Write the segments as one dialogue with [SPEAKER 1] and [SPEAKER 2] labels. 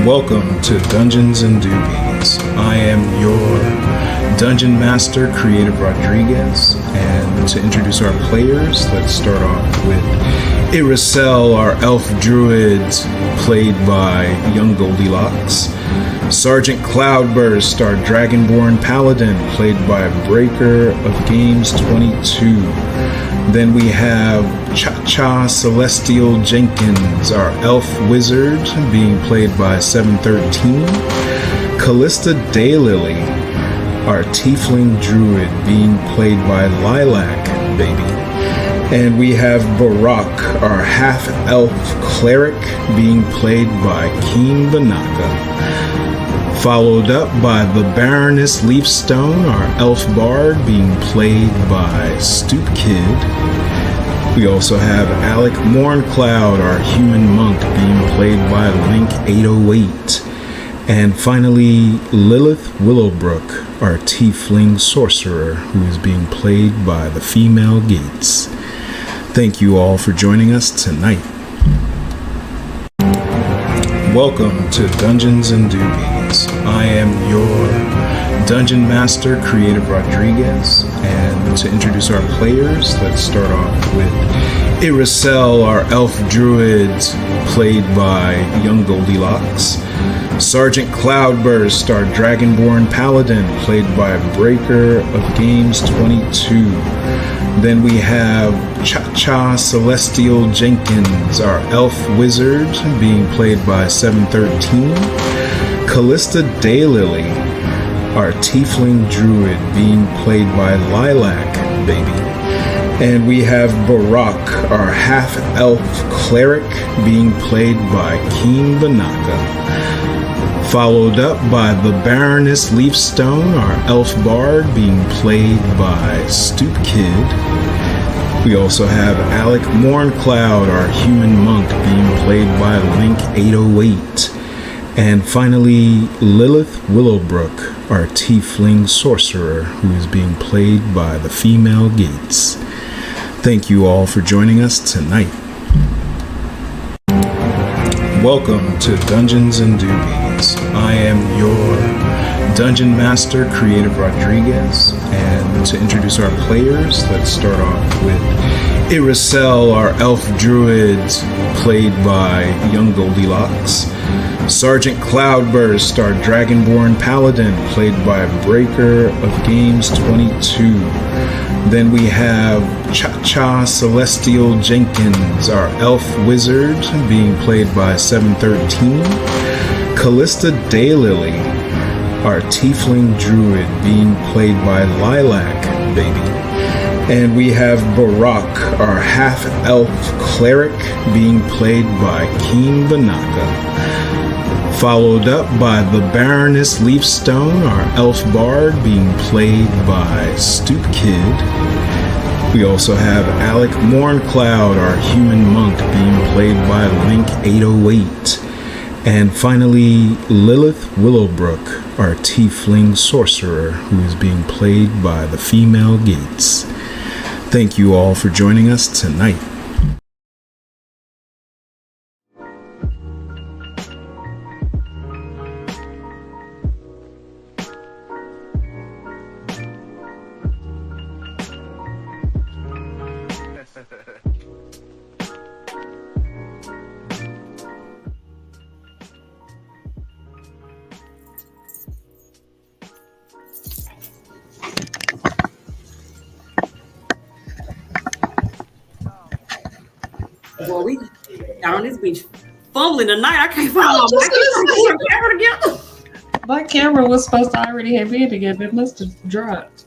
[SPEAKER 1] Welcome to Dungeons and Doobies. I am your Dungeon Master, Creative Rodriguez, and to introduce our players, let's start off with Iracel, our elf druid, played by young Goldilocks. Sergeant Cloudburst, our Dragonborn Paladin, played by Breaker of Games 22. Then we have Cha-Cha Celestial Jenkins, our Elf Wizard, being played by 713. Callista Daylily, our Tiefling Druid, being played by Lilac Baby. And we have Barak, our half-elf cleric, being played by Keen Banaka. Followed up by the Baroness Leafstone, our elf bard, being played by Stoop Kid. We also have Alec Morncloud, our human monk, being played by Link 808. And finally, Lilith Willowbrook, our tiefling sorcerer, who is being played by the female Gates. Thank you all for joining us tonight. Welcome to Dungeons and Doobies. I am your Dungeon Master, Creative Rodriguez, and to introduce our players, let's start off with Iracel, our elf druid, played by young Goldilocks. Sergeant Cloudburst, our Dragonborn Paladin, played by Breaker of Games 22. Then we have Cha-Cha Celestial Jenkins, our Elf Wizard, being played by 713. Callista Daylily, our Tiefling Druid, being played by Lilac Baby. And we have Barak, our half-elf cleric, being played by Keen Banaka. Followed up by the Baroness Leafstone, our elf bard, being played by Stoop Kid. We also have Alec Morncloud, our human monk, being played by Link 808. And finally, Lilith Willowbrook, our tiefling sorcerer, who is being played by the female Gates. Thank you all for joining us tonight. Welcome to Dungeons and Doobies. I am your Dungeon Master, Creative Rodriguez, and to introduce our players, let's start off with Iracel, our elf druid, played by young Goldilocks. Sergeant Cloudburst, our Dragonborn Paladin, played by Breaker of Games 22. Then we have Cha-Cha Celestial Jenkins, our elf wizard, being played by 713. Callista Daylily, our tiefling druid, being played by Lilac Baby. And we have Barak, our half-elf cleric, being played by Keen Banaka. Followed up by the Baroness Leafstone, our elf bard, being played by Stoop Kid. We also have Alec Morncloud, our human monk, being played by Link 808. And finally, Lilith Willowbrook, our tiefling sorcerer, who is being played by the female Gates. Thank you all for joining us tonight.
[SPEAKER 2] Boy, we down this beach fumbling tonight. I can't find my camera together.
[SPEAKER 3] My camera was supposed to already have been together. It must have dropped.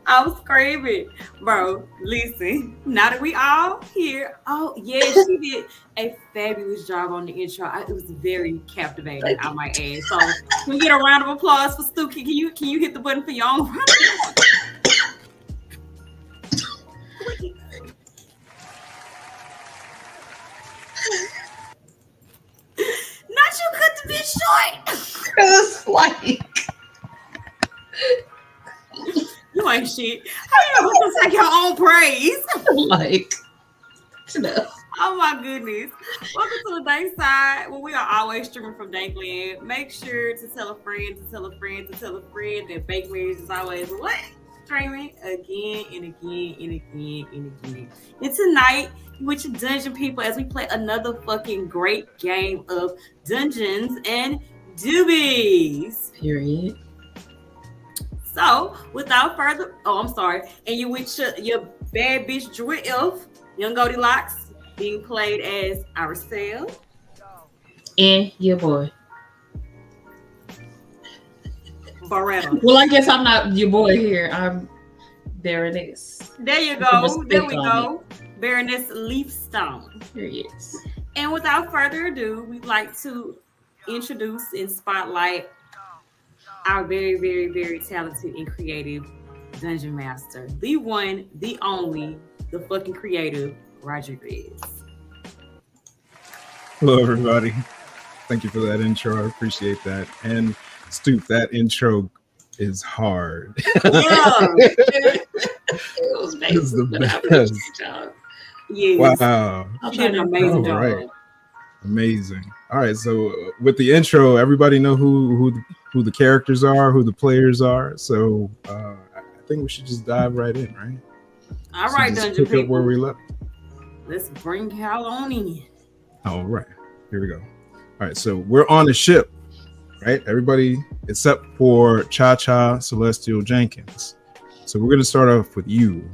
[SPEAKER 2] I was screaming. Bro, listen, now that we all here, oh yeah, she did a fabulous job on the intro. It was very captivating, I might add. So can we get a round of applause for Stu? Can you hit the button for your own? Not you cut the bitch short.
[SPEAKER 3] It's like
[SPEAKER 2] you ain't shit. How you supposed to take your own praise?
[SPEAKER 3] like, you know.
[SPEAKER 2] Oh my goodness. Welcome to the Dank Side, where we are always streaming from Dankland. Make sure to tell a friend, to tell a friend, to tell a friend that Bake Marriage is always what? Streaming again and again and again and again. And tonight, with your dungeon people, as we play another fucking great game of Dungeons and Doobies.
[SPEAKER 3] Period.
[SPEAKER 2] So, without further, I'm sorry, and you with your bad bitch Druid Elf, Young Goldilocks, being played as ourselves.
[SPEAKER 3] And your boy.
[SPEAKER 2] Barretta.
[SPEAKER 3] Well, I guess I'm not your boy here. I'm Baroness.
[SPEAKER 2] There you go. There we go. Baroness Leafstone.
[SPEAKER 3] Here he is.
[SPEAKER 2] And without further ado, we'd like to introduce and spotlight our very, very, very talented and creative dungeon master. The one, the only, the fucking creative, Rodriguez.
[SPEAKER 1] Hello, everybody. Thank you for that intro. I appreciate that. And Stoop, that intro is hard.
[SPEAKER 2] Yeah.
[SPEAKER 3] It was amazing.
[SPEAKER 1] It's the best.
[SPEAKER 2] Yes.
[SPEAKER 1] Wow.
[SPEAKER 2] You did an amazing job.
[SPEAKER 1] Right. Amazing. All right. So with the intro, everybody know who the characters are, who the players are. So I think we should just dive right in, right?
[SPEAKER 2] All right,
[SPEAKER 1] just
[SPEAKER 2] dungeon
[SPEAKER 1] pick up
[SPEAKER 2] people.
[SPEAKER 1] where we left.
[SPEAKER 2] Let's bring Cal on in.
[SPEAKER 1] All right. Here we go. All right. So we're on the ship, right? Everybody except for Cha-Cha Celestial Jenkins. So we're going to start off with you,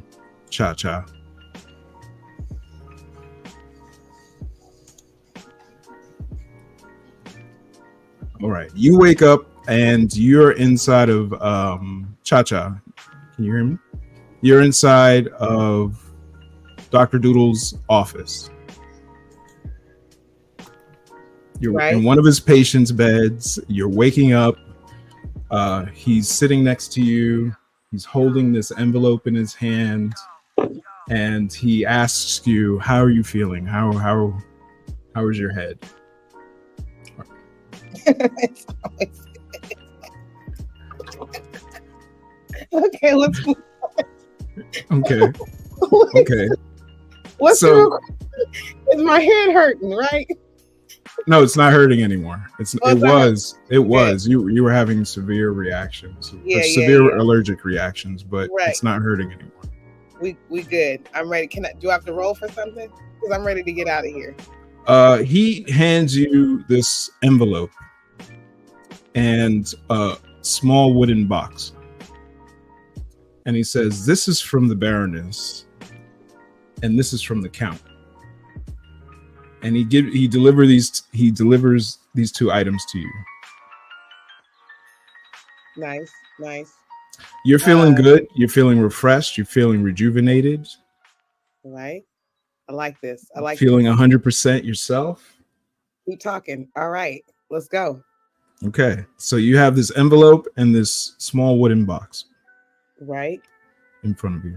[SPEAKER 1] Cha-Cha. All right. You wake up and you're inside of Cha-Cha. Can you hear me? You're inside of Dr. Doodle's office. You're in one of his patients' beds. You're waking up. He's sitting next to you. He's holding this envelope in his hand, and he asks you, "How are you feeling? How is your head?"
[SPEAKER 4] It's always okay, let's move on.
[SPEAKER 1] Okay.
[SPEAKER 4] What's so, is my head hurting, right?
[SPEAKER 1] No, it's not hurting anymore. It
[SPEAKER 4] Okay.
[SPEAKER 1] was. You were having severe reactions. Severe allergic reactions, but it's not hurting anymore.
[SPEAKER 4] We good. I'm ready. Do I have to roll for something? Because I'm ready to get out of here.
[SPEAKER 1] He hands you this envelope and a small wooden box. And he says, "This is from the Baroness, and this is from the Count." And he delivers these two items to you.
[SPEAKER 4] Nice.
[SPEAKER 1] You're feeling good. You're feeling refreshed. You're feeling rejuvenated.
[SPEAKER 4] Right. I like this.
[SPEAKER 1] Feeling 100% yourself.
[SPEAKER 4] Keep talking. All right. Let's go.
[SPEAKER 1] Okay. So you have this envelope and this small wooden box.
[SPEAKER 4] Right.
[SPEAKER 1] In front of you.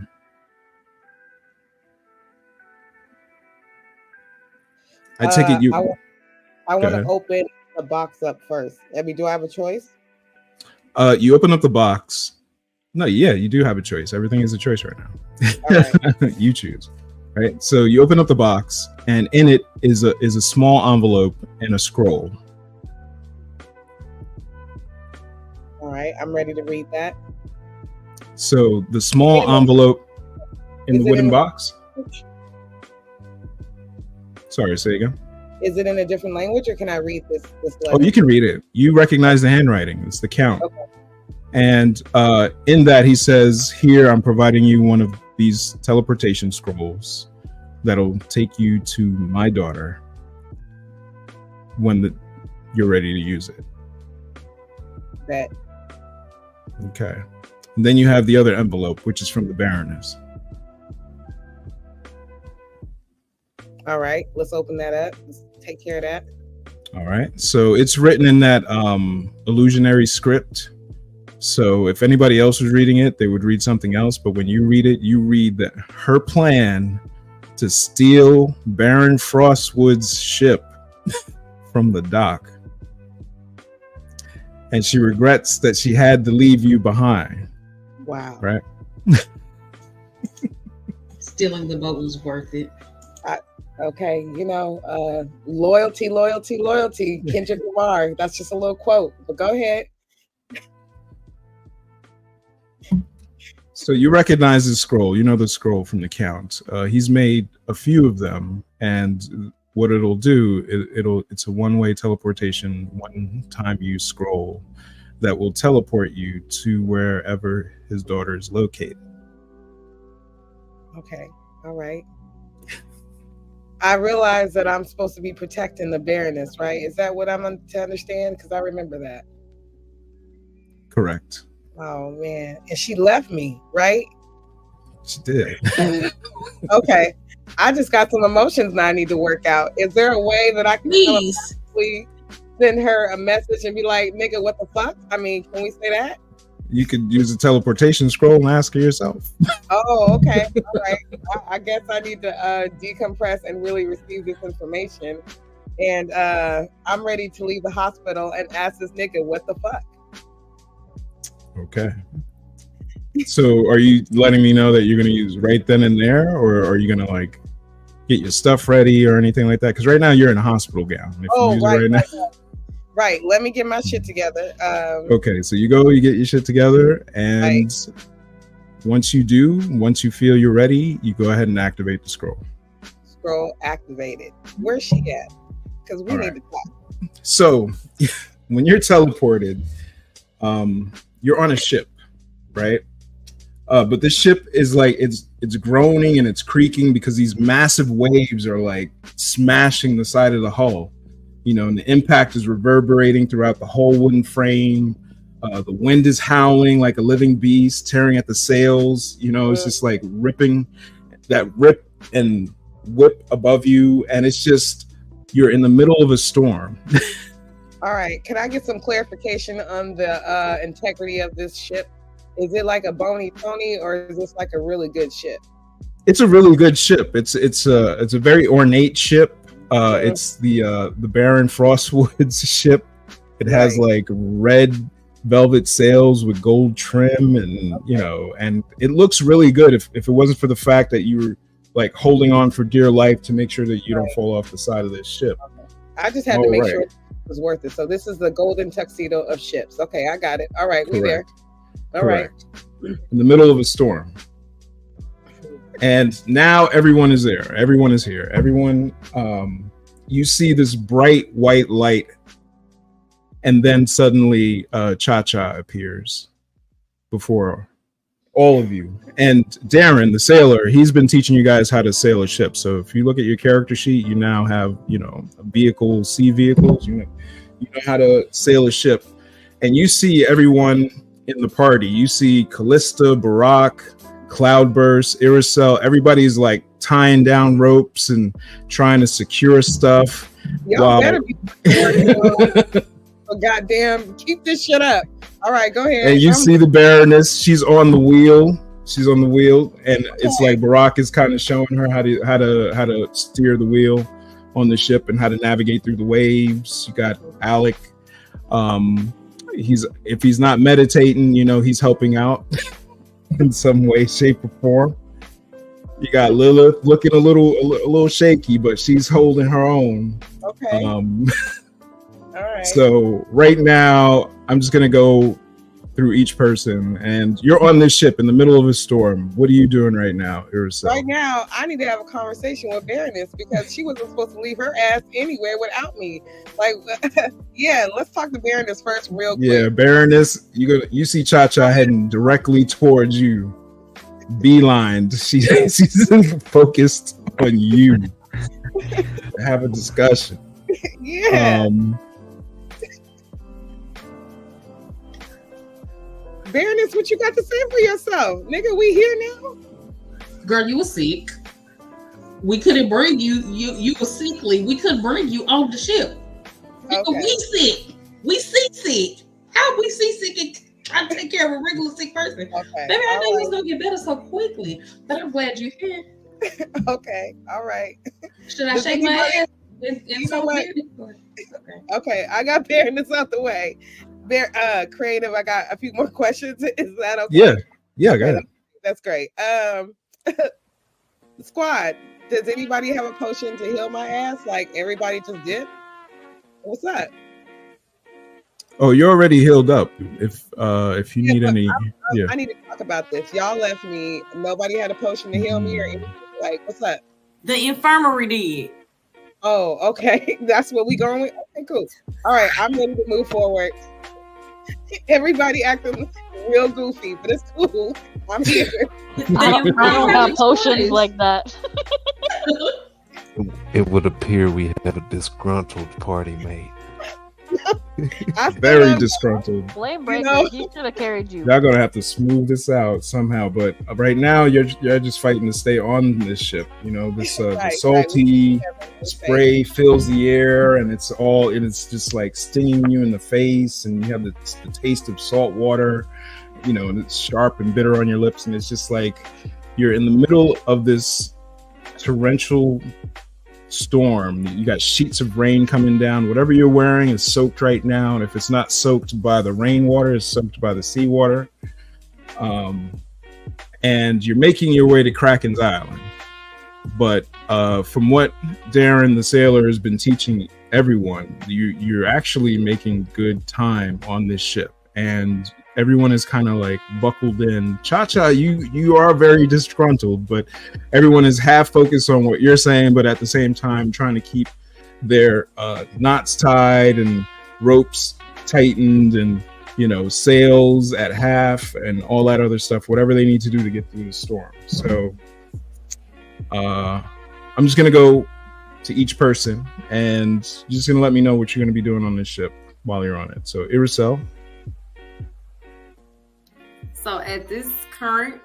[SPEAKER 1] I take it you.
[SPEAKER 4] I want to open the box up first. Do I have a choice?
[SPEAKER 1] You open up the box. No, yeah, you do have a choice. Everything is a choice right now.
[SPEAKER 4] All right.
[SPEAKER 1] You choose. Right. So you open up the box, and in it is a small envelope and a scroll.
[SPEAKER 4] All right. I'm ready to read that.
[SPEAKER 1] So the small envelope in the wooden box. Sorry, say again.
[SPEAKER 4] Is it in a different language, or can I read this letter?
[SPEAKER 1] Oh, you can read it. You recognize the handwriting. It's the Count.
[SPEAKER 4] Okay.
[SPEAKER 1] And in that, he says, "Here, I'm providing you one of these teleportation scrolls that'll take you to my daughter when you're ready to use it."
[SPEAKER 4] Bet.
[SPEAKER 1] Okay. And then you have the other envelope, which is from the Baroness.
[SPEAKER 4] All right, let's open that up. Let's take care of that.
[SPEAKER 1] All right. So it's written in that illusionary script. So if anybody else was reading it, they would read something else. But when you read it, you read that her plan to steal Baron Frostwood's ship from the dock. And she regrets that she had to leave you behind.
[SPEAKER 4] Wow.
[SPEAKER 1] Right?
[SPEAKER 3] Stealing the boat was worth it.
[SPEAKER 4] Okay, loyalty, loyalty, loyalty. Kendrick Lamar. That's just a little quote, but go ahead.
[SPEAKER 1] So you recognize the scroll. You know the scroll from the count. He's made a few of them, and what it'll do, it's a one-way teleportation, one-time use scroll that will teleport you to wherever his daughter is located.
[SPEAKER 4] Okay, all right. I realize that I'm supposed to be protecting the Baroness, right? Is that what I'm to understand? Because I remember that.
[SPEAKER 1] Correct.
[SPEAKER 4] Oh man, and she left me, right?
[SPEAKER 1] She did.
[SPEAKER 4] Okay, I just got some emotions now I need to work out. Is there a way that I can
[SPEAKER 3] Please.
[SPEAKER 4] send her a message and be like, "Nigga, what the fuck"? I mean, can we say that?
[SPEAKER 1] You could use a teleportation scroll and ask her yourself.
[SPEAKER 4] Oh, okay, all right. I guess I need to decompress and really receive this information. And I'm ready to leave the hospital and ask this nigga, "What the fuck?"
[SPEAKER 1] Okay. So are you letting me know that you're going to use right then and there, or are you going to like get your stuff ready or anything like that? Because right now you're in a hospital gown. If you use
[SPEAKER 4] right,
[SPEAKER 1] it right,
[SPEAKER 4] right. Let me get my shit together.
[SPEAKER 1] Okay, so you get your shit together, and once you feel you're ready, you go ahead and activate the scroll.
[SPEAKER 4] Scroll activated. Where's she at? Because we need to talk.
[SPEAKER 1] So when you're teleported, you're on a ship, right? But this ship is like it's groaning and it's creaking because these massive waves are like smashing the side of the hull, and the impact is reverberating throughout the whole wooden frame. The wind is howling like a living beast, tearing at the sails. It's just like ripping that rip and whip above you, and it's just you're in the middle of a storm.
[SPEAKER 4] All right, can I get some clarification on the integrity of this ship? Is it like a bony pony, or is this like a really good ship?
[SPEAKER 1] It's a really good ship. It's a very ornate ship. It's the Baron Frostwood's ship. It has like red velvet sails with gold trim, and and it looks really good. If it wasn't for the fact that you were like holding on for dear life to make sure that you don't fall off the side of this ship.
[SPEAKER 4] I just had to make sure it was worth it. So this is the golden tuxedo of ships. Okay, I got it. All right, we there. All right.
[SPEAKER 1] In the middle of a storm. And now everyone is there. Everyone is here. Everyone, you see this bright white light, and then suddenly Cha-Cha appears before all of you. And Darren, the sailor, he's been teaching you guys how to sail a ship. So if you look at your character sheet, you now have, sea vehicles. You know how to sail a ship. And you see everyone in the party. You see Callista, Barack, Cloudburst, Iracel. Everybody's like tying down ropes and trying to secure stuff.
[SPEAKER 4] Y'all better be goddamn, keep this shit up. All right, go ahead.
[SPEAKER 1] And you see the Baroness. She's on the wheel. And it's like Barack is kind of showing her how to steer the wheel on the ship and how to navigate through the waves. You got Alec. If he's not meditating, he's helping out in some way, shape, or form. You got Lilith looking a little shaky, but she's holding her own.
[SPEAKER 4] Okay. All right.
[SPEAKER 1] So right now, I'm just gonna go through each person, and you're on this ship in the middle of a storm. What are you doing right now, Iracel?
[SPEAKER 4] Right now, I need to have a conversation with Baroness because she wasn't supposed to leave her ass anywhere without me. Like, yeah, let's talk to Baroness first, real quick.
[SPEAKER 1] Yeah, Baroness, you see Cha-Cha heading directly towards you, beelined. She's focused on you. Have a discussion.
[SPEAKER 4] Yeah. Baroness, what you got to say for yourself? Nigga, we here now?
[SPEAKER 3] Girl, you were sick. We couldn't bring you. You were sickly. We couldn't bring you on the ship. Nigga, we sick. We sick. How we sick and trying to take care of a regular sick person?
[SPEAKER 4] Okay.
[SPEAKER 3] Maybe I know you was gonna get better so quickly, but I'm glad you're here.
[SPEAKER 4] Okay. All right.
[SPEAKER 3] Should I shake my ass?
[SPEAKER 4] You know what? Okay, I got Baroness out the way. Creative, I got a few more questions. Is that okay?
[SPEAKER 1] Yeah, I got it.
[SPEAKER 4] That's great. Squad, Does anybody have a potion to heal my ass? Like everybody just did? What's up?
[SPEAKER 1] Oh, you're already healed up. If you
[SPEAKER 4] Yeah,
[SPEAKER 1] need
[SPEAKER 4] but
[SPEAKER 1] any, yeah.
[SPEAKER 4] I need to talk about this. Y'all left me. Nobody had a potion to heal me or anything. Like, what's up?
[SPEAKER 2] The infirmary did.
[SPEAKER 4] Oh, okay. That's what we going with? Okay, cool. All right, I'm ready to move forward. Everybody acting real goofy, but it's cool. I'm here.
[SPEAKER 5] I don't have potions like that.
[SPEAKER 6] It would appear we have a disgruntled party mate.
[SPEAKER 1] Very disgruntled.
[SPEAKER 5] Blame Breaker. He should have carried you.
[SPEAKER 1] Y'all gonna have to smooth this out somehow. But right now, you're just fighting to stay on this ship. You know, this the salty spray fills the air, and it's just like stinging you in the face, and you have the taste of salt water. You know, and it's sharp and bitter on your lips, and it's just like you're in the middle of this torrential storm. You got sheets of rain coming down. Whatever you're wearing is soaked right now, and if it's not soaked by the rainwater, it's soaked by the seawater. And you're making your way to Kraken's Island. But from what Darren the sailor has been teaching everyone, you're actually making good time on this ship, and everyone is kind of like buckled in. Cha-Cha, you are very disgruntled, but everyone is half focused on what you're saying, but at the same time trying to keep their knots tied and ropes tightened and, you know, sails at half and all that other stuff, whatever they need to do to get through the storm. So I'm just going to go to each person, and you're just going to let me know what you're going to be doing on this ship while you're on it. So Iracel.
[SPEAKER 2] So at this current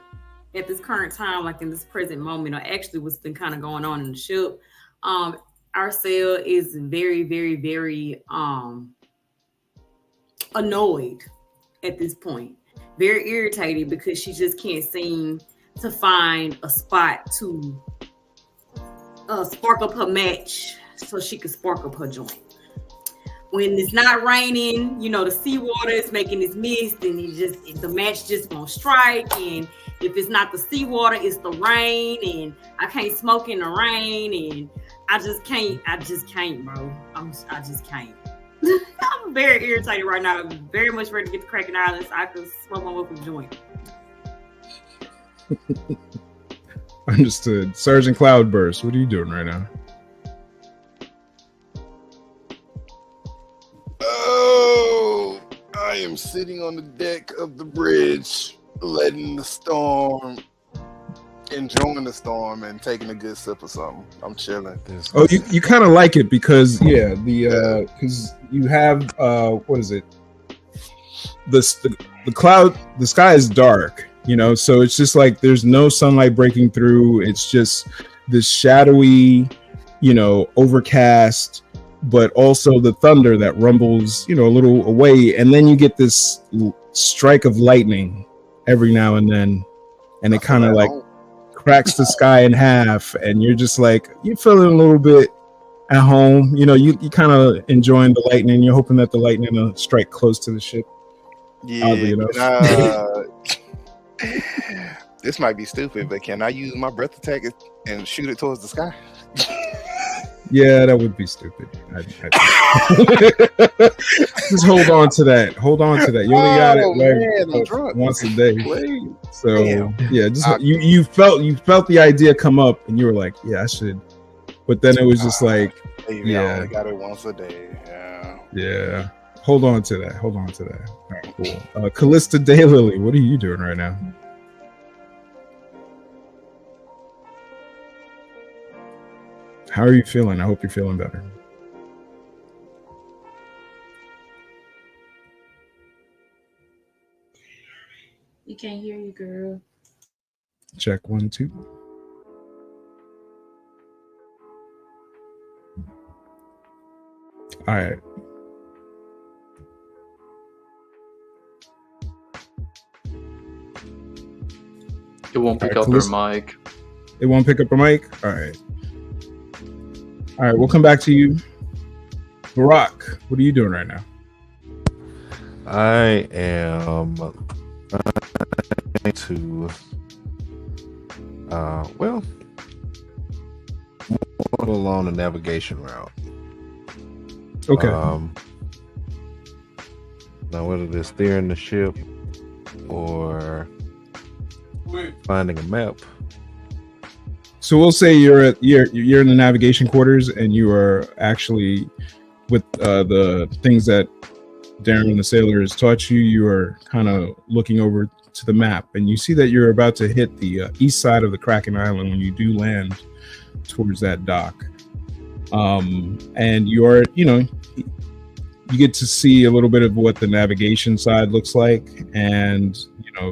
[SPEAKER 2] time, like in this present moment, or actually what's been kind of going on in the ship, our sail is very, very, very annoyed at this point. Very irritated because she just can't seem to find a spot to spark up her match so she can spark up her joint. When it's not raining, you know, the seawater is making this mist, and the match just won't strike. And if it's not the seawater, it's the rain, and I can't smoke in the rain, and I just can't, bro. I just can't. I'm very irritated right now. I'm very much ready to get to Kraken Island so I can smoke my welcome joint.
[SPEAKER 1] Understood. Sergeant Cloudburst, what are you doing right now?
[SPEAKER 7] Oh, I am sitting on the deck of the bridge, letting the storm, enjoying the storm, and taking a good sip of something. I'm chilling.
[SPEAKER 1] Oh, you kind of like it because because you have what is it? The cloud, the sky is dark, you know, so it's just like there's no sunlight breaking through. It's just this shadowy, you know, overcast, but also the thunder that rumbles, you know, a little away, and then you get this strike of lightning every now and then, and it kind of like cracks the sky in half, and you're just like, you're feeling a little bit at home, you know, you kind of enjoying the lightning. You're hoping that the lightning will strike close to the ship.
[SPEAKER 7] Yeah, this might be stupid, but can I use my breath attack and shoot it towards the sky?
[SPEAKER 1] Yeah, that would be stupid. Just hold on to that. Hold on to that. You only got it once a day. So yeah, just you felt the idea come up, and you were like, yeah, I should. But then it was just like,
[SPEAKER 7] yeah, I only got it once a day.
[SPEAKER 1] Yeah. Hold on to that. All right, cool. Callista Daylily, what are you doing right now? How are you feeling? I hope you're feeling better.
[SPEAKER 3] We can't hear you, girl.
[SPEAKER 1] Check 1, 2. All right.
[SPEAKER 8] It won't pick up her mic.
[SPEAKER 1] It won't pick up her mic? All right, we'll come back to you. Barack, what are you doing right now?
[SPEAKER 6] I am trying to travel along the navigation route.
[SPEAKER 1] Okay.
[SPEAKER 6] Now, whether they're steering the ship or finding a map.
[SPEAKER 1] So we'll say you're in the navigation quarters, and you are actually with the things that Darren the sailor has taught you. You are kind of looking over to the map, and you see that you're about to hit the east side of the Kraken Island when you do land towards that dock. And you are, you get to see a little bit of what the navigation side looks like, and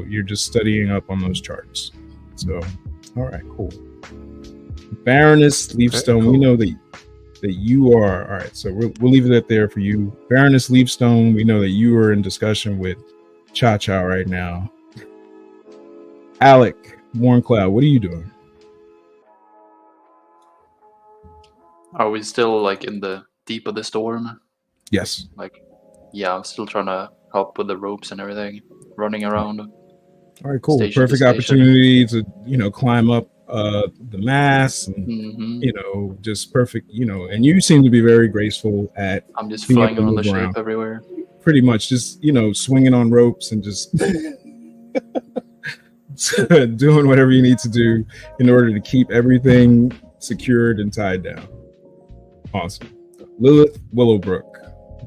[SPEAKER 1] you're just studying up on those charts. So, all right, cool. Baroness Leafstone, we know that you are all right. So we'll leave it there for you, Baroness Leafstone. We know that you are in discussion with Cha Cha right now. Alec Warncloud, what are you doing?
[SPEAKER 8] Are we still like in the deep of the storm?
[SPEAKER 1] Yes.
[SPEAKER 8] Yeah, I'm still trying to help with the ropes and everything, running around.
[SPEAKER 1] All right, cool.
[SPEAKER 8] Station to
[SPEAKER 1] Perfect
[SPEAKER 8] station.
[SPEAKER 1] opportunity to climb up the mast, and just perfect. And you seem to be very graceful at.
[SPEAKER 8] I'm just
[SPEAKER 1] being
[SPEAKER 8] flying
[SPEAKER 1] able to
[SPEAKER 8] around the
[SPEAKER 1] move
[SPEAKER 8] ship
[SPEAKER 1] around.
[SPEAKER 8] everywhere.
[SPEAKER 1] Pretty much, just swinging on ropes and just doing whatever you need to do in order to keep everything secured and tied down. Awesome. Lilith Willowbrook,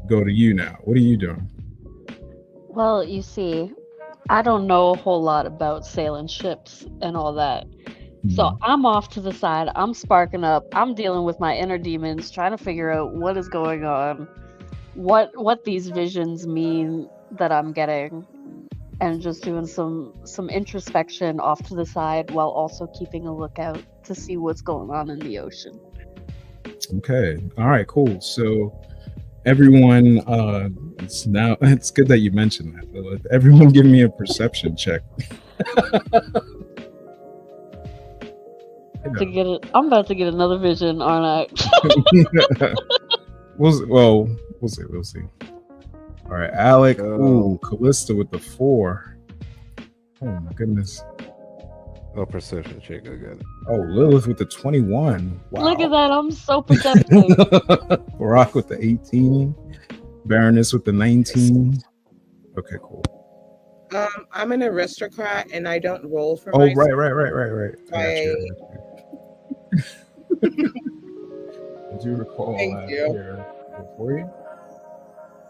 [SPEAKER 1] go to you now. What are you doing?
[SPEAKER 5] Well, you see, I don't know a whole lot about sailing ships and all that. So I'm off to the side. I'm sparking up. I'm dealing with my inner demons, trying to figure out what is going on, what these visions mean that I'm getting, and just doing some introspection off to the side while also keeping a lookout to see what's going on in the ocean.
[SPEAKER 1] Okay. All right, cool. So everyone, it's good that you mentioned that, Lilith. Everyone give me a perception check.
[SPEAKER 5] I'm about to get another vision, aren't I?
[SPEAKER 1] We'll see. All right, Alec. Ooh, Callista with the 4. Oh my goodness.
[SPEAKER 6] Oh, perception check. I got it.
[SPEAKER 1] Oh, Lilith with the 21. Wow.
[SPEAKER 5] Look at that. I'm so perceptive.
[SPEAKER 1] Barack with the 18. Baroness with the 19. Okay, cool.
[SPEAKER 4] I'm an aristocrat and I don't roll for
[SPEAKER 1] right. I do recall
[SPEAKER 4] Thank you.
[SPEAKER 1] Here for you.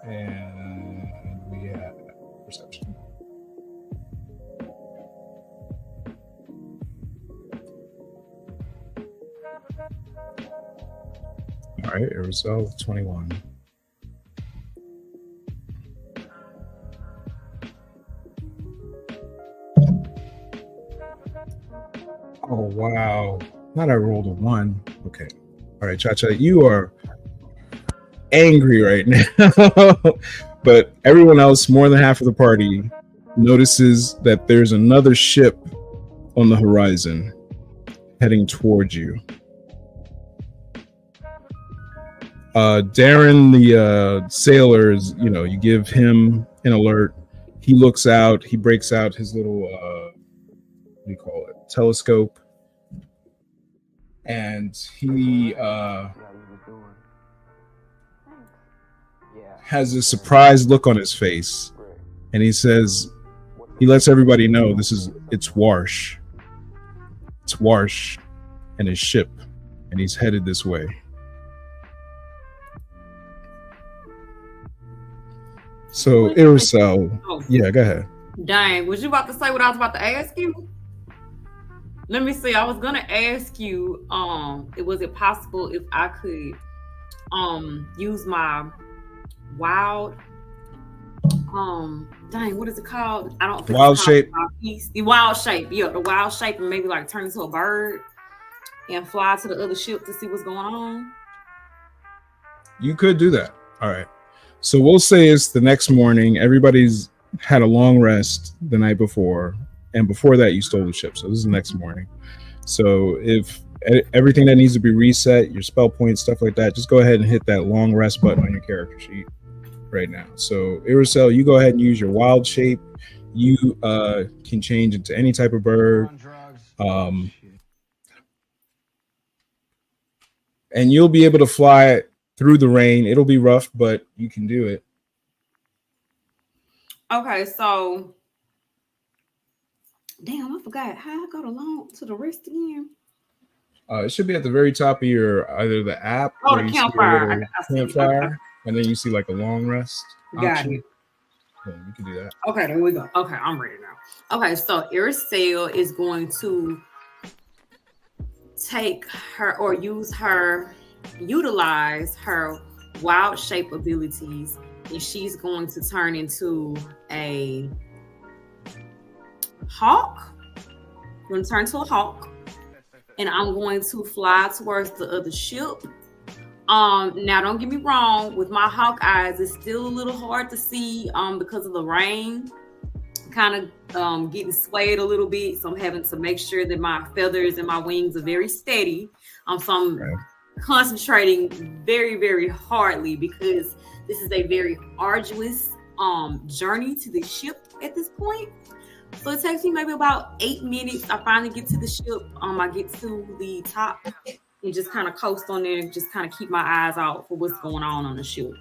[SPEAKER 1] And we have perception. All right, Aerosol 21. Oh wow! Not I rolled a 1. Okay. All right, Cha Cha, you are angry right now, but everyone else, more than half of the party, notices that there's another ship on the horizon heading towards you. Darren, the sailors, you give him an alert. He looks out. He breaks out his little, what do you call it, telescope, and he has a surprised look on his face, and he says, he lets everybody know it's Warsh. It's Warsh and his ship, and he's headed this way. So, Irisel, yeah, go ahead.
[SPEAKER 2] Dang, was you about to say what I was about to ask you? Let me see. I was gonna ask you, was it possible if I could use my wild dang, what is it called? I don't think
[SPEAKER 1] wild shape.
[SPEAKER 2] The wild shape, yeah, the wild shape, and maybe like turn into a bird and fly to the other ship to see what's going on.
[SPEAKER 1] You could do that. All right. So we'll say it's the next morning. Everybody's had a long rest the night before, and before that, you stole the ship. So this is the next morning. So if everything that needs to be reset, your spell points, stuff like that, just go ahead and hit that long rest button on your character sheet right now. So Irisel, you go ahead and use your wild shape. You can change into any type of bird. and you'll be able to fly through the rain. It'll be rough, but you can do it.
[SPEAKER 2] Okay, so damn, I forgot how I go to the wrist again.
[SPEAKER 1] It should be at the very top of your either the app
[SPEAKER 2] Oh,
[SPEAKER 1] where
[SPEAKER 2] the
[SPEAKER 1] you see a
[SPEAKER 2] campfire.
[SPEAKER 1] little
[SPEAKER 2] I see.
[SPEAKER 1] campfire, and then you see like a long rest
[SPEAKER 2] Got
[SPEAKER 1] option.
[SPEAKER 2] it.
[SPEAKER 1] Yeah, you can do that.
[SPEAKER 2] Okay, there we go. Okay, I'm ready now. Okay, so Irisale is going to take her or utilize her wild shape abilities, and she's going to turn into a hawk. I'm going to turn to a hawk, and I'm going to fly towards the other ship. Now don't get me wrong, with my hawk eyes, it's still a little hard to see because of the rain. Kind of getting swayed a little bit, so I'm having to make sure that my feathers and my wings are very steady. So I'm concentrating very, very hardly because this is a very arduous journey to the ship at this point. So it takes me maybe about 8 minutes. I finally get to the ship. I get to the top and just kind of coast on there and just kind of keep my eyes out for what's going on the ship.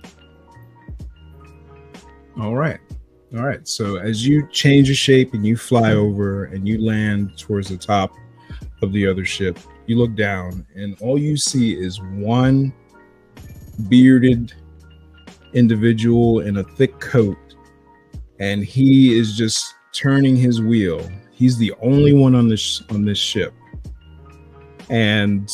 [SPEAKER 1] All right. So as you change your shape and you fly over and you land towards the top of the other ship, you look down and all you see is one bearded individual in a thick coat, and he is just turning his wheel. He's the only one on this ship, and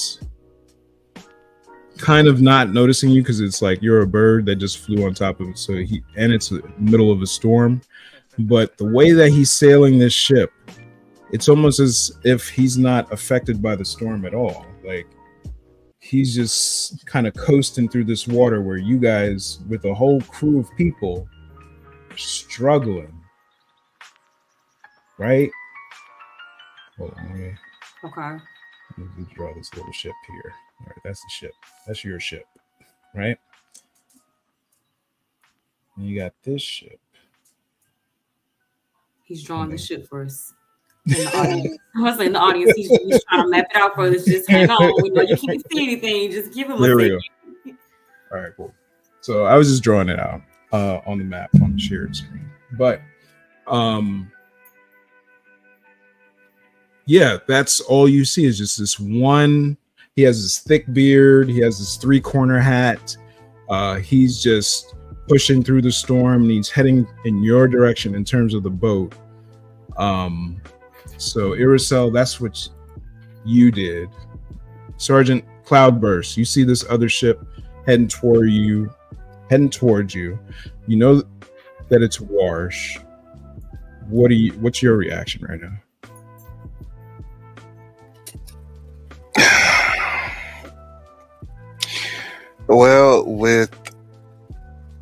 [SPEAKER 1] kind of not noticing you because it's like you're a bird that just flew on top of it. So it's the middle of a storm, but the way that he's sailing this ship, it's almost as if he's not affected by the storm at all. Like he's just kind of coasting through this water where you guys, with a whole crew of people, are struggling. Right? Hold on.
[SPEAKER 2] Okay.
[SPEAKER 1] Let me draw this little ship here. All right, that's the ship. That's your ship, right? And you got this ship.
[SPEAKER 2] He's drawing the ship for us. In the audience. I was in the audience. He's trying to map it out for us. Just hang on. We know you can't see anything. Just give him a second.
[SPEAKER 1] All right, cool. So I was just drawing it out on the map on the shared screen. But yeah, that's all you see is just this one. He has this thick beard. He has this 3-corner hat. He's just pushing through the storm, and he's heading in your direction in terms of the boat. So Irisel, that's what you did. Sergeant Cloudburst, you see this other ship heading towards you. You know that it's Warsh. What's your reaction right now?
[SPEAKER 7] Well, with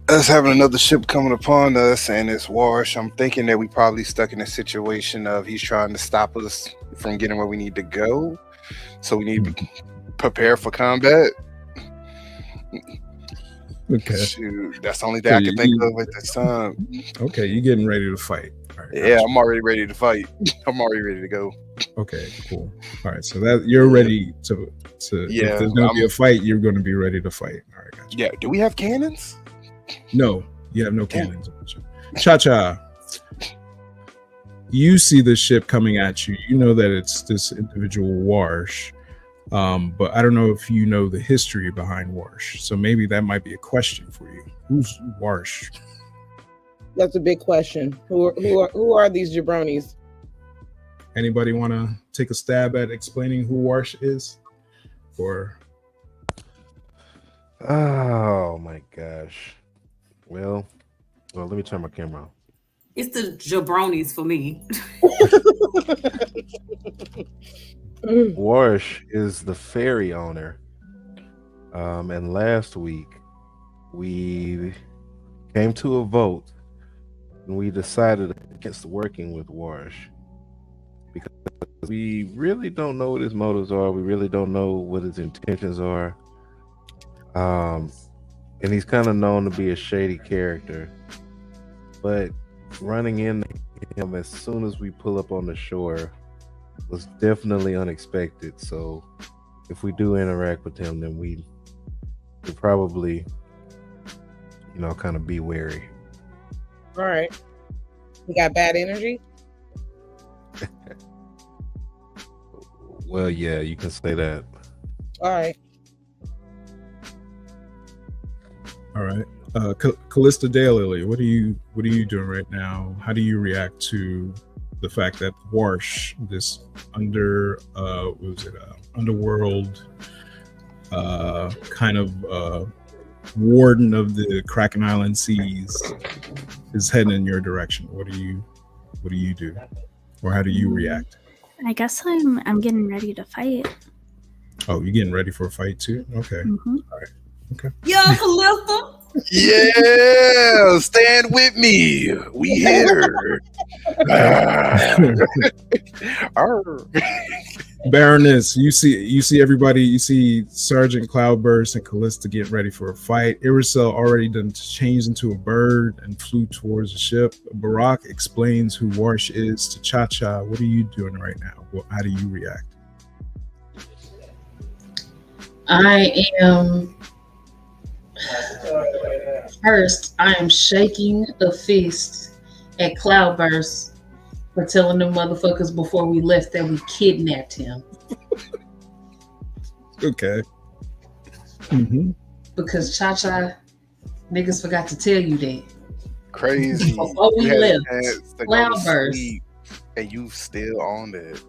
[SPEAKER 7] us having another ship coming upon us and it's Warsh, I'm thinking that we probably stuck in a situation of he's trying to stop us from getting where we need to go. So we need to prepare for combat.
[SPEAKER 1] Okay.
[SPEAKER 7] Shoot, that's the only thing I can think of at this time.
[SPEAKER 1] Okay, you're getting ready to fight. All right,
[SPEAKER 7] yeah, I'm already ready to fight. I'm already ready to go.
[SPEAKER 1] Okay, cool. All right, so that you're ready to
[SPEAKER 7] yeah,
[SPEAKER 1] if there's gonna be a fight, you're gonna be ready to fight. All right, gotcha.
[SPEAKER 7] Yeah, do we have cannons?
[SPEAKER 1] No, you have no cannons. Cha-cha. You see the ship coming at you. You know that it's this individual Warsh. But I don't know if you know the history behind Warsh. So maybe that might be a question for you. Who's Warsh?
[SPEAKER 4] That's a big question. Who are these jabronis?
[SPEAKER 1] Anybody want to take a stab at explaining who Warsh is? Or
[SPEAKER 6] oh my gosh. Well, let me turn my camera on.
[SPEAKER 2] It's the jabronis for me.
[SPEAKER 6] Warsh is the ferry owner. And last week we came to a vote and we decided against working with Warsh because we really don't know what his motives are. We really don't know what his intentions are. And he's kind of known to be a shady character. But running into him as soon as we pull up on the shore was definitely unexpected. So if we do interact with him, then we probably, kind of be wary.
[SPEAKER 4] All right. You got bad energy?
[SPEAKER 6] Well, yeah, you can say that.
[SPEAKER 4] All right.
[SPEAKER 1] All right. Callista Daylily, what are you doing right now? How do you react to the fact that Warsh, this underworld kind of warden of the Kraken Island seas, is heading in your direction? What do you do, or how do you react?
[SPEAKER 9] I guess I'm getting ready to fight.
[SPEAKER 1] Oh, you're getting ready for a fight too? Okay.
[SPEAKER 9] Mm-hmm.
[SPEAKER 1] All right. Okay.
[SPEAKER 2] Yo, Calista.
[SPEAKER 7] Yeah, stand with me. We here.
[SPEAKER 1] Baroness, you see everybody. You see Sergeant Cloudburst and Callista getting ready for a fight. Irisel already done changed into a bird and flew towards the ship. Barack explains who Warsh is to Cha-Cha. What are you doing right now? How do you react?
[SPEAKER 3] I am shaking a fist at Cloudburst for telling them motherfuckers before we left that we kidnapped him.
[SPEAKER 1] Okay. Mm-hmm.
[SPEAKER 3] Because Cha-Cha, niggas forgot to tell you that.
[SPEAKER 7] Crazy.
[SPEAKER 3] Before we left,
[SPEAKER 7] Cloudburst. And you still on that.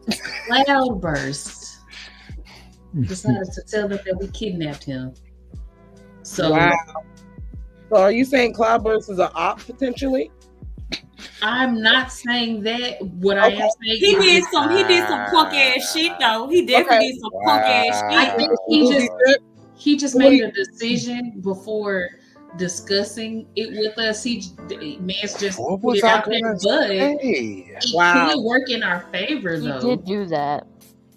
[SPEAKER 3] Cloudburst decided to tell them that we kidnapped him. So,
[SPEAKER 4] wow. So are you saying Cloudburst is an op potentially?
[SPEAKER 3] I'm not saying that. What I am saying,
[SPEAKER 2] he did some punk ass shit though. He definitely did some punk ass shit.
[SPEAKER 3] I think he just made a decision before discussing it with us. Man's just put it out there, but it could work in our favor though.
[SPEAKER 5] He did do that.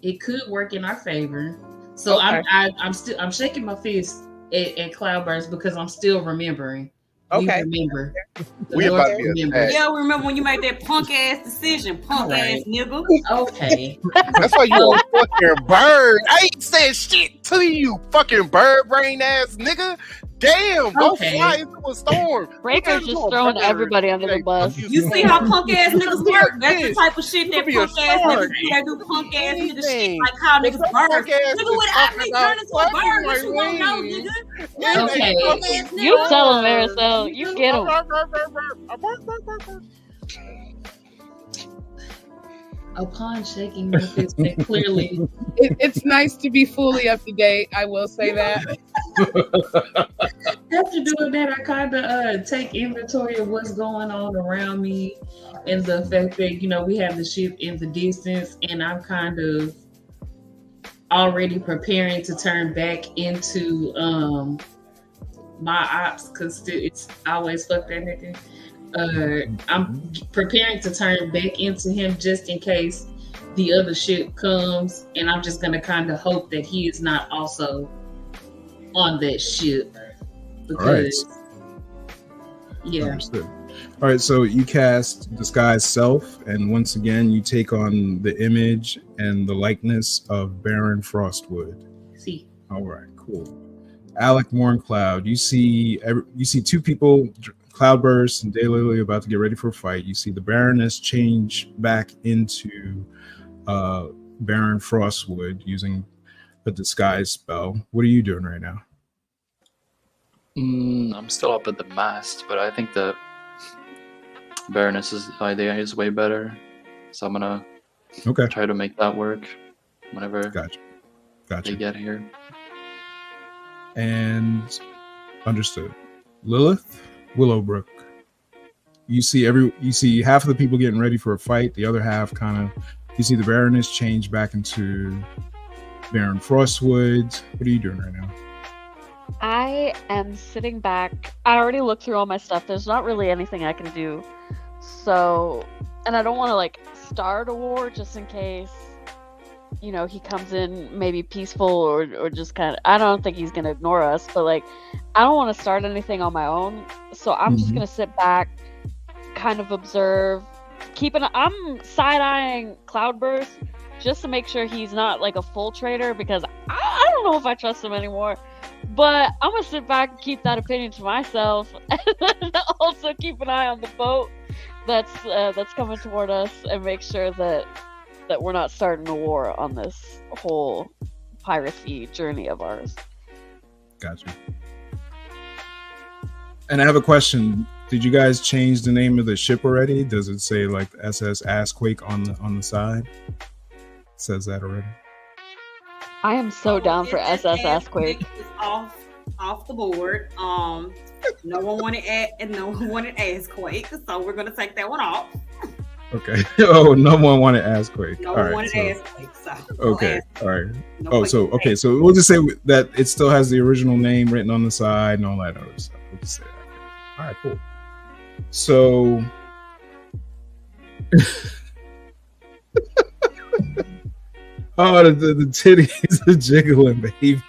[SPEAKER 3] It could work in our favor. So I'm shaking my fist at Cloudburst because I'm still remembering.
[SPEAKER 4] Okay.
[SPEAKER 3] We remember.
[SPEAKER 7] We about to remember.
[SPEAKER 2] Yeah, we remember when you made that punk ass decision, punk ass nigga.
[SPEAKER 3] Okay.
[SPEAKER 7] That's why you a fucking bird. I ain't said shit to you, fucking bird brain ass nigga. Damn, go fly into a storm.
[SPEAKER 5] Breaker's just throwing everybody under the bus.
[SPEAKER 2] You see how punk ass niggas work? That's the type of shit that punk ass niggas do. They do punk ass nigga shit like how niggas birds. Nigga would actually turn into a bird, but you won't know, nigga.
[SPEAKER 3] Okay.
[SPEAKER 5] You tell him, Maricel. You get him.
[SPEAKER 3] Upon shaking my fist, clearly,
[SPEAKER 4] it's nice to be fully up to date. I will say that.
[SPEAKER 3] After doing that, I kind of take inventory of what's going on around me, and the fact that we have the ship in the distance, and I'm kind of already preparing to turn back into my ops because it's always fuck that nigga. I'm preparing to turn back into him just in case the other ship comes, and I'm just gonna kind of hope that he is not also on that ship. Because,
[SPEAKER 1] Understood. All right, so you cast Disguise Self, and once again you take on the image and the likeness of Baron Frostwood.
[SPEAKER 3] See.
[SPEAKER 1] All right, cool. Alec Morncloud, you see two people, Cloudburst and Daylily, about to get ready for a fight. You see the Baroness change back into Baron Frostwood using a disguise spell. What are you doing right now?
[SPEAKER 8] I'm still up at the mast, but I think the Baroness's idea is way better. So I'm gonna try to make that work whenever they get here.
[SPEAKER 1] And understood. Lilith, Willowbrook. You see half of the people getting ready for a fight. The other half you see the Baroness change back into Baron Frostwood. What are you doing right now?
[SPEAKER 5] I am sitting back. I already looked through all my stuff. There's not really anything I can do. So, and I don't want to start a war just in case, he comes in maybe peaceful or just kind of, I don't think he's going to ignore us, but I don't want to start anything on my own. So I'm just going to sit back, kind of observe, I'm side-eyeing Cloudburst just to make sure he's not a full traitor, because I don't know if I trust him anymore. But I'm gonna sit back and keep that opinion to myself, and also keep an eye on the boat that's coming toward us, and make sure that we're not starting a war on this whole piracy journey of ours.
[SPEAKER 1] Gotcha. And I have a question. Did you guys change the name of the ship already? Does it say like SS Assquake on the side? It says that already.
[SPEAKER 5] I am so down for SS Assquake.
[SPEAKER 2] Off the board. No one wanted Assquake, so we're gonna take that one off.
[SPEAKER 1] Okay. Oh, no one wanted Assquake.
[SPEAKER 2] No one wanted Assquake. So
[SPEAKER 1] okay. All right. So we'll just say that it still has the original name written on the side and all that other stuff. We'll just say that. All right. Cool. So. Oh, the titties are jiggling, baby.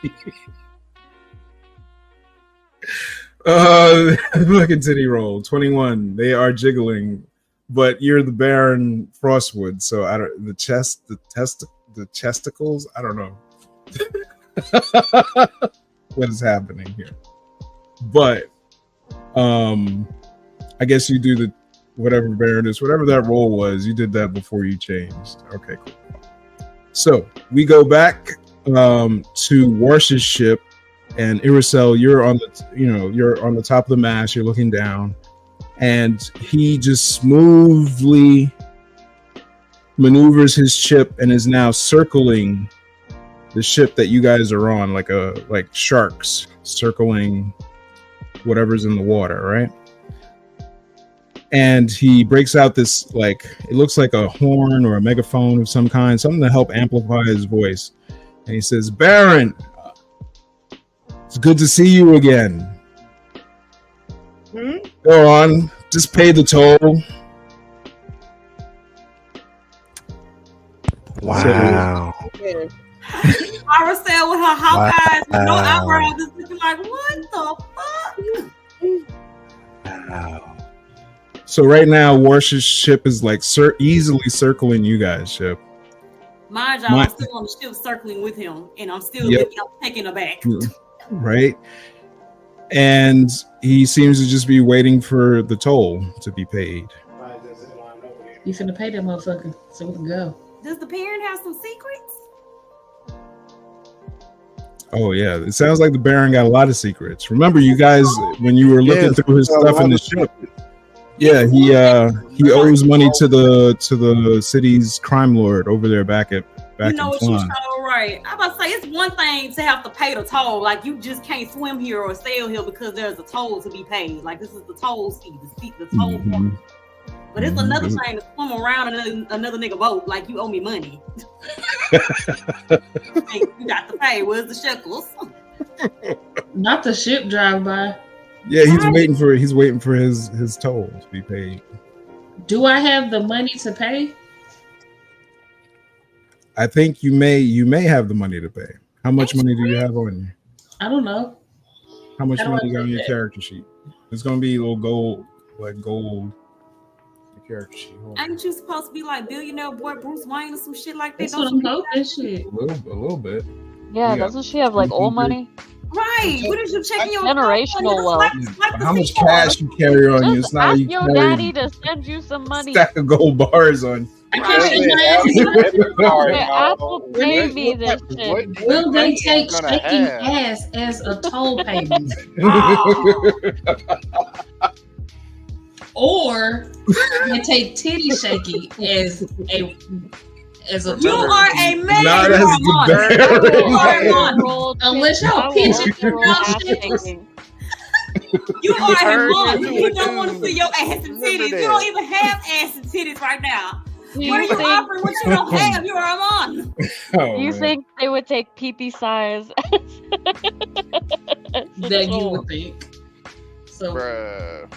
[SPEAKER 1] Look at titty roll. 21. They are jiggling, but you're the Baron Frostwood, so I don't. The chesticles. I don't know what is happening here, but I guess you do the whatever Baron is, whatever that roll was. You did that before you changed. Okay, cool. So we go back to Warsh's ship, and Iricel, you're on the top of the mast. You're looking down, and he just smoothly maneuvers his ship and is now circling the ship that you guys are on, like sharks circling whatever's in the water, right? And he breaks out this, like, it looks like a horn or a megaphone of some kind, something to help amplify his voice. And he says, Baron, it's good to see you again. Go on, just pay the toll.
[SPEAKER 6] Wow.
[SPEAKER 2] Iricel with her hawk eyes, with no eyebrows, just looking like, what the fuck?
[SPEAKER 6] Wow.
[SPEAKER 1] So right now, Warsh's ship is like
[SPEAKER 2] easily
[SPEAKER 1] circling you guys' ship.
[SPEAKER 2] Mind you, I'm still on the ship circling with him, and I'm still taking her back.
[SPEAKER 1] Right? And he seems to just be waiting for the toll to be paid.
[SPEAKER 3] You finna pay that motherfucker so we can go.
[SPEAKER 2] Does the parent have some secrets?
[SPEAKER 1] Oh yeah, it sounds like the Baron got a lot of secrets. Remember, you guys, when you were looking through his stuff in the ship, yeah, he owes money to the city's crime lord over there back in
[SPEAKER 2] what you're
[SPEAKER 1] Flan.
[SPEAKER 2] so right. I'm about to say, it's one thing to have to pay the toll. Like, you just can't swim here or sail here because there's a toll to be paid. Like, this is the toll fee, the toll.
[SPEAKER 1] Mm-hmm.
[SPEAKER 2] But it's another thing to swim around another nigga boat. Like, you owe me money. Hey, you got to pay. Where's the shekels?
[SPEAKER 3] Not the ship drive by.
[SPEAKER 1] Yeah, he's waiting for his toll to be paid.
[SPEAKER 3] Do I have the money to pay?
[SPEAKER 1] I think you may have the money to pay. How much money do you have on you?
[SPEAKER 3] I don't know.
[SPEAKER 1] How much money you got on your character sheet? It's gonna be a little gold. Character sheet.
[SPEAKER 2] Ain't you supposed to be like billionaire boy Bruce Wayne or some shit like that?
[SPEAKER 3] That's what I'm hoping. Shit.
[SPEAKER 1] A little bit.
[SPEAKER 5] Yeah, doesn't she have like old money?
[SPEAKER 2] Right. What is you checking your
[SPEAKER 5] generational wealth?
[SPEAKER 1] How much cash you carry on you? It's not
[SPEAKER 5] ask
[SPEAKER 1] like you
[SPEAKER 5] your daddy to send you some money.
[SPEAKER 1] Stack of gold bars on.
[SPEAKER 5] Apple pay me this shit.
[SPEAKER 3] Will they take shaking ass as a toll payment? Or they take titty shaking as a
[SPEAKER 2] you are a man.
[SPEAKER 1] Not as
[SPEAKER 2] the
[SPEAKER 3] unless y'all pitch it.
[SPEAKER 2] You are a mom. You don't want to see your ass and titties. You don't even have ass and titties right now. What are you offering? What you don't have? You are a mom.
[SPEAKER 5] You think they would take pee-pee size?
[SPEAKER 3] That you would think. So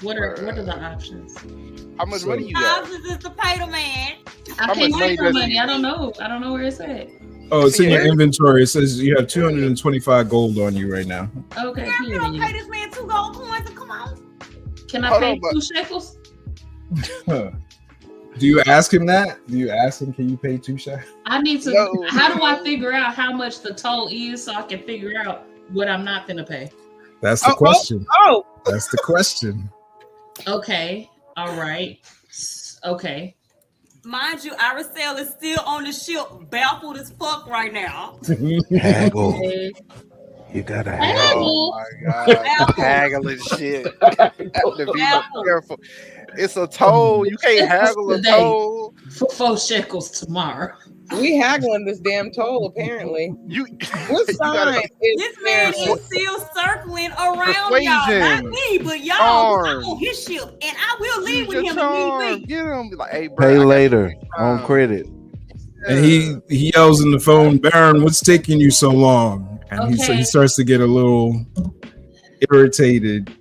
[SPEAKER 3] what are the options?
[SPEAKER 7] How much money you got?
[SPEAKER 2] Options is to pay the man.
[SPEAKER 3] I can't make the money. I don't know. I don't know where it's at.
[SPEAKER 1] Oh, it's in your inventory. It says you have 225 gold on you right now.
[SPEAKER 3] Okay.
[SPEAKER 2] Yeah, you don't pay this man 2 gold coins. Come on.
[SPEAKER 3] Can I pay 2 shekels?
[SPEAKER 1] Do you ask him that? Do you ask him, can you pay 2 shots?
[SPEAKER 3] I need to. No. How do I figure out how much the toll is so I can figure out what I'm not gonna pay?
[SPEAKER 1] That's the question. That's the question.
[SPEAKER 3] Okay. All right. Okay.
[SPEAKER 2] Mind you, Aracel is still on the ship, baffled as fuck right now.
[SPEAKER 6] Haggle. You gotta haggle.
[SPEAKER 7] Oh my god, haggling shit. Have to be careful. It's a toll. You can't haggle a toll
[SPEAKER 3] for 4 shekels tomorrow.
[SPEAKER 4] We haggling this damn toll, apparently. What sign is
[SPEAKER 2] this man is still circling around y'all? Not me, but y'all. I'm on his ship, and I will leave with him if need be.
[SPEAKER 7] Get him, like, hey, bro,
[SPEAKER 6] pay later on credit.
[SPEAKER 1] And he yells in the phone, Baron, what's taking you so long? And he starts to get a little irritated,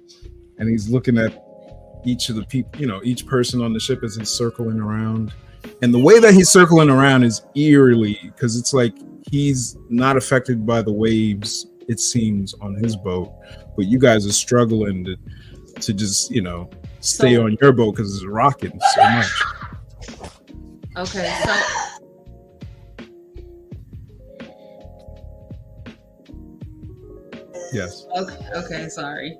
[SPEAKER 1] and he's looking at each of the people, each person on the ship as he's circling around. And the way that he's circling around is eerily, because it's like he's not affected by the waves, it seems, on his boat. But you guys are struggling to just, stay on your boat because it's rocking so much.
[SPEAKER 3] Okay, so
[SPEAKER 1] yes.
[SPEAKER 3] Okay, sorry.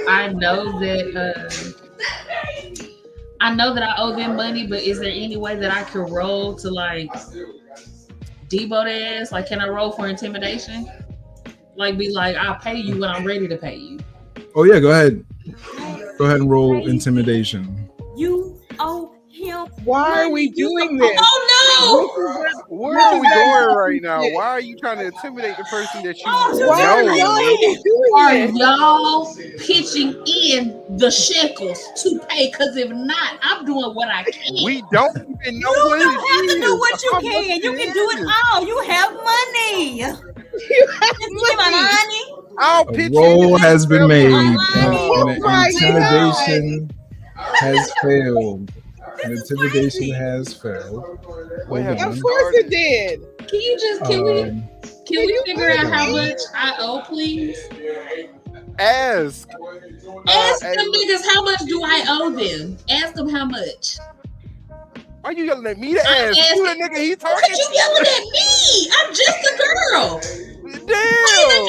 [SPEAKER 3] I know that I owe them money, but is there any way that I can roll to like Debo their ass? Like, can I roll for intimidation? Like, be like, I'll pay you when I'm ready to pay you.
[SPEAKER 1] Oh yeah, go ahead. Go ahead and roll intimidation.
[SPEAKER 2] You owe him.
[SPEAKER 4] Why are we doing this?
[SPEAKER 3] Oh no!
[SPEAKER 7] Where are we going right now? Why are you trying to intimidate the person that you know?
[SPEAKER 3] Are y'all pitching in the shekels to pay? Because if not, I'm doing what I can.
[SPEAKER 7] We don't even know what it is.
[SPEAKER 2] You don't have to do what you can. You can do it all. You have money.
[SPEAKER 4] You have money.
[SPEAKER 7] I'll
[SPEAKER 1] pitch roll has been made. Intimidation has failed. Intimidation has failed.
[SPEAKER 4] Of course it did.
[SPEAKER 3] Can we figure out how much I owe, please?
[SPEAKER 7] Ask
[SPEAKER 3] them niggas how much do I owe them. Ask them how much.
[SPEAKER 7] Are you yelling at me to ask? You the nigga he talking to?
[SPEAKER 3] You yelling at me? I'm just a girl.
[SPEAKER 7] Damn.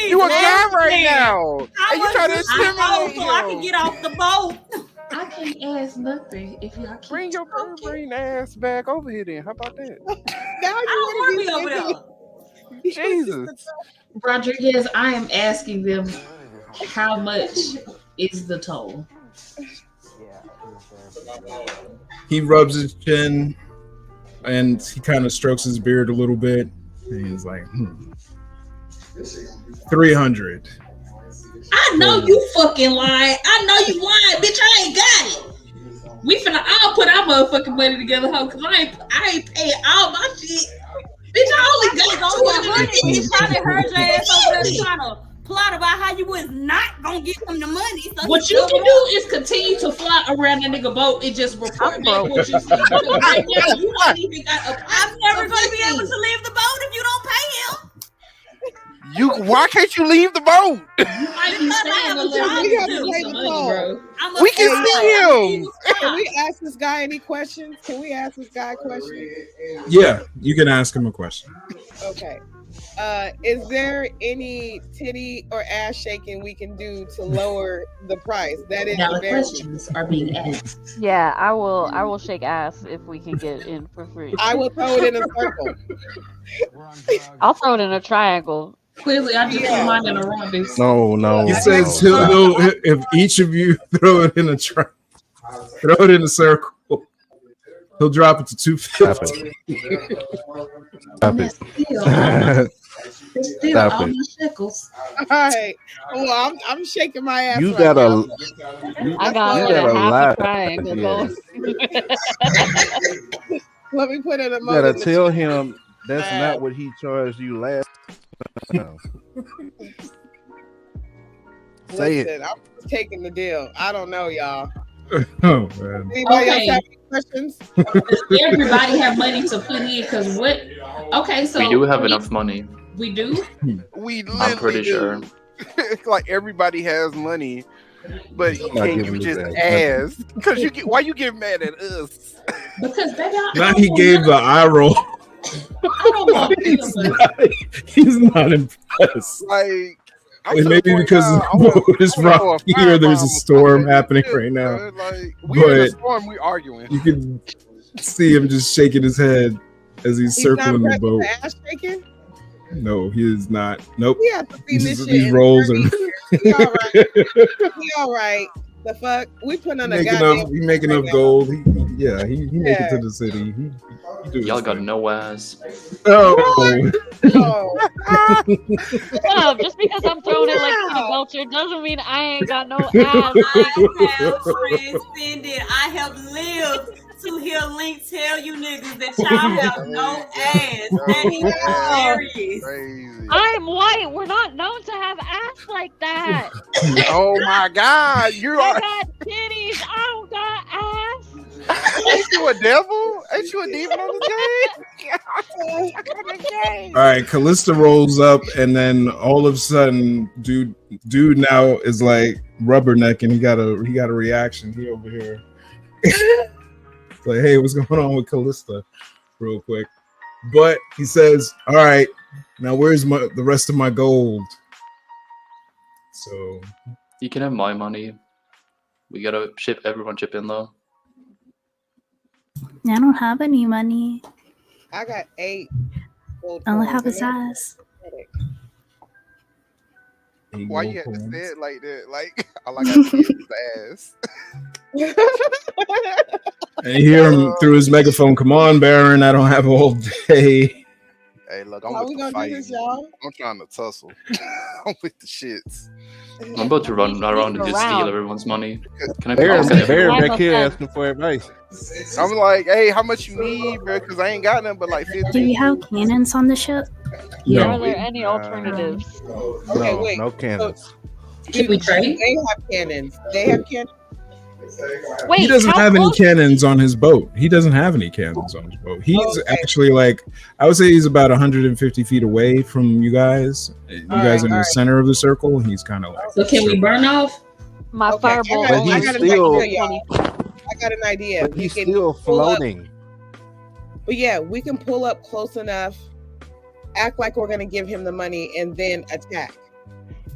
[SPEAKER 7] You a guy right now. And you trying to intimidate him.
[SPEAKER 2] So I can get off the boat.
[SPEAKER 3] I can't ask nothing if y'all keep
[SPEAKER 7] bring your brain ass back over here then. How about that?
[SPEAKER 4] Now I don't want to be over
[SPEAKER 7] there. Jesus.
[SPEAKER 3] Rodriguez, I am asking them how much is the toll.
[SPEAKER 1] He rubs his chin and he kind of strokes his beard a little bit. And he's like, 300.
[SPEAKER 3] I know you fucking lying. I know you lying, bitch. I ain't got it. We finna all put our motherfucking money together, ho, because I ain't paying all my shit. Bitch, I only got $250.
[SPEAKER 2] He's trying to hurt your ass over there trying to plot about how you was not gonna get them the money. So
[SPEAKER 3] what you can do is continue to fly around the nigga boat and just report back what you see. Right now, you ain't even got
[SPEAKER 2] I'm never gonna be able to leave the boat if you don't pay him.
[SPEAKER 7] Why can't you leave the boat?
[SPEAKER 3] You might be saying a little bit money, bro.
[SPEAKER 7] We can see him.
[SPEAKER 4] Can we ask this guy any questions? Can we ask this guy questions?
[SPEAKER 1] Yeah, you can ask him a question.
[SPEAKER 4] Okay. Is there any titty or ass shaking we can do to lower the price? That is
[SPEAKER 3] now the questions are being asked.
[SPEAKER 5] Yeah, I will shake ass if we can get in for free.
[SPEAKER 4] I will throw it in a circle.
[SPEAKER 5] I'll throw it in a triangle.
[SPEAKER 3] Clearly, I just put mine in a rhombus.
[SPEAKER 6] No.
[SPEAKER 1] He says he'll if each of you throw it in a throw it in a circle, he'll drop it to 250.
[SPEAKER 6] Stop it.
[SPEAKER 3] Stop all my shekels.
[SPEAKER 4] All right. Well, I'm shaking my ass.
[SPEAKER 6] You
[SPEAKER 4] right
[SPEAKER 6] got
[SPEAKER 4] now.
[SPEAKER 6] I got a lot.
[SPEAKER 5] Triangle.
[SPEAKER 4] Let me put it in.
[SPEAKER 6] You gotta tell him that's not what he charged you last. No. Say
[SPEAKER 4] Listen, I'm taking the deal. I don't know, y'all.
[SPEAKER 1] Oh man.
[SPEAKER 4] Anybody else have any questions?
[SPEAKER 3] Does everybody have money to put in? Because what? Okay, so
[SPEAKER 8] we do have enough money.
[SPEAKER 3] We do.
[SPEAKER 7] We
[SPEAKER 8] I'm pretty
[SPEAKER 7] do.
[SPEAKER 8] sure.
[SPEAKER 7] Like everybody has money But can you just ask? Because why you get mad at us?
[SPEAKER 3] Because baby,
[SPEAKER 1] now he gave the eye roll. He's not impressed.
[SPEAKER 7] Like,
[SPEAKER 1] maybe because it's rock here, there's a storm happening right now.
[SPEAKER 7] Like, we're in a storm, we arguing.
[SPEAKER 1] You can see him just shaking his head as he's circling the boat.
[SPEAKER 4] Ass shaking?
[SPEAKER 1] No, he is not. Nope.
[SPEAKER 4] We have to see this shit.
[SPEAKER 1] These rolls are.
[SPEAKER 4] He all right. He all right. The fuck? We putting on a goddamn.
[SPEAKER 1] He making up gold. He make it to the city.
[SPEAKER 8] Y'all got no ass.
[SPEAKER 1] Oh.
[SPEAKER 5] Well, just because I'm throwing it like Peter Belcher doesn't mean I ain't got no ass.
[SPEAKER 2] I have transcended. I have lived to hear Link tell you niggas that y'all have no ass. That is hilarious.
[SPEAKER 5] I'm white. We're not known to have ass like that.
[SPEAKER 7] Oh my God.
[SPEAKER 5] I got titties. I don't got ass.
[SPEAKER 7] Ain't you a devil? Ain't you a demon on the game?
[SPEAKER 1] All right, Callista rolls up, and then all of a sudden, dude now is like rubbernecking. He got a reaction. He over here. It's like, hey, what's going on with Callista? Real quick, but he says, "All right, now where's the rest of my gold?" So
[SPEAKER 8] you can have my money. We gotta everyone chip in though.
[SPEAKER 9] I don't have any money.
[SPEAKER 4] I got 8.
[SPEAKER 9] I only have his ass.
[SPEAKER 7] Why you have to say it like that? Like, all I got to see is his ass.
[SPEAKER 1] And you hear him through his megaphone, "Come on, Baron, I don't have all day."
[SPEAKER 7] Hey, look,
[SPEAKER 4] How we gonna do this, y'all?
[SPEAKER 7] I'm trying to tussle. I'm with the shits.
[SPEAKER 8] I'm about to run around and just steal everyone's money. Can I
[SPEAKER 6] Baron back here asking for advice.
[SPEAKER 7] I'm like, hey, how much you need, bro? Because I ain't got nothing but like 15.
[SPEAKER 9] Do you have cannons on the ship?
[SPEAKER 1] No.
[SPEAKER 5] Are there any alternatives?
[SPEAKER 4] Okay, wait.
[SPEAKER 6] No cannons.
[SPEAKER 3] Can we trade?
[SPEAKER 4] They have cannons. They have cannons.
[SPEAKER 5] Wait,
[SPEAKER 1] He doesn't
[SPEAKER 5] how
[SPEAKER 1] have any
[SPEAKER 5] close-
[SPEAKER 1] cannons on his boat. He doesn't have any cannons on his boat. He's actually like, I would say he's about 150 feet away from you guys. You guys are in the center of the circle. He's kind of like.
[SPEAKER 3] So can we burn off?
[SPEAKER 5] My fireball.
[SPEAKER 4] I got an idea,
[SPEAKER 6] still-
[SPEAKER 4] y'all. I got an idea.
[SPEAKER 6] But he's still floating.
[SPEAKER 4] But yeah, we can pull up close enough, act like we're gonna give him the money, and then attack.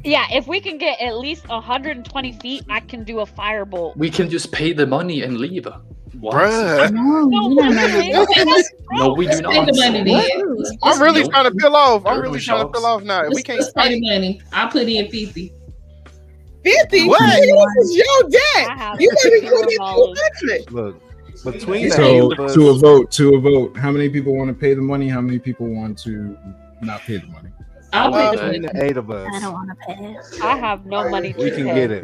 [SPEAKER 5] Yeah, if we can get at least 120 feet, I can do a firebolt.
[SPEAKER 8] We can just pay the money and leave. What?
[SPEAKER 7] Bruh.
[SPEAKER 9] No,
[SPEAKER 8] No, we do not.
[SPEAKER 3] Pay the money then.
[SPEAKER 7] I'm really trying to peel off. I'm
[SPEAKER 8] Turbo
[SPEAKER 7] really trying to
[SPEAKER 8] shots.
[SPEAKER 7] peel off now. If we can't
[SPEAKER 3] Let's pay the money. I'll put in 50.
[SPEAKER 4] 50?
[SPEAKER 7] What?
[SPEAKER 4] This is your
[SPEAKER 5] I
[SPEAKER 4] debt.
[SPEAKER 5] have
[SPEAKER 4] You gotta
[SPEAKER 5] $50.
[SPEAKER 4] put in 200.
[SPEAKER 6] Look, between the
[SPEAKER 1] So
[SPEAKER 6] eight of us,
[SPEAKER 1] to a vote. How many people want to pay the money? How many people want to not pay the money?
[SPEAKER 3] I'll pay the
[SPEAKER 6] between
[SPEAKER 3] money.
[SPEAKER 6] the 8 of
[SPEAKER 9] I
[SPEAKER 6] us,
[SPEAKER 9] don't want to pay.
[SPEAKER 5] I have no money to
[SPEAKER 6] we can
[SPEAKER 5] pay.
[SPEAKER 6] get it.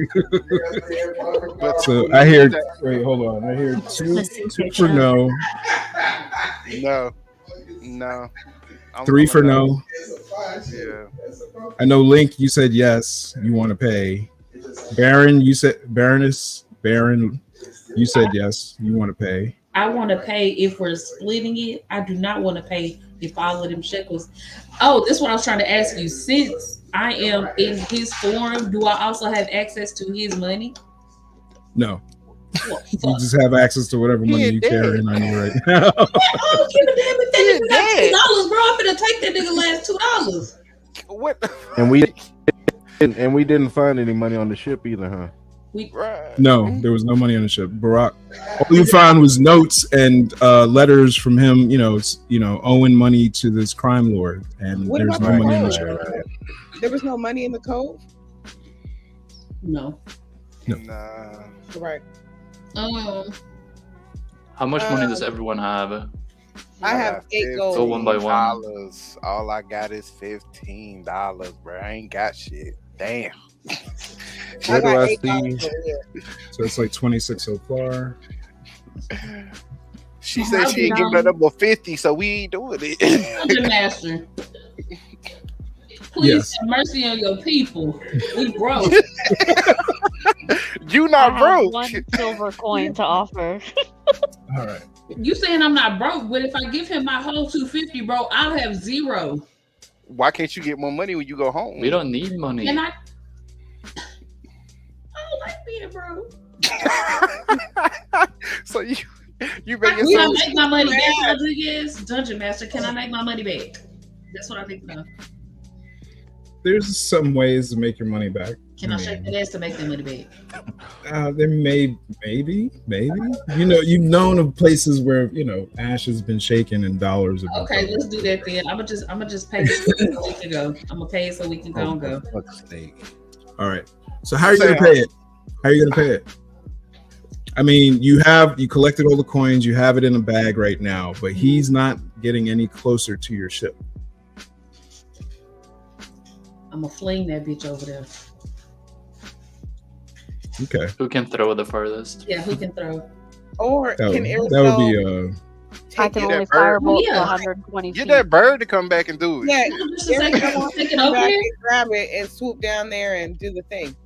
[SPEAKER 1] So I hear. Wait, hold on. I hear two for no,
[SPEAKER 7] No.
[SPEAKER 1] 3 for no.
[SPEAKER 7] Yeah.
[SPEAKER 1] I know, Link, you said yes. You want to pay. Baron, you said Baron. You said yes. You want to pay.
[SPEAKER 3] I want to pay if we're splitting it. I do not want to pay if all of them shekels. Oh, this is what I was trying to ask you. Since I am in his form, do I also have access to his money?
[SPEAKER 1] No,
[SPEAKER 3] Well,
[SPEAKER 1] you just have access to whatever money you carry on you right now.
[SPEAKER 3] oh, give a damn if that nigga got $2, bro. I'm gonna take that nigga last $2.
[SPEAKER 7] What?
[SPEAKER 6] And we didn't find any money on the ship either, huh?
[SPEAKER 1] No, there was no money on the ship. Barack, all you found was notes and letters from him. Owing money to this crime lord, and
[SPEAKER 4] What
[SPEAKER 1] there's
[SPEAKER 4] about
[SPEAKER 1] no
[SPEAKER 4] the
[SPEAKER 1] money in the
[SPEAKER 4] cove?
[SPEAKER 1] ship.
[SPEAKER 4] There was no money in the cove?
[SPEAKER 3] No.
[SPEAKER 7] Nah.
[SPEAKER 4] Right.
[SPEAKER 8] How much money does everyone have?
[SPEAKER 4] I have 8 gold.
[SPEAKER 8] Go one by one.
[SPEAKER 7] $15. All I got is $15, bro. I ain't got shit. Damn.
[SPEAKER 6] Where do I
[SPEAKER 4] $8
[SPEAKER 6] see?
[SPEAKER 4] over here.
[SPEAKER 1] So it's like 26 so far.
[SPEAKER 7] She said she ain't giving that up but 50, so we ain't doing it.
[SPEAKER 3] Dungeon Master. Please
[SPEAKER 1] Yes.
[SPEAKER 3] have mercy on your people. We broke.
[SPEAKER 7] You
[SPEAKER 5] I
[SPEAKER 7] not
[SPEAKER 5] have
[SPEAKER 7] broke.
[SPEAKER 5] 1 silver coin to offer.
[SPEAKER 1] All right.
[SPEAKER 3] You saying I'm not broke, but if I give him my whole 250, bro, I'll have 0.
[SPEAKER 7] Why can't you get more money when you go home?
[SPEAKER 8] We don't need money.
[SPEAKER 3] And I don't like shit, bro.
[SPEAKER 7] So you make
[SPEAKER 3] Can I
[SPEAKER 7] yourself.
[SPEAKER 3] make my money back, Rodriguez? Dungeon Master, can I make my money back? That's what I think of.
[SPEAKER 1] There's some ways to make your money back.
[SPEAKER 3] Can I shake that ass to make the money back?
[SPEAKER 1] There maybe. You know, you've known of places where ash has been shaken and dollars have been
[SPEAKER 3] Okay,
[SPEAKER 1] thrown.
[SPEAKER 3] let's do that then. I'm gonna just pay it so we can go. I'm gonna pay it so we can go.
[SPEAKER 1] All right. So how are you gonna pay it? How are you gonna pay it? I mean, you collected all the coins, you have it in a bag right now, but he's not getting any closer to your ship.
[SPEAKER 3] I'm gonna fling that bitch over there.
[SPEAKER 1] Okay.
[SPEAKER 8] Who can throw the farthest?
[SPEAKER 3] Yeah, who can throw?
[SPEAKER 4] Or
[SPEAKER 1] That
[SPEAKER 4] can
[SPEAKER 1] would be
[SPEAKER 5] I can only
[SPEAKER 7] that bird.
[SPEAKER 5] firebolt
[SPEAKER 3] Yeah.
[SPEAKER 5] to 120
[SPEAKER 7] Get
[SPEAKER 5] feet.
[SPEAKER 7] that bird to come back and do it.
[SPEAKER 4] Yeah,
[SPEAKER 3] Just a second, I'm gonna take it over
[SPEAKER 4] back
[SPEAKER 3] there.
[SPEAKER 4] and grab it and swoop down there and do the thing.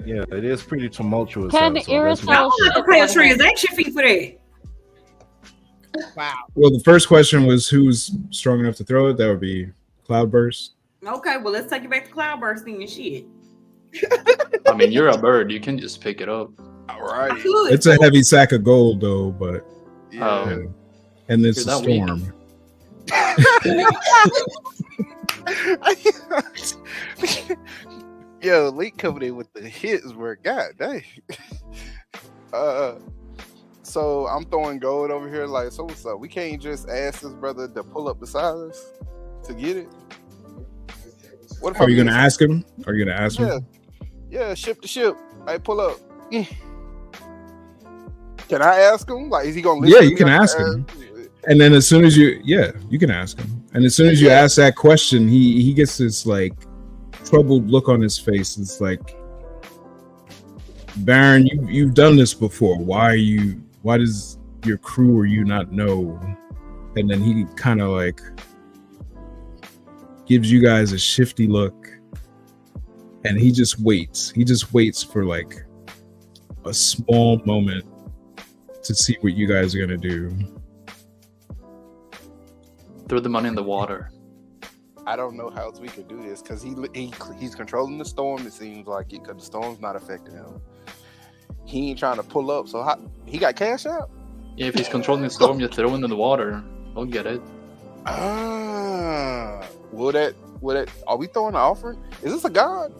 [SPEAKER 6] Yeah, it is pretty tumultuous.
[SPEAKER 5] Can
[SPEAKER 6] out, so let's
[SPEAKER 5] Irisol
[SPEAKER 2] I don't have to pay a
[SPEAKER 5] ship
[SPEAKER 2] transaction fee for that.
[SPEAKER 4] Wow.
[SPEAKER 1] well, the first question was who's strong enough to throw it. That would be Cloudburst.
[SPEAKER 2] Okay, well let's take it back to Cloudburst and shit.
[SPEAKER 8] I mean, you're a bird. You can just pick it up.
[SPEAKER 7] All right.
[SPEAKER 2] Good.
[SPEAKER 1] It's a heavy sack of gold though, but
[SPEAKER 8] Yeah.
[SPEAKER 1] and it's
[SPEAKER 8] You're
[SPEAKER 1] a
[SPEAKER 8] that weak.
[SPEAKER 1] storm.
[SPEAKER 7] Yo, Leak coming in with the hits were god dang. So I'm throwing gold over here. Like, so what's up? We can't just ask this brother to pull up beside us to get it. What if
[SPEAKER 1] Are you
[SPEAKER 7] I'm
[SPEAKER 1] gonna ask him? Are you gonna ask him?
[SPEAKER 7] Yeah, ship to ship. Hey, pull up. Can I ask him? Like, is he gonna listen?
[SPEAKER 1] Yeah,
[SPEAKER 7] to
[SPEAKER 1] you
[SPEAKER 7] me
[SPEAKER 1] can
[SPEAKER 7] after
[SPEAKER 1] ask him. And then as soon as you can ask him. And as soon as you ask that question, he gets this like troubled look on his face. It's like, Baron, you've done this before. Why does your crew or you not know? And then he kind of like gives you guys a shifty look, and he just waits. He just waits for like a small moment to see what you guys are gonna do.
[SPEAKER 8] Throw the money in the water.
[SPEAKER 7] I don't know how else we could do this because he's controlling the storm. It seems like it because the storm's not affecting him. He ain't trying to pull up. So he got cash out.
[SPEAKER 8] Yeah, if he's controlling the storm, you throw it in the water. I'll get it.
[SPEAKER 7] Will that? Are we throwing an offering? Is this a god?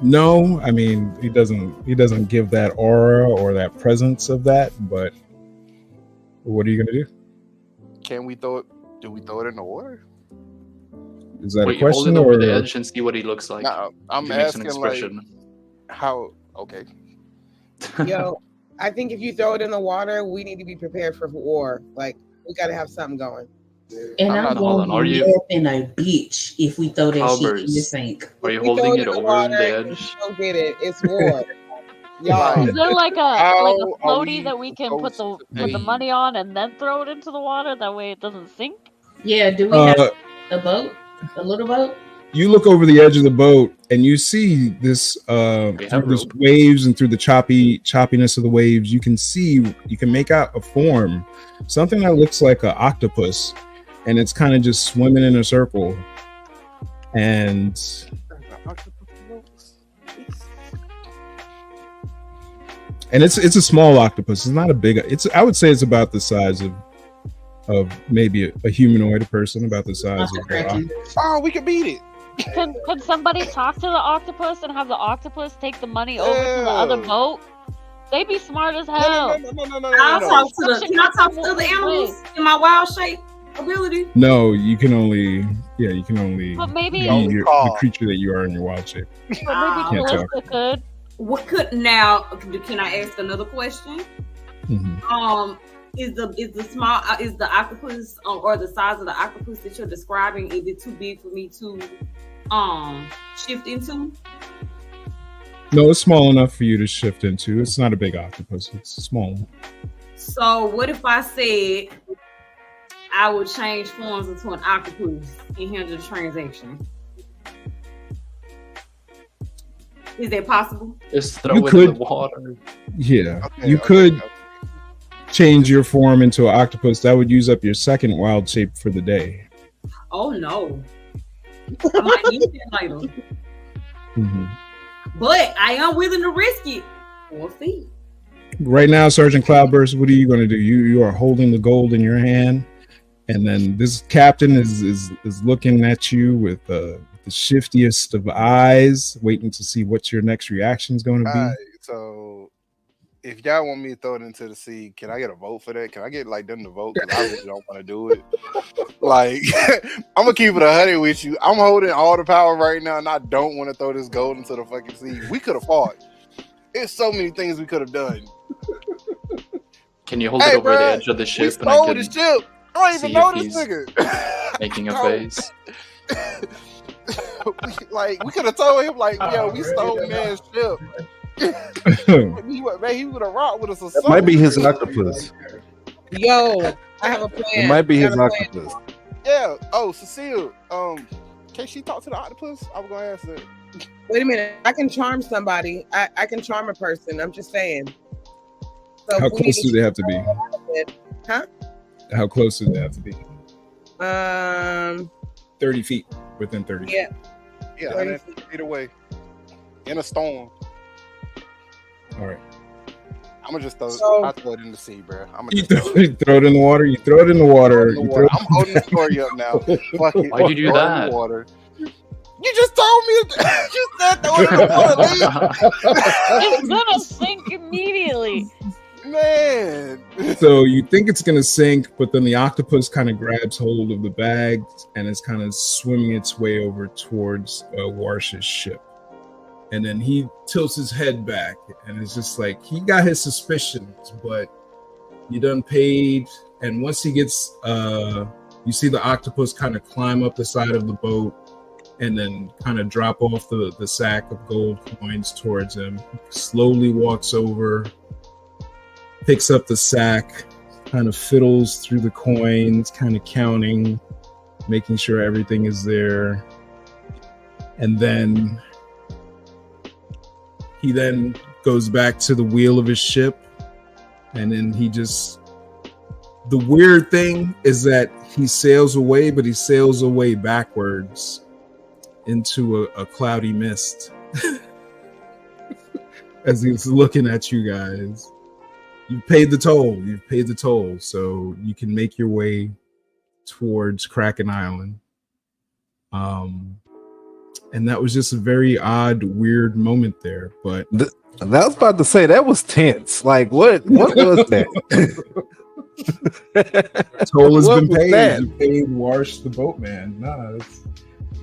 [SPEAKER 1] No, I mean he doesn't give that aura or that presence of that. But what are you gonna do?
[SPEAKER 7] Can we throw it? Do we throw it in the water?
[SPEAKER 1] Is that
[SPEAKER 8] Wait,
[SPEAKER 1] a question
[SPEAKER 8] hold it over
[SPEAKER 1] or
[SPEAKER 8] the edge and see what he looks like.
[SPEAKER 7] No, I'm
[SPEAKER 8] If he makes an
[SPEAKER 7] asking like
[SPEAKER 8] expression.
[SPEAKER 7] how. Okay.
[SPEAKER 4] Yo, I think if you throw it in the water, we need to be prepared for war. Like, we got to have something going.
[SPEAKER 3] And
[SPEAKER 8] I'm
[SPEAKER 3] I'm
[SPEAKER 8] not holding.
[SPEAKER 3] going
[SPEAKER 8] Are
[SPEAKER 3] to
[SPEAKER 8] you-
[SPEAKER 3] be in a bitch if we throw that shit in
[SPEAKER 8] Cowbirds.
[SPEAKER 3] the sink.
[SPEAKER 8] Are you
[SPEAKER 4] If we throw
[SPEAKER 8] holding it
[SPEAKER 4] in the
[SPEAKER 8] over
[SPEAKER 4] water,
[SPEAKER 8] the
[SPEAKER 4] and
[SPEAKER 8] edge?
[SPEAKER 4] we don't get it. It's war. Y'all.
[SPEAKER 5] Is there like a
[SPEAKER 7] How are
[SPEAKER 5] floaty
[SPEAKER 7] we
[SPEAKER 5] that we can put the
[SPEAKER 7] supposed to-
[SPEAKER 5] money on and then throw it into the water? That way it doesn't sink.
[SPEAKER 3] Yeah, do we have a boat? A little boat?
[SPEAKER 1] you look over the edge of the boat and you see this
[SPEAKER 8] have
[SPEAKER 1] through this
[SPEAKER 8] rope.
[SPEAKER 1] waves and through the choppiness of the waves, you can make out a form, something that looks like an octopus, and it's kind of just swimming in a circle. And it's a small octopus. It's not a big. I would say it's about the size of maybe a humanoid person, about the size of the
[SPEAKER 7] Oh, we could beat it.
[SPEAKER 5] Can somebody talk to the octopus and have the octopus take the money over to the other boat? They be smart as hell.
[SPEAKER 7] No.
[SPEAKER 2] I'll talk to the. Can I talk to the animals in my wild shape ability?
[SPEAKER 1] No, you can only
[SPEAKER 5] But maybe
[SPEAKER 1] be
[SPEAKER 5] but
[SPEAKER 1] the creature that you are in your wild shape.
[SPEAKER 5] maybe
[SPEAKER 1] Can't talk.
[SPEAKER 5] Callista could.
[SPEAKER 2] What could now? Can I ask another question?
[SPEAKER 1] Mhm.
[SPEAKER 2] Is the octopus or the size of the octopus that you're describing, is it too big for me to shift into?
[SPEAKER 1] No, it's small enough for you to shift into. It's not a big octopus. It's a small one.
[SPEAKER 2] So what if I said I would change forms into an octopus and handle the transaction? Is that possible?
[SPEAKER 8] Just throw
[SPEAKER 1] You
[SPEAKER 8] it in
[SPEAKER 1] could-
[SPEAKER 8] the water.
[SPEAKER 1] Yeah, you could change your form into an octopus. That would use up your second wild shape for the day.
[SPEAKER 2] Oh no. I might need that later.
[SPEAKER 1] Mm-hmm.
[SPEAKER 2] But I am willing to risk it for a fee.
[SPEAKER 1] Right now, Sergeant Cloudburst, what are you going to do? You are holding the gold in your hand, and then this captain is looking at you with the shiftiest of eyes, waiting to see what your next reaction is going to be.
[SPEAKER 7] All right, so if y'all want me to throw it into the sea, can I get a vote for that? Can I get like them to vote? Because I really don't want to do it. Like, I'm gonna keep it 100 with you. I'm holding all the power right now, and I don't want to throw this gold into the fucking sea. We could have fought. There's so many things we could have done.
[SPEAKER 8] Can you hold it over the edge of the ship?
[SPEAKER 7] We stole the ship. I don't even know this nigga.
[SPEAKER 8] Making a face.
[SPEAKER 7] We could have told him, like, yo, we stole man's ship. he would have rocked with us or something.
[SPEAKER 6] Might be his octopus.
[SPEAKER 4] Yo, I have a plan.
[SPEAKER 6] It might be his octopus.
[SPEAKER 7] Yeah. Oh, Cecile. Can she talk to the octopus? I was gonna ask that.
[SPEAKER 4] Wait a minute. I can charm somebody. I can charm a person. I'm just saying. So
[SPEAKER 1] how close do they have to be?
[SPEAKER 4] Huh?
[SPEAKER 1] How close do they have to be?
[SPEAKER 7] 30
[SPEAKER 1] feet. Within 30
[SPEAKER 4] feet.
[SPEAKER 7] Yeah, 150 feet away. In a storm.
[SPEAKER 1] All right.
[SPEAKER 7] I'm gonna just throw it in the sea, bro.
[SPEAKER 1] You throw it in the water. You throw it in the water.
[SPEAKER 7] I'm holding the story up now. Fuck it.
[SPEAKER 8] Why'd you do that?
[SPEAKER 7] Water. You just told me. You said throw it in the water.
[SPEAKER 5] It's gonna sink immediately.
[SPEAKER 7] Man.
[SPEAKER 1] So you think it's gonna sink, but then the octopus kind of grabs hold of the bag and is kind of swimming its way over towards Warsh's ship. And then he tilts his head back, and it's just like he got his suspicions, but you done paid. And once he gets, you see the octopus kind of climb up the side of the boat, and then kind of drop off the sack of gold coins towards him. Slowly walks over, picks up the sack, kind of fiddles through the coins, kind of counting, making sure everything is there, and then he then goes back to the wheel of his ship, and then the weird thing is that he sails away, but he sails away backwards into a cloudy mist as he's looking at you guys. You've paid the toll, so you can make your way towards Kraken Island. And that was just a very odd, weird moment there. But
[SPEAKER 6] I was about to say that was tense. Like, what was that?
[SPEAKER 1] Toll has been paid. That? You paid Warsh the boatman. Nah,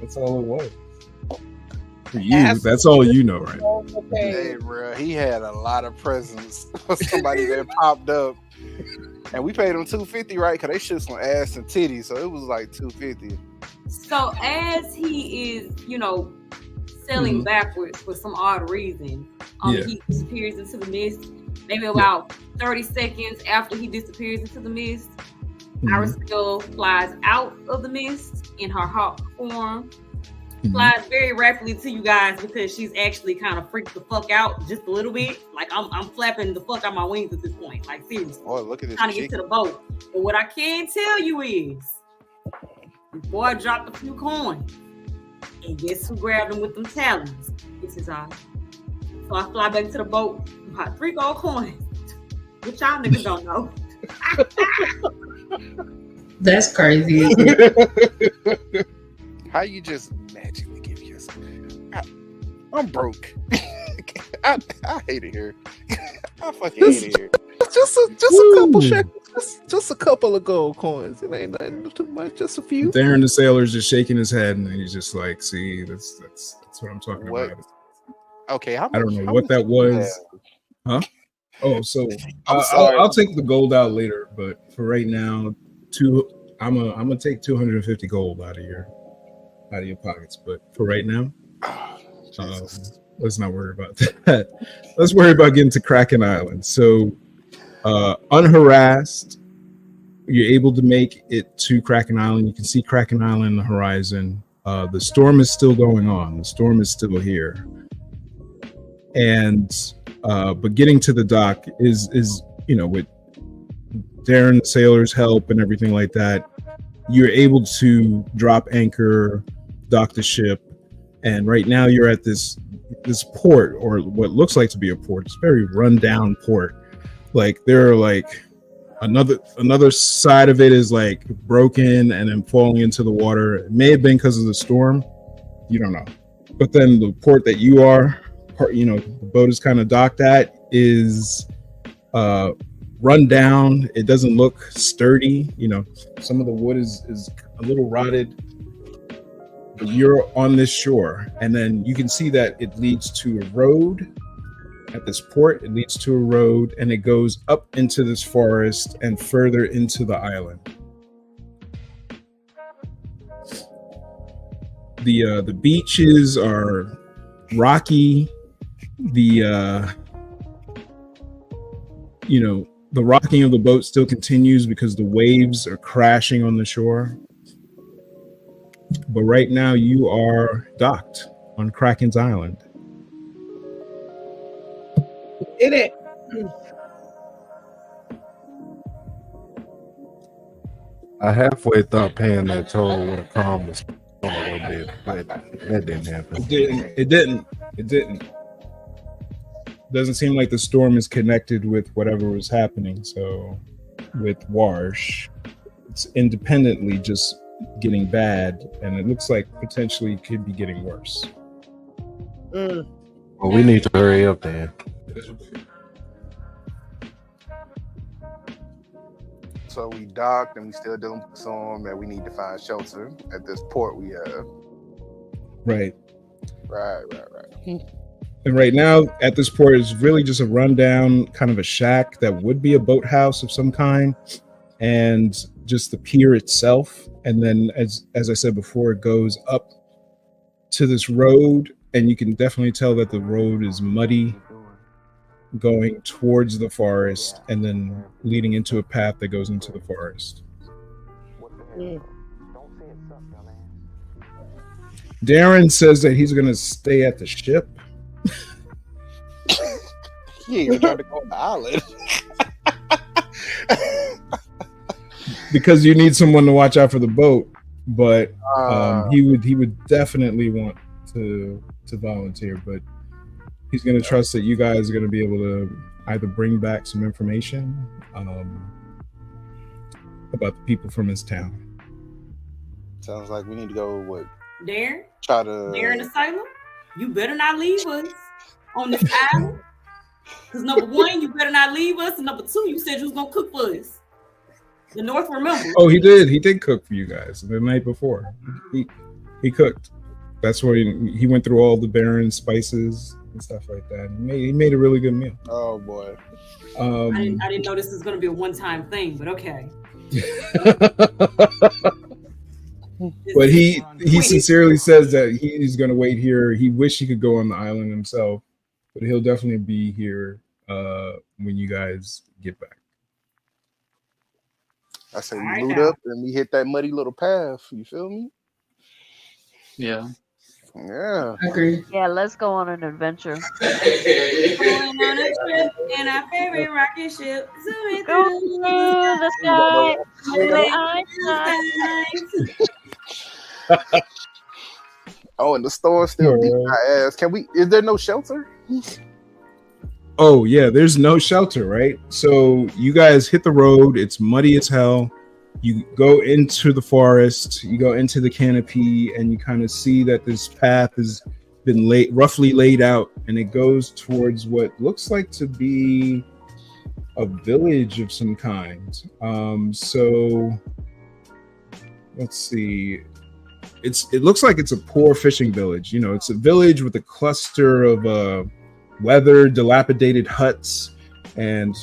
[SPEAKER 1] that's all it was. For you, that's all you know, right?
[SPEAKER 7] Hey, bro, he had a lot of presents for somebody that popped up, and we paid him $250, right? Because they shoot some ass and titties, so it was like $250.
[SPEAKER 2] So as he is, sailing backwards for some odd reason, he disappears into the mist. Maybe about 30 seconds after he disappears into the mist, Aristelle flies out of the mist in her hawk form. Flies very rapidly to you guys because she's actually kind of freaked the fuck out just a little bit. Like I'm flapping the fuck out my wings at this point. Like seriously.
[SPEAKER 7] Oh, look at this.
[SPEAKER 2] Trying to get to the boat. But what I can tell you is, before I dropped a few coins, and guess who grabbed them with them talons? It's his eye. So I fly back to the boat, about 3 gold coins, which y'all niggas don't know.
[SPEAKER 3] That's crazy.
[SPEAKER 7] How you just magically give yourself? I'm broke. I hate it here. I fucking hate it here.
[SPEAKER 6] Just a couple shekels, just a couple of gold coins. It ain't nothing too much, just a few.
[SPEAKER 1] Darren the sailor's just shaking his head, and he's just like, "See, that's what I'm talking about."
[SPEAKER 7] Okay,
[SPEAKER 1] I don't know what that was. Huh? Oh, so I'll take the gold out later, but for right now, I'm gonna take 250 gold out of your pockets. But for right now, let's not worry about that. Let's worry about getting to Kraken Island. So, unharassed, you're able to make it to Kraken Island. You can see Kraken Island on the horizon. The storm is still going on. The storm is still here. And but getting to the dock is with Darren the sailor's help and everything like that, you're able to drop anchor. docked the ship, and right now you're at this port, or what looks like to be a port. It's a very rundown port. Like there are like another side of it is like broken and then falling into the water. It may have been because of the storm. You don't know. But then the port that you are, the boat is kind of docked at, is run down. It doesn't look sturdy. Some of the wood is a little rotted. But you're on this shore, and then you can see that it leads to a road. At this port, it leads to a road, and it goes up into this forest and further into the island. The beaches are rocky. The rocking of the boat still continues because the waves are crashing on the shore. But right now you are docked on Kraken's Island.
[SPEAKER 4] Did it.
[SPEAKER 6] I halfway thought paying that toll would have calmed us a little bit, but that didn't happen.
[SPEAKER 1] It didn't. Doesn't seem like the storm is connected with whatever was happening. So with Warsh, it's independently just getting bad, and it looks like potentially could be getting worse.
[SPEAKER 6] Well, we need to hurry up then.
[SPEAKER 7] So we docked and we still dealing with the storm, and we need to find shelter at this port we have.
[SPEAKER 1] Right.
[SPEAKER 7] Right.
[SPEAKER 1] And right now at this port is really just a rundown kind of a shack that would be a boathouse of some kind, and just the pier itself. And then as I said before, it goes up to this road, and you can definitely tell that the road is muddy, going towards the forest and then leading into a path that goes into the forest. Darren says that he's going to stay at the ship.
[SPEAKER 7] You're trying to go on the island.
[SPEAKER 1] Because you need someone to watch out for the boat, but he would definitely want to volunteer, but he's going to trust that you guys are going to be able to either bring back some information about the people from his town.
[SPEAKER 7] Sounds like we need to go
[SPEAKER 2] Darren?
[SPEAKER 7] Try to
[SPEAKER 2] Darren Asylum? You better not leave us on this island. Because number one, you better not leave us, and number two, you said you was going to cook for us. The North remembers.
[SPEAKER 1] Oh, he did cook for you guys the night before. He cooked. That's where he went through all the Baron spices and stuff like that. He made a really good meal.
[SPEAKER 7] Oh boy.
[SPEAKER 2] I didn't know this was going to be a one-time thing, but okay.
[SPEAKER 1] But he sincerely says that he's going to wait here. He wished he could go on the island himself, but he'll definitely be here when you guys get back.
[SPEAKER 7] I say we loot up and we hit that muddy little path. You feel me?
[SPEAKER 8] Yeah.
[SPEAKER 7] Yeah.
[SPEAKER 3] I agree.
[SPEAKER 5] Yeah, let's go on an adventure.
[SPEAKER 2] Going on a trip in our favorite rocket ship. Zooming
[SPEAKER 5] Go
[SPEAKER 2] through
[SPEAKER 5] through the sky.
[SPEAKER 7] Oh, and the store still beat my ass. Is there no shelter?
[SPEAKER 1] Oh yeah, there's no shelter, right? So you guys hit the road, it's muddy as hell. You go into the forest, you go into the canopy, and you kind of see that this path has been roughly laid out, and it goes towards what looks like to be a village of some kind. So let's see. It looks like it's a poor fishing village. It's a village with a cluster of weathered, dilapidated huts, and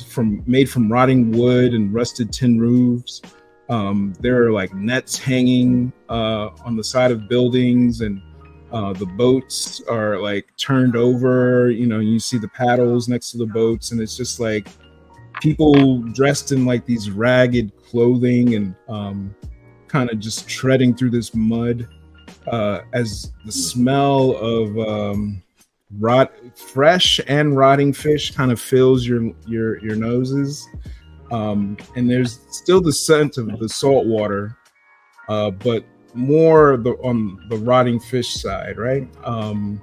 [SPEAKER 1] made from rotting wood and rusted tin roofs. There are like nets hanging on the side of buildings, and the boats are like turned over. You see the paddles next to the boats, and it's just like people dressed in like these ragged clothing and kind of just treading through this mud as the smell of fresh and rotting fish kind of fills your noses, and there's still the scent of the salt water, but more on the rotting fish side, right? And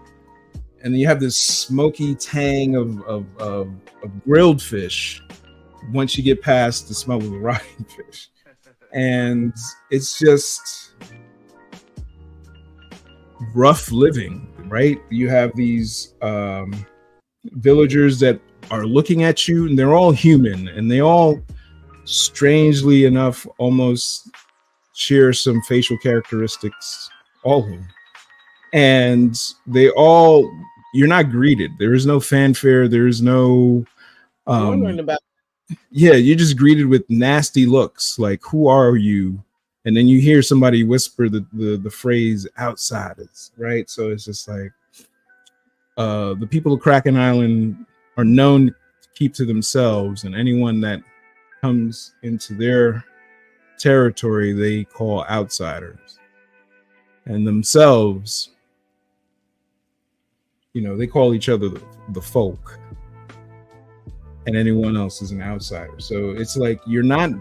[SPEAKER 1] then you have this smoky tang of grilled fish once you get past the smell of the rotting fish. And it's just rough living, right? You have these villagers that are looking at you, and they're all human, and they all, strangely enough, almost share some facial characteristics, all of them. And you're not greeted. There is no fanfare. There is no
[SPEAKER 4] I'm wondering about.
[SPEAKER 1] Yeah, you're just greeted with nasty looks, like, who are you? And then you hear somebody whisper the phrase outsiders, right? So it's just like the people of Kraken Island are known to keep to themselves, and anyone that comes into their territory they call outsiders. And themselves, they call each other the folk. And anyone else is an outsider. So it's like you're not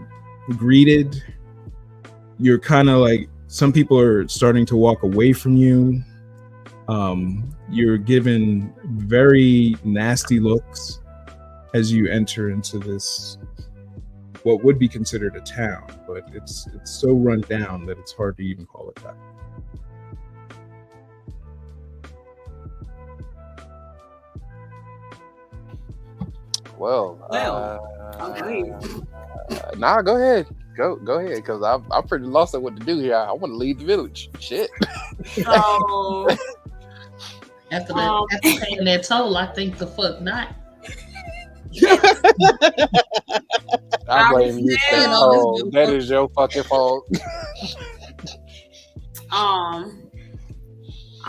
[SPEAKER 1] greeted. You're kind of like, some people are starting to walk away from you. You're given very nasty looks as you enter into this, what would be considered a town, but it's so run down that it's hard to even call it that.
[SPEAKER 7] Well,
[SPEAKER 2] nah,
[SPEAKER 7] go ahead. Go ahead, because I'm pretty lost at what to do here. I want to leave the village. Shit.
[SPEAKER 2] So
[SPEAKER 3] after paying that toll, I think the fuck not.
[SPEAKER 7] I blame you. That is your fucking fault.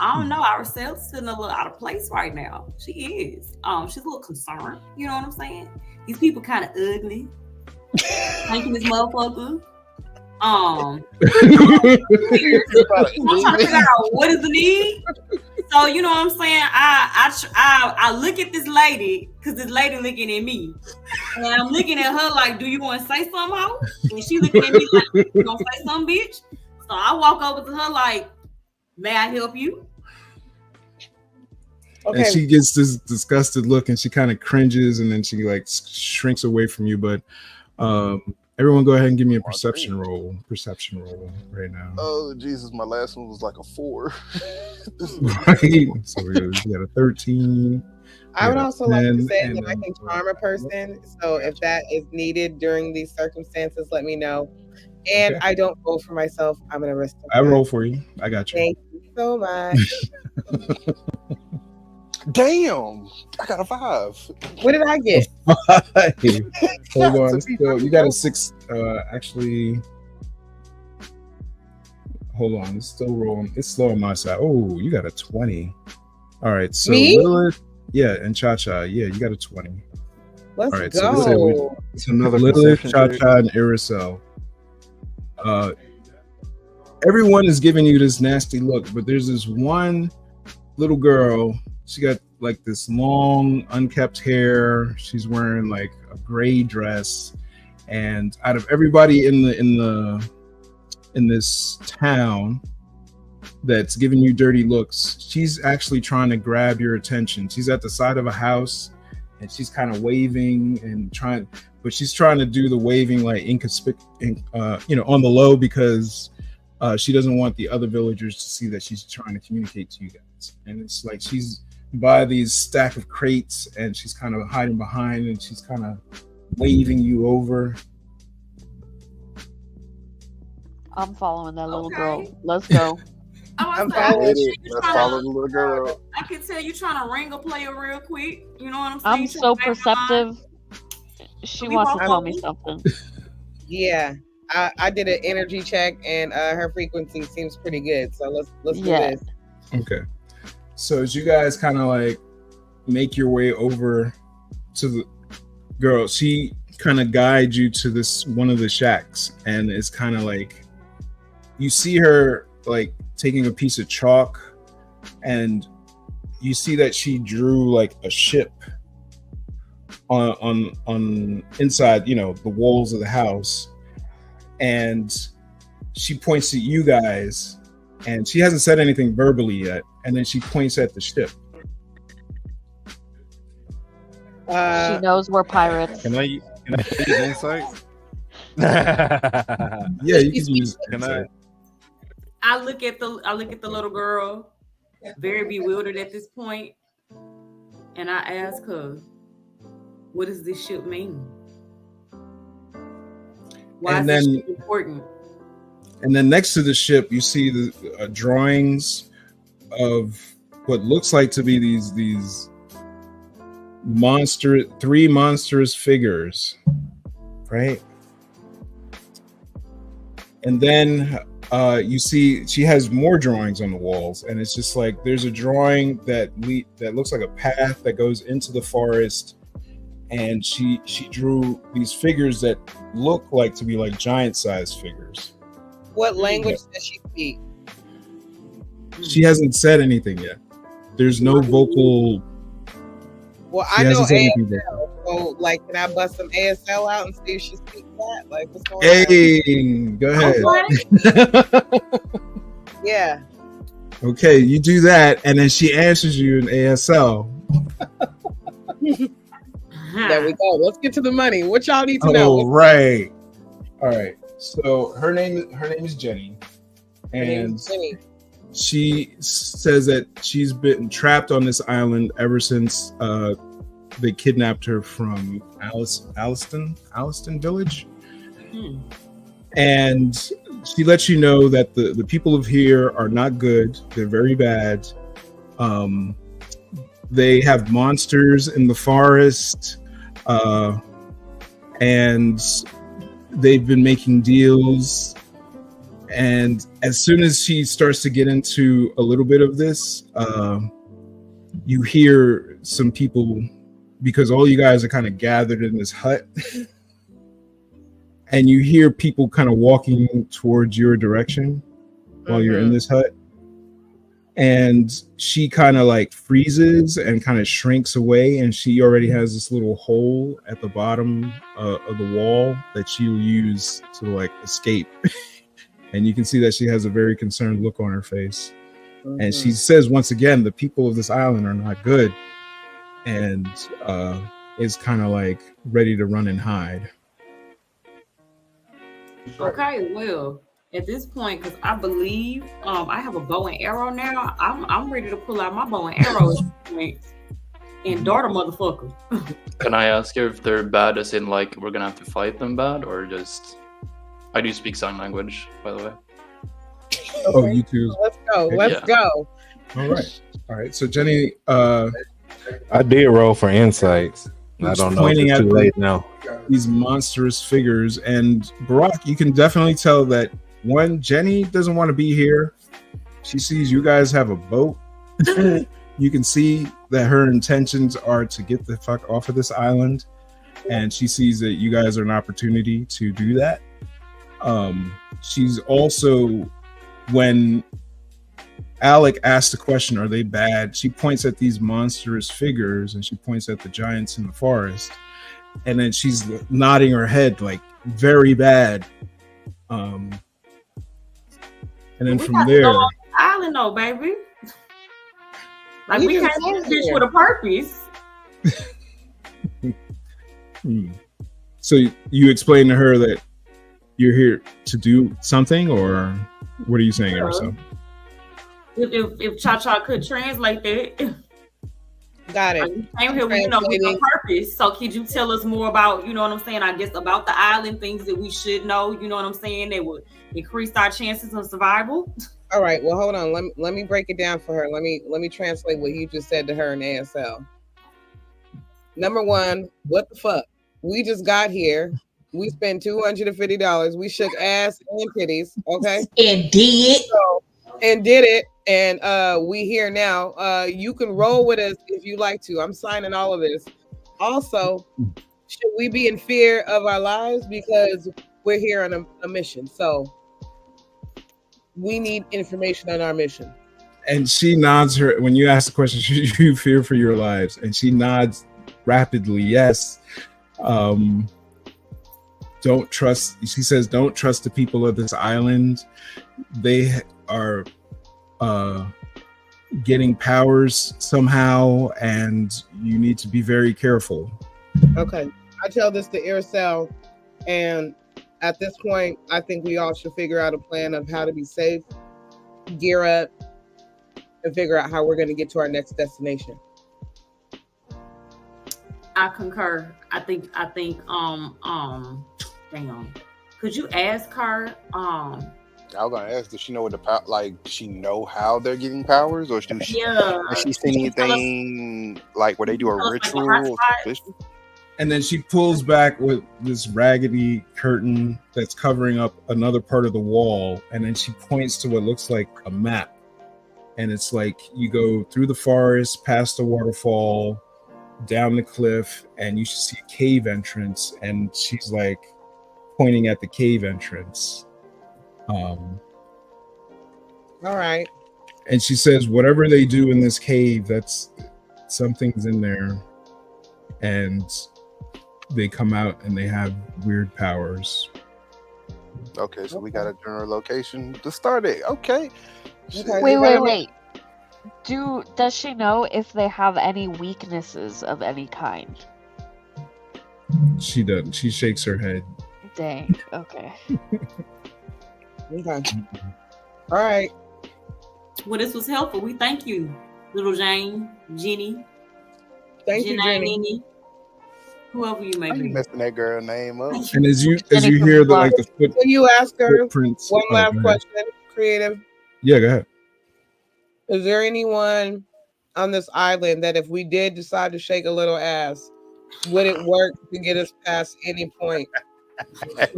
[SPEAKER 2] I don't know. Our sales feeling a little out of place right now. She is. She's a little concerned. You know what I'm saying? These people kind of ugly. Thinking this motherfucker. I'm trying to figure out what is the need. So you know what I'm saying? I look at this lady because this lady looking at me, and I'm looking at her like, "Do you want to say something, ho?" And she looking at me like, "You gonna say something, bitch?" So I walk over to her like, "May I help you?"
[SPEAKER 1] Okay. And she gets this disgusted look, and she kind of cringes, and then she like shrinks away from you. But everyone, go ahead and give me a perception roll right now.
[SPEAKER 7] Oh Jesus, my last one was like a 4.
[SPEAKER 1] Right. So we got a 13.
[SPEAKER 4] I would also like to say that I can charm a person. So if that is needed during these circumstances, let me know. And I don't roll for myself. I'm an aristocrat.
[SPEAKER 1] I roll for you. I got you.
[SPEAKER 4] Thank you so much.
[SPEAKER 7] Damn, I got a 5.
[SPEAKER 4] What did I get?
[SPEAKER 1] 5. Hold on. Still, you got a 6. Actually, hold on. It's still rolling. It's slow on my side. Oh, you got a 20. All right. So
[SPEAKER 4] me?
[SPEAKER 1] Lilith, and Cha-Cha. Yeah, you got a 20.
[SPEAKER 4] Let's
[SPEAKER 1] all right,
[SPEAKER 4] go.
[SPEAKER 1] So it's another Lilith, Cha-Cha, and Irisel. Everyone is giving you this nasty look, but there's this one little girl. She got like this long, unkept hair. She's wearing like a gray dress, and out of everybody in this town that's giving you dirty looks, she's actually trying to grab your attention. She's at the side of a house, and she's kind of waving and but she's trying to do the waving like on the low, because she doesn't want the other villagers to see that she's trying to communicate to you guys. And it's like she's by these stack of crates, and she's kind of hiding behind, and she's kind of waving you over.
[SPEAKER 5] I'm following that little girl. Let's go.
[SPEAKER 7] I'm following it. Let's follow the little girl.
[SPEAKER 2] I can tell you trying to ring a player real quick. You know what I'm saying?
[SPEAKER 5] I'm so perceptive. She wants to tell me something.
[SPEAKER 4] Yeah. I did an energy check, and her frequency seems pretty good. So let's do this.
[SPEAKER 1] Okay. So as you guys kind of like make your way over to the girl, she kind of guides you to this one of the shacks, and it's kind of like you see her like taking a piece of chalk, and you see that she drew like a ship on inside, the walls of the house. And she points at you guys, and she hasn't said anything verbally yet. And then she points at the ship.
[SPEAKER 5] She knows we're pirates.
[SPEAKER 6] Can I use insight?
[SPEAKER 1] Yeah, you can use insight.
[SPEAKER 2] I look at the little girl, very bewildered at this point, and I ask her, "What does this ship mean? Why is this ship important?"
[SPEAKER 1] And then next to the ship, you see the drawings of what looks like to be these three monstrous figures, right? And then you see she has more drawings on the walls, and it's just like there's a drawing that looks like a path that goes into the forest, and she drew these figures that look like to be like giant-sized figures.
[SPEAKER 4] What language does she speak?
[SPEAKER 1] She hasn't said anything yet. There's no vocal.
[SPEAKER 4] Well, I know ASL, so like, can I bust some ASL out and see if she speaks that? Like, what's going
[SPEAKER 1] on? Go ahead.
[SPEAKER 4] Yeah.
[SPEAKER 1] Okay, you do that, and then she answers you in ASL.
[SPEAKER 4] There we go. Let's get to the money. What y'all need to know?
[SPEAKER 1] Oh, right. All right. So her name is Jenny, and she says that she's been trapped on this island ever since they kidnapped her from Alliston Village. And she lets you know that the people of here are not good. They're very bad. They have monsters in the forest, and they've been making deals. And as soon as she starts to get into a little bit of this, you hear some people, because all you guys are kind of gathered in this hut, and you hear people kind of walking towards your direction while you're in this hut. And she kind of like freezes and kind of shrinks away, and she already has this little hole at the bottom of the wall that she'll use to like escape. And you can see that she has a very concerned look on her face. And she says, once again, the people of this island are not good, and is kind of like ready to run and hide.
[SPEAKER 2] Okay, well, at this point, because I believe I have a bow and arrow now, I'm ready to pull out my bow and arrow at this point and dart a motherfucker.
[SPEAKER 8] Can I ask you if they're bad, as in like we're gonna have to fight them bad, or just? I do speak sign language, by the way.
[SPEAKER 1] Oh, you too.
[SPEAKER 4] Let's go. Let's go.
[SPEAKER 1] All right. So Jenny,
[SPEAKER 6] I did roll for insights. I don't know if it's too late now.
[SPEAKER 1] These monstrous figures, and Barack, you can definitely tell that one, Jenny doesn't want to be here. She sees you guys have a boat. You can see that her intentions are to get the fuck off of this island, and she sees that you guys are an opportunity to do that. She's also, when Alec asked the question, are they bad? She points at these monstrous figures, and she points at the giants in the forest, and then she's nodding her head like very bad. And then from there,
[SPEAKER 2] go on the island, though, baby. Like we can't do this with a purpose.
[SPEAKER 1] So you explain to her that you're here to do something, or what are you saying, Emerson?
[SPEAKER 2] If Cha-Cha could translate that.
[SPEAKER 4] Got it.
[SPEAKER 2] We came here with a purpose. So could you tell us more about, you know what I'm saying, I guess about the island, things that we should know, you know what I'm saying, that would increase our chances of survival?
[SPEAKER 4] All right, well, hold on. Let me break it down for her. Let me translate what you just said to her in ASL. Number one, what the fuck? We just got here. We spent $250. We shook ass and titties, okay?
[SPEAKER 3] And did.
[SPEAKER 4] And did it. And we here now. You can roll with us if you like to. I'm signing all of this. Also, should we be in fear of our lives? Because we're here on a mission. So we need information on our mission.
[SPEAKER 1] And she nods her, when you ask the question, should you fear for your lives? And she nods rapidly, yes. don't trust. She says, don't trust the people of this island. They are getting powers somehow, and you need to be very careful.
[SPEAKER 4] Okay, I tell this to Iracel, and at this point, I think we all should figure out a plan of how to be safe, gear up, and figure out how we're going to get to our next destination.
[SPEAKER 2] I concur. I think damn. Could you ask her
[SPEAKER 7] I was gonna ask, does she know what the power? Like, does she know how they're getting powers, or has she seen anything like where they do a ritual?
[SPEAKER 1] And then she pulls back with this raggedy curtain that's covering up another part of the wall, and then she points to what looks like a map. And it's like you go through the forest, past the waterfall, down the cliff, and you should see a cave entrance. And she's like pointing at the cave entrance.
[SPEAKER 4] All right.
[SPEAKER 1] And she says, whatever they do in this cave, that's something's in there. And they come out and they have weird powers.
[SPEAKER 7] Okay, so we got a general location to start it. Okay.
[SPEAKER 5] Wait. Does she know if they have any weaknesses of any kind?
[SPEAKER 1] She doesn't. She shakes her head.
[SPEAKER 5] Dang. Okay.
[SPEAKER 4] Okay. All right.
[SPEAKER 2] Well, this was helpful. We thank you, little Jane, Jenny.
[SPEAKER 4] Thank you, Jenny.
[SPEAKER 2] Whoever you may be.
[SPEAKER 7] Messing that girl name up.
[SPEAKER 1] And as you hear the
[SPEAKER 4] Can you ask her
[SPEAKER 1] footprints?
[SPEAKER 4] one last question, Creative?
[SPEAKER 1] Yeah, go ahead.
[SPEAKER 4] Is there anyone on this island that if we did decide to shake a little ass, would it work to get us past any point?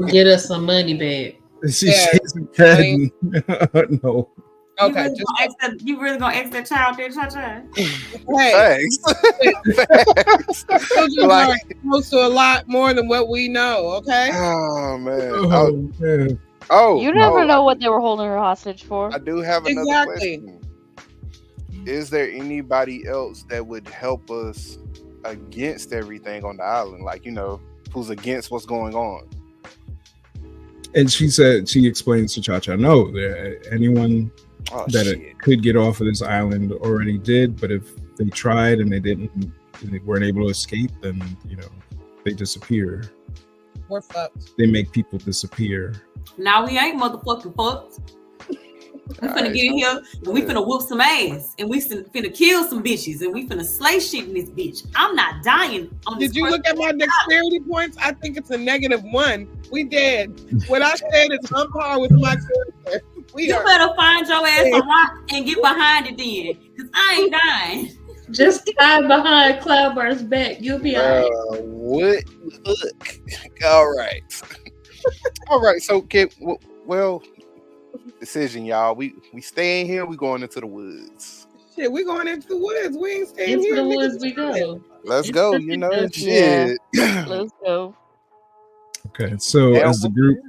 [SPEAKER 3] Get us some money back.
[SPEAKER 1] She shakes her head. No.
[SPEAKER 4] Okay.
[SPEAKER 2] You really gonna ask that child there, Cha-Cha?
[SPEAKER 4] Hey. Children are exposed to a lot more than what we know, okay?
[SPEAKER 7] Oh, man.
[SPEAKER 1] Oh, man.
[SPEAKER 5] You never know what they were holding her hostage for.
[SPEAKER 7] I do have another question. Is there anybody else that would help us against everything on the island? Like, who's against what's going on?
[SPEAKER 1] And she explains to Cha-Cha, no, anyone it could get off of this island already did, but if they tried and they weren't able to escape, then, they disappear.
[SPEAKER 4] We're fucked.
[SPEAKER 1] They make people disappear.
[SPEAKER 2] Now we ain't motherfucking fucked. We finna get in here and we finna whoop some ass and we finna kill some bitches and we finna slay shit in this bitch. I'm not dying on this.
[SPEAKER 4] Did you look at my dexterity points? I think it's a -1. We did. What I said is on par with my character. You
[SPEAKER 2] better find your ass a rock and get behind it then, because I ain't dying.
[SPEAKER 3] Just hide behind Cloudburst's back. You'll be all right.
[SPEAKER 7] What? Look. All right. All right. So, decision, y'all. We staying here. We going into the woods.
[SPEAKER 4] Shit, we going into the woods. We ain't staying
[SPEAKER 3] into
[SPEAKER 4] here.
[SPEAKER 3] The woods we go.
[SPEAKER 7] Let's go. Shit.
[SPEAKER 5] Let's go.
[SPEAKER 1] Okay, so as the group,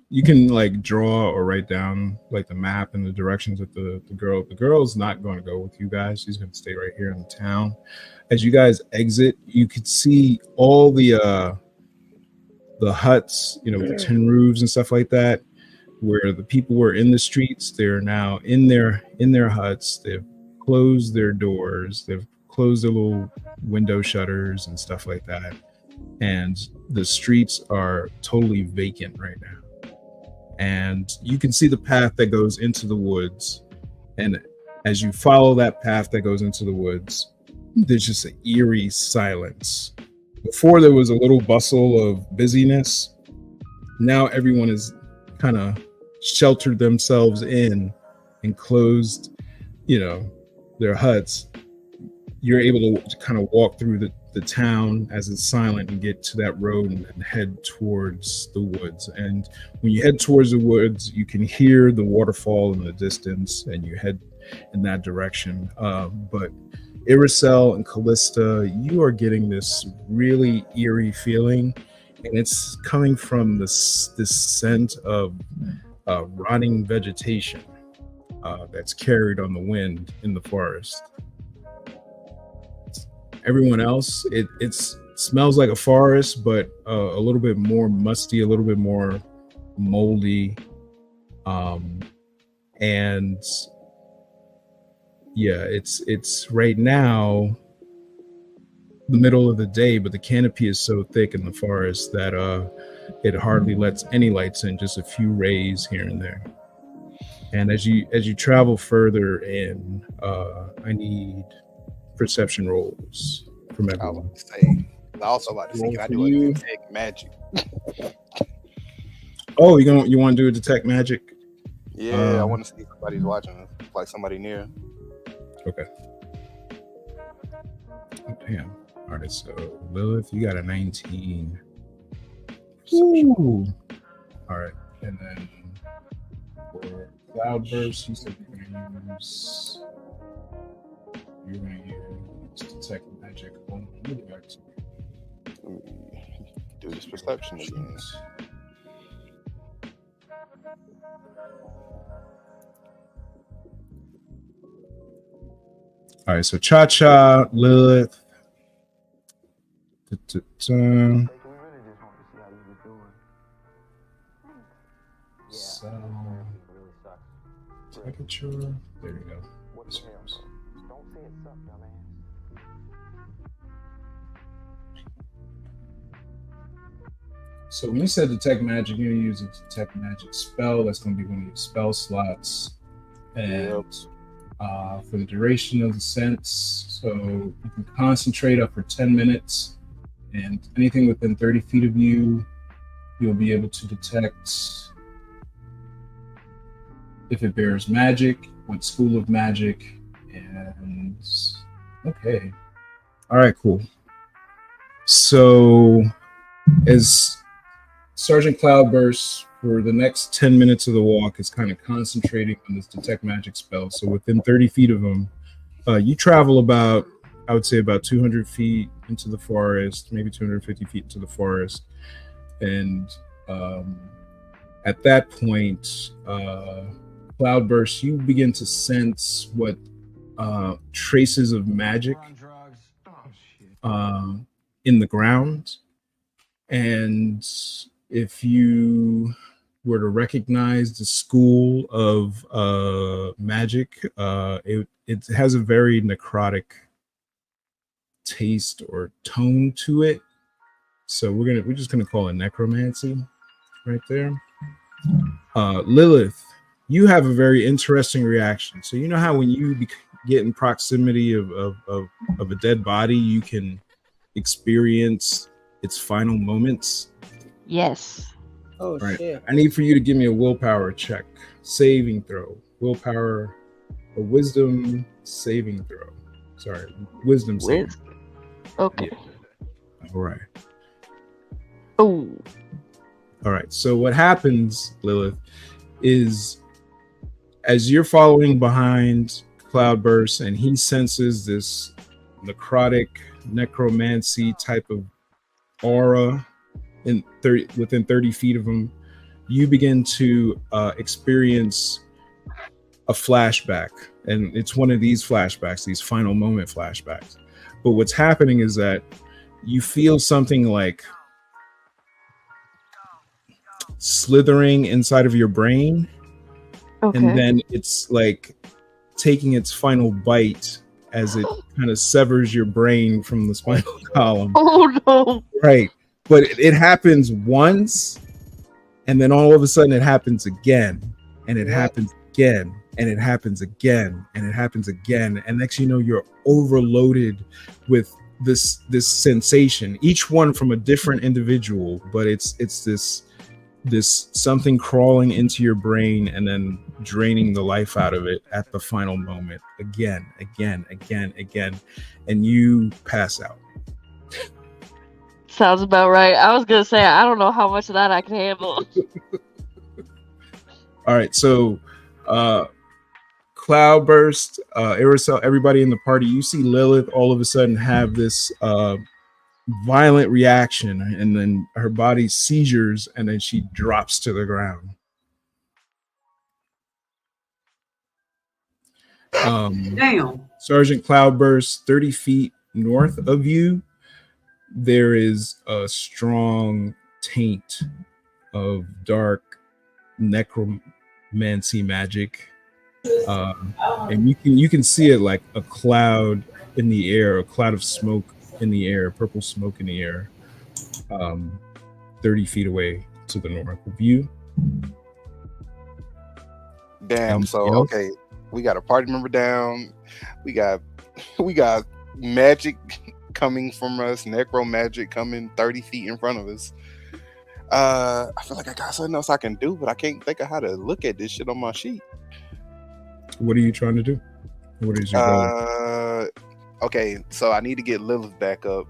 [SPEAKER 1] you can draw or write down the map and the directions of the girl. The girl's not going to go with you guys. She's going to stay right here in the town. As you guys exit, you could see all the huts, with the tin roofs and stuff like that, where the people were in the streets. They're now in their huts. They've closed their doors. They've closed their little window shutters and stuff like that. And the streets are totally vacant right now. And you can see the path that goes into the woods. And as you follow that path that goes into the woods, there's just an eerie silence. Before there was a little bustle of busyness. Now everyone is kind of sheltered themselves in and closed, their huts. You're able to kind of walk through the town as it's silent and get to that road and head towards the woods. And when you head towards the woods, you can hear the waterfall in the distance and you head in that direction. But Iracel and Callista, you are getting this really eerie feeling, and it's coming from this scent of rotting vegetation that's carried on the wind in the forest. Everyone else, it's smells like a forest, but a little bit more musty, a little bit more moldy. And yeah, it's right now the middle of the day, but the canopy is so thick in the forest that it hardly lets any lights in, just a few rays here and there. And as you travel further in, I need perception rolls from everyone.
[SPEAKER 7] I also like to see, can I do a detect magic?
[SPEAKER 1] Oh, you want to do a detect magic?
[SPEAKER 7] Yeah, I want to see if somebody's watching us, like somebody near.
[SPEAKER 1] Okay. Oh, damn. All right, so Lilith, you got a 19. Ooh. All right, and then for Cloudburst, you said you're going to use detect magic. Let me go back to
[SPEAKER 7] do this perception again.
[SPEAKER 1] All right, so Cha-Cha, Lilith. So, temperature. There you go. So when you said detect magic, you're going to use a detect magic spell. That's going to be one of your spell slots. And for the duration of the sense, so you can concentrate up for 10 minutes, and anything within 30 feet of you, you'll be able to detect if it bears magic, what school of magic, and okay. All right, cool. So as Sergeant Cloudburst, for the next 10 minutes of the walk, is kind of concentrating on this detect magic spell. So within 30 feet of him, you travel about, I would say, about 200 feet into the forest, maybe 250 feet into the forest. And at that point, Cloudburst, you begin to sense what traces of magic in the ground. And if you were to recognize the school of magic, it has a very necrotic taste or tone to it. So we're just gonna call it necromancy right there. Lilith, you have a very interesting reaction. So you know how when you get in proximity of a dead body, you can experience its final moments.
[SPEAKER 5] Yes.
[SPEAKER 4] Oh,
[SPEAKER 1] right.
[SPEAKER 4] Shit.
[SPEAKER 1] I need for you to give me a willpower check, saving throw, willpower, a wisdom saving throw. Sorry, wisdom saving.
[SPEAKER 5] Okay.
[SPEAKER 1] Yeah. All right.
[SPEAKER 5] Oh.
[SPEAKER 1] All right. So what happens, Lilith, is as you're following behind Cloudburst and he senses this necrotic necromancy type of aura within 30 feet of him, you begin to experience a flashback. And it's one of these flashbacks, these final moment flashbacks. But what's happening is that you feel something like slithering inside of your brain.
[SPEAKER 5] Okay.
[SPEAKER 1] And then it's like taking its final bite as it kind of severs your brain from the spinal column.
[SPEAKER 5] Oh no.
[SPEAKER 1] Right. But it happens once, and then all of a sudden it happens again, and it happens again, and it happens again, and it happens again. And next you know, you're overloaded with this sensation, each one from a different individual, but it's this something crawling into your brain and then draining the life out of it at the final moment, again, and you pass out.
[SPEAKER 5] Sounds about right. I was gonna say I don't know how much of that I can handle.
[SPEAKER 1] All right, so Cloudburst, Aerosol, everybody in the party, you see Lilith all of a sudden have this violent reaction, and then her body seizures, and then she drops to the ground.
[SPEAKER 2] Damn.
[SPEAKER 1] Sergeant Cloudburst, 30 feet north of you, there is a strong taint of dark necromancy magic, and you can see it like a cloud in the air, a cloud of smoke in the air, purple smoke in the air, 30 feet away to the north of you.
[SPEAKER 7] Damn. So okay, we got a party member down. We got magic coming from us, necro magic coming 30 feet in front of us. I feel like I got something else I can do, but I can't think of how to look at this shit on my sheet.
[SPEAKER 1] What are you trying to do? What is your goal?
[SPEAKER 7] Okay, so I need to get Lilith back up.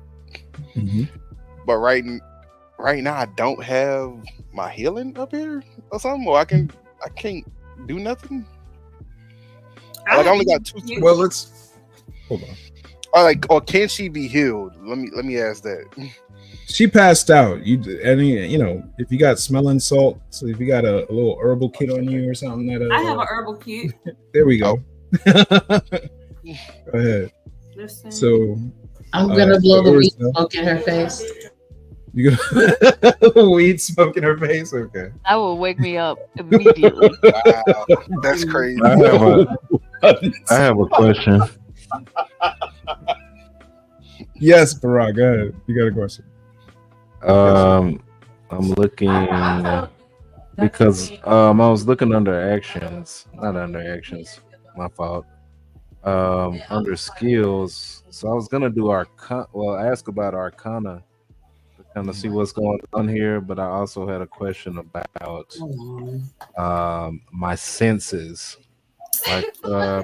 [SPEAKER 1] Mm-hmm.
[SPEAKER 7] But right now I don't have my healing up here or something, or I can't do nothing. I only got 2.
[SPEAKER 1] Well, let's hold on.
[SPEAKER 7] Or can she be healed? Let me ask that.
[SPEAKER 1] She passed out. If you got smelling salt, so if you got a little herbal kit on you or something
[SPEAKER 2] I have a herbal kit.
[SPEAKER 1] There we go. Go ahead.
[SPEAKER 2] Listen.
[SPEAKER 1] So
[SPEAKER 3] I'm gonna blow the weed smoke in her face.
[SPEAKER 1] You gonna weed smoke in her face? Okay.
[SPEAKER 5] That will wake me up immediately.
[SPEAKER 7] Wow, that's crazy.
[SPEAKER 6] I have a question.
[SPEAKER 1] Yes, Barack, go ahead. You got a question.
[SPEAKER 6] I'm looking because I was looking under actions, not under actions. My fault. Under skills, so I was gonna do ask about Arcana to kind of see what's going on here, but I also had a question about my senses, like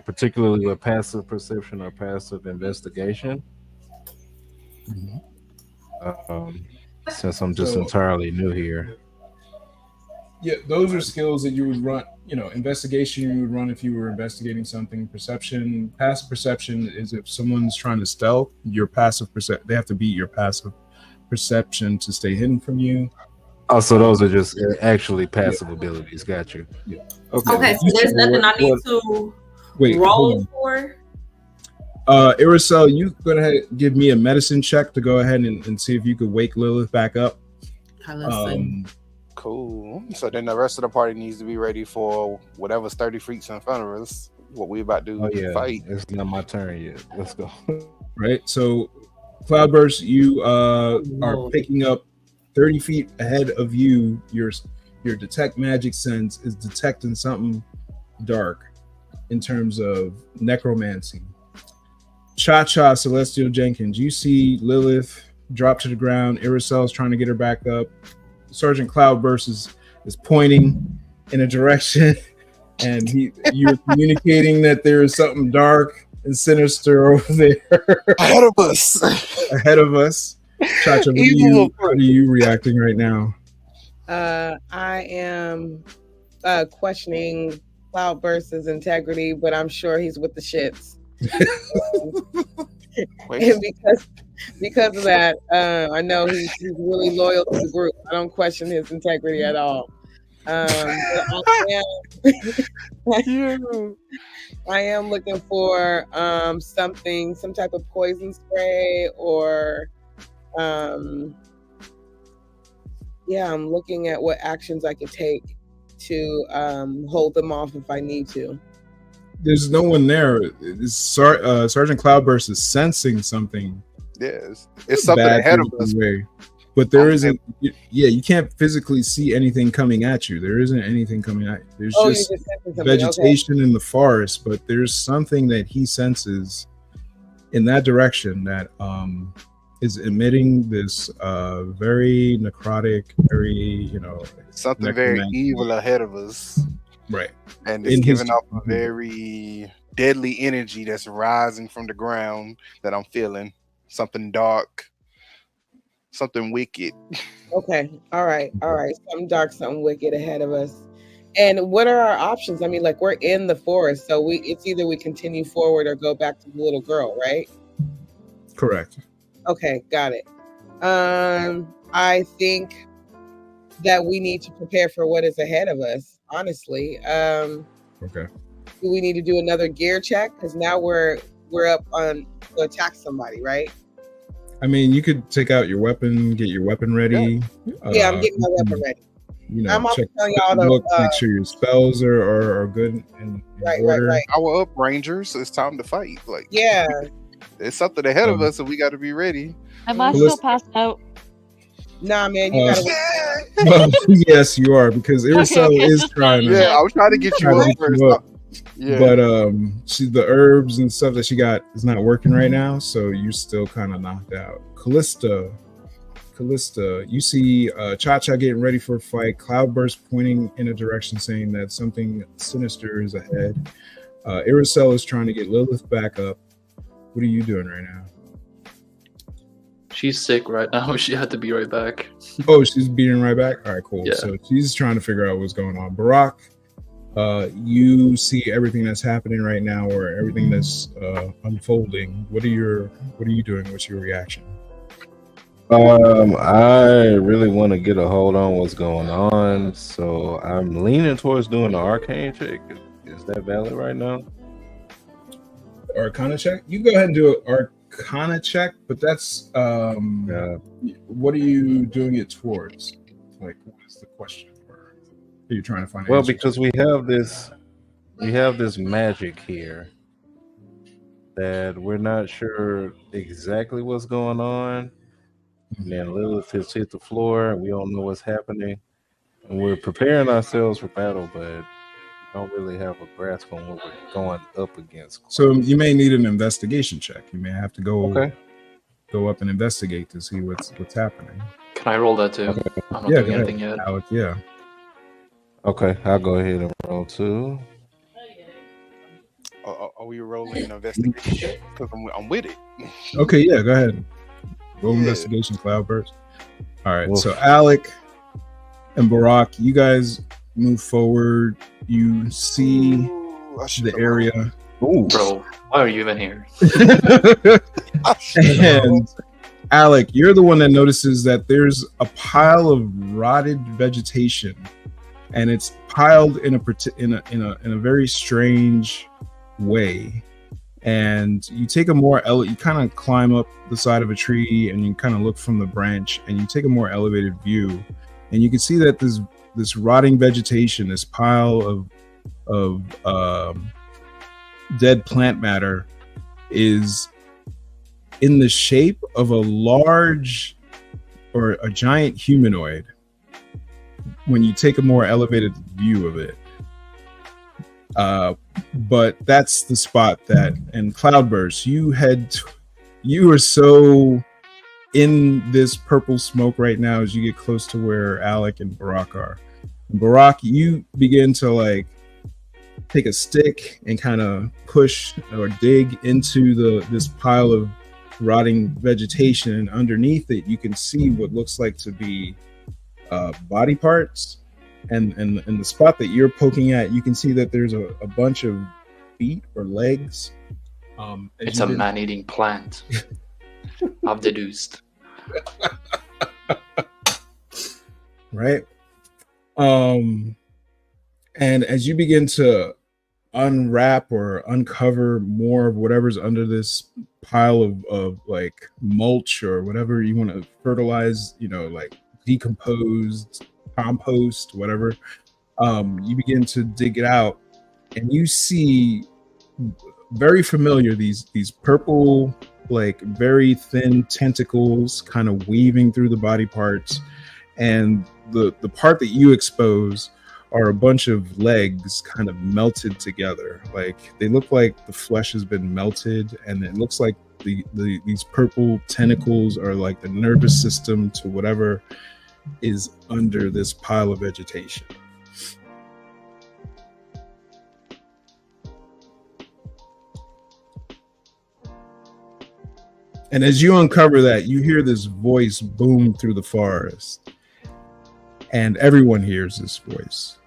[SPEAKER 6] particularly with passive perception or passive investigation. Since I'm just entirely new here.
[SPEAKER 1] Yeah, those are skills that you would run. Investigation you would run if you were investigating something. Perception, passive perception is if someone's trying to stealth. Your passive they have to beat your passive perception to stay hidden from you.
[SPEAKER 6] Oh, so those are just actually passive abilities. Got you.
[SPEAKER 1] Yeah.
[SPEAKER 2] Okay, so there's nothing I need to roll for.
[SPEAKER 1] Irisel, you go ahead and give me a medicine check to go ahead and see if you could wake Lilith back up.
[SPEAKER 7] Cool. So then the rest of the party needs to be ready for whatever's 30 freaks in front of us. What we about to fight.
[SPEAKER 6] It's not my turn yet. Let's go.
[SPEAKER 1] Right. So, Cloudburst, you are picking up 30 feet ahead of you. Your detect magic sense is detecting something dark in terms of necromancy. Cha-Cha, Celestial Jenkins, you see Lilith drop to the ground. Irisel's trying to get her back up. Sergeant Cloudburst is pointing in a direction, and you're communicating that there is something dark and sinister over there
[SPEAKER 7] ahead of us.
[SPEAKER 1] Cha-Cha, what are you reacting right now?
[SPEAKER 4] I am questioning Cloudburst's integrity, but I'm sure he's with the shits. And because of that, I know he's really loyal to the group. I don't question his integrity at all. I am looking for some type of poison spray, or I'm looking at what actions I could take to hold them off if I need to.
[SPEAKER 1] There's no one there. Sergeant Cloudburst is sensing something.
[SPEAKER 7] Yes, it's something ahead of us.
[SPEAKER 1] But there isn't. Yeah, you can't physically see anything coming at you. There isn't anything coming at you. There's just vegetation in the forest, but there's something that he senses in that direction that is emitting this very necrotic, very
[SPEAKER 7] something very evil ahead of us.
[SPEAKER 1] Right.
[SPEAKER 7] And it's giving off a very deadly energy that's rising from the ground that I'm feeling. Something dark, something wicked.
[SPEAKER 4] Okay. All right. Something dark, something wicked ahead of us. And what are our options? I mean, like, we're in the forest, so it's either we continue forward or go back to the little girl, right?
[SPEAKER 1] Correct.
[SPEAKER 4] Okay, got it. I think that we need to prepare for what is ahead of us, honestly.
[SPEAKER 1] Okay.
[SPEAKER 4] Do we need to do another gear check? Because now we're up on to attack somebody, right?
[SPEAKER 1] I mean, you could take out your weapon, get your weapon ready.
[SPEAKER 4] Yeah, I'm getting my weapon ready.
[SPEAKER 1] You know,
[SPEAKER 4] I'm also
[SPEAKER 1] check
[SPEAKER 4] telling y'all
[SPEAKER 1] the book,
[SPEAKER 4] to,
[SPEAKER 1] make sure your spells are good in order.
[SPEAKER 4] Right.
[SPEAKER 7] Power up, Rangers. It's time to fight. Like,
[SPEAKER 4] yeah,
[SPEAKER 7] there's something ahead of us, so we got to be ready.
[SPEAKER 5] Am I still passed out?
[SPEAKER 4] Nah, man, you gotta.
[SPEAKER 1] Well, yes, you are, because Irisel
[SPEAKER 5] Okay,
[SPEAKER 1] is
[SPEAKER 5] just
[SPEAKER 1] trying to.
[SPEAKER 7] Yeah, I was trying to get you up first. Yeah.
[SPEAKER 1] But the herbs and stuff that she got is not working right now, so you're still kind of knocked out. Callista, you see Cha-Cha getting ready for a fight. Cloudburst pointing in a direction saying that something sinister is ahead. Irisel is trying to get Lilith back up. What are you doing right now?
[SPEAKER 8] She's sick right now. She had to be right back.
[SPEAKER 1] Oh, she's beating right back? All right, cool.
[SPEAKER 8] Yeah.
[SPEAKER 1] So she's trying to figure out what's going on. Barak, you see everything that's happening right now, or everything that's unfolding. What are you doing? What's your reaction?
[SPEAKER 6] I really want to get a hold on what's going on, so I'm leaning towards doing the arcane check. Is that valid right now?
[SPEAKER 1] Arcana check? You go ahead and do an Arcana check, but that's what are you doing it towards? Like, what is the question? Or are you trying to find?
[SPEAKER 6] Well, because we have this magic here that we're not sure exactly what's going on. And then Lilith has hit the floor. We don't know what's happening, and we're preparing ourselves for battle, but we don't really have a grasp on what we're going up against.
[SPEAKER 1] So you may need an investigation check. You may have to go up and investigate to see what's happening.
[SPEAKER 8] Can I roll that too?
[SPEAKER 1] Okay.
[SPEAKER 8] I'm not doing anything yet.
[SPEAKER 1] Alec, yeah.
[SPEAKER 6] Okay, I'll go ahead and roll too.
[SPEAKER 7] Are we rolling an investigation check? Because I'm with it.
[SPEAKER 1] Okay, yeah, go ahead. Roll investigation, Cloudburst. All right, so Alec and Barak, you guys move forward. You see the area.
[SPEAKER 8] Ooh. Bro, why are you even here?
[SPEAKER 1] And Alec, you're the one that notices that there's a pile of rotted vegetation, and it's piled in a very strange way. And you take a more you kind of climb up the side of a tree, and you kind of look from the branch, and you take a more elevated view, and you can see that this rotting vegetation, this pile of dead plant matter, is in the shape of a large or a giant humanoid when you take a more elevated view of it. But that's the spot and Cloudburst, you are so in this purple smoke right now as you get close to where Alec and Barak are. And Barak, you begin to like take a stick and kind of push or dig into this pile of rotting vegetation, and underneath it you can see what looks like to be body parts. And the spot that you're poking at, you can see that there's a bunch of feet or legs.
[SPEAKER 8] It's a man-eating plant. I've deduced.
[SPEAKER 1] Right. And as you begin to unwrap or uncover more of whatever's under this pile of like mulch or whatever you want to fertilize, like decomposed compost, whatever, you begin to dig it out, and you see very familiar these purple, like very thin tentacles kind of weaving through the body parts, and the part that you expose are a bunch of legs kind of melted together. Like they look like the flesh has been melted, and it looks like these purple tentacles are like the nervous system to whatever is under this pile of vegetation. And as you uncover that, you hear this voice boom through the forest, and everyone hears this voice,